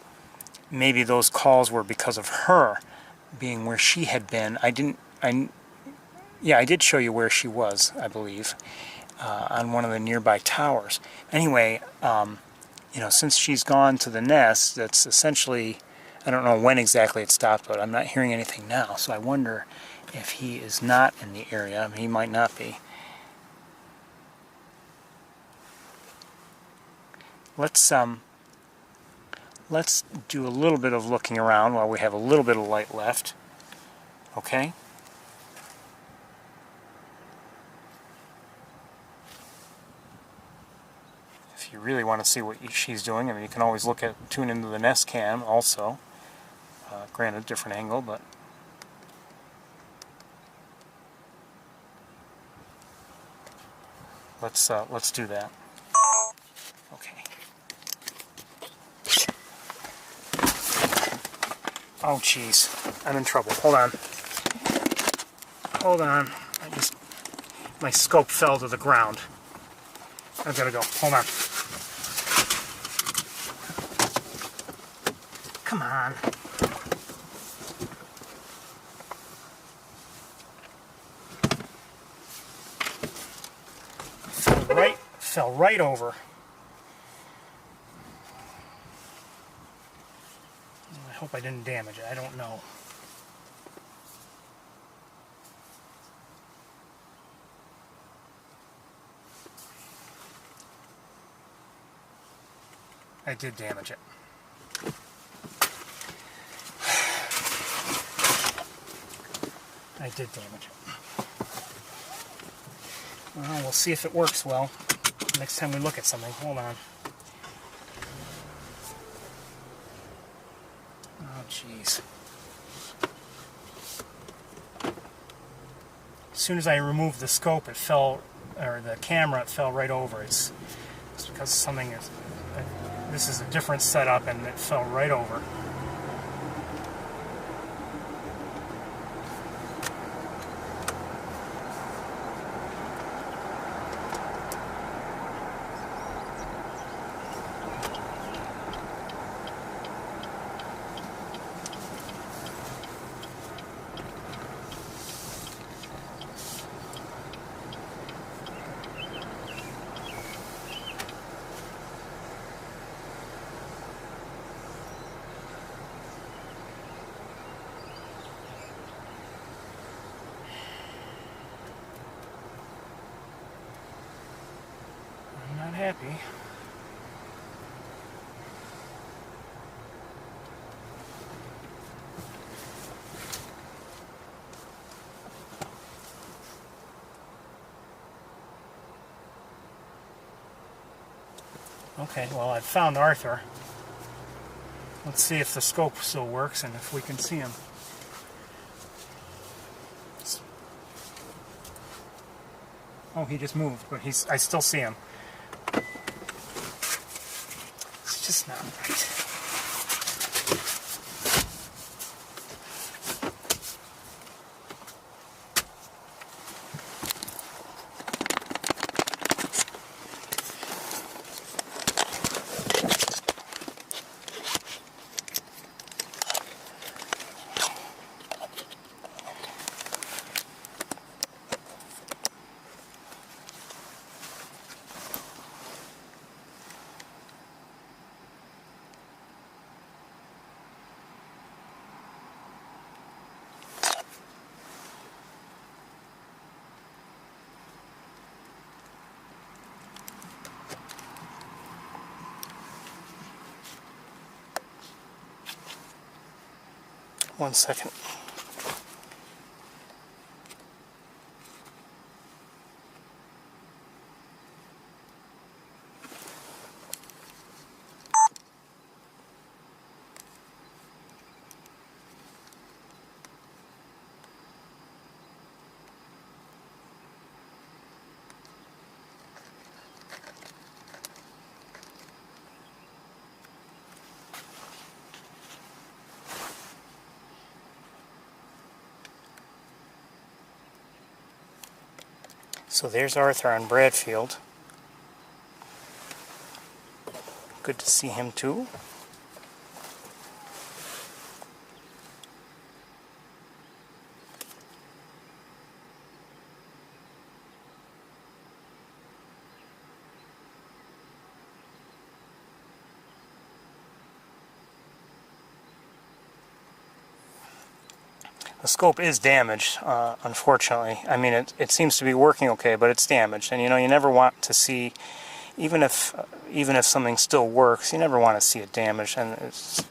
maybe those calls were because of her being where she had been. I did show you where she was, I believe, on one of the nearby towers. Anyway, you know, since she's gone to the nest, that's essentially, I don't know when exactly it stopped, but I'm not hearing anything now. So I wonder if he is not in the area. I mean, he might not be. Let's do a little bit of looking around while we have a little bit of light left. Okay? If you really want to see what she's doing, I mean, you can always tune into the Nest Cam also. Granted, different angle, but let's do that. Okay. Oh, jeez. I'm in trouble. Hold on. Hold on. My scope fell to the ground. I've got to go. Hold on. Come on. Fell right over. I hope I didn't damage it. I don't know. I did damage it. I did damage it. Well, we'll see if it works well next time we look at something. Hold on. Oh, jeez. As soon as I removed the scope, it fell, or the camera, it fell right over. It's because something is... This is a different setup, and it fell right over. Not happy. Okay, well, I've found Arthur. Let's see if the scope still works and if we can see him. Oh, he just moved, but I still see him. It's just not right. One second. So there's Arthur on Bradfield. Good to see him too. The scope is damaged, unfortunately. I mean, it seems to be working okay, but it's damaged. And you know, you never want to see, even if something still works, you never want to see it damaged. And it's...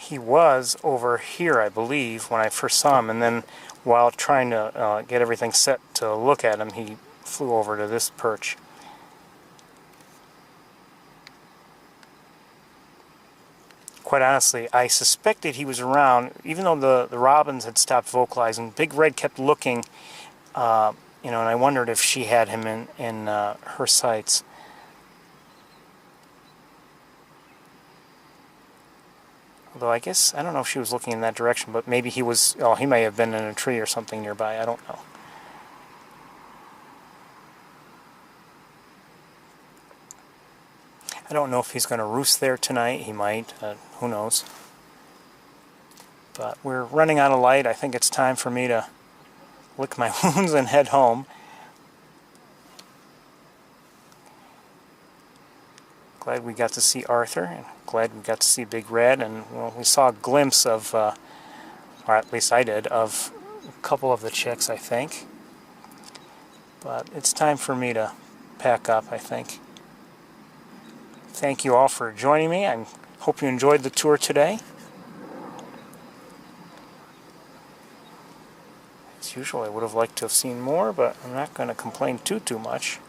He was over here, I believe, when I first saw him, and then while trying to get everything set to look at him, he flew over to this perch. Quite honestly, I suspected he was around, even though the robins had stopped vocalizing. Big Red kept looking, you know, and I wondered if she had him in her sights. Although I guess, I don't know if she was looking in that direction, but maybe he was, oh, he may have been in a tree or something nearby, I don't know. I don't know if he's going to roost there tonight. He might, who knows. But we're running out of light. I think it's time for me to lick my wounds and head home. Glad we got to see Arthur, and glad we got to see Big Red, and well, we saw a glimpse of, or at least I did, of a couple of the chicks, I think. But it's time for me to pack up, I think. Thank you all for joining me. I hope you enjoyed the tour today. As usual, I would have liked to have seen more, but I'm not going to complain too much.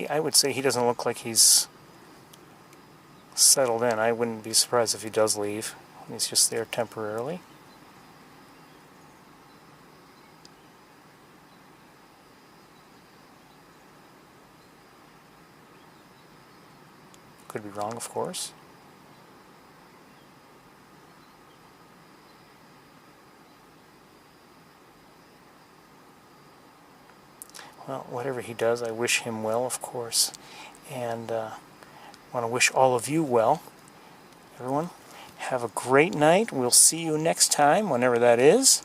I would say he doesn't look like he's settled in. I wouldn't be surprised if he does leave. He's just there temporarily. Could be wrong, of course. Well, whatever he does, I wish him well, of course. And I want to wish all of you well. Everyone, have a great night. We'll see you next time, whenever that is.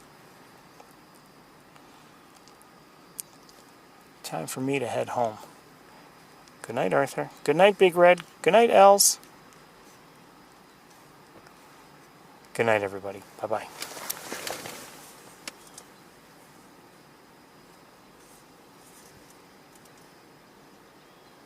Time for me to head home. Good night, Arthur. Good night, Big Red. Good night, Els. Good night, everybody. Bye-bye.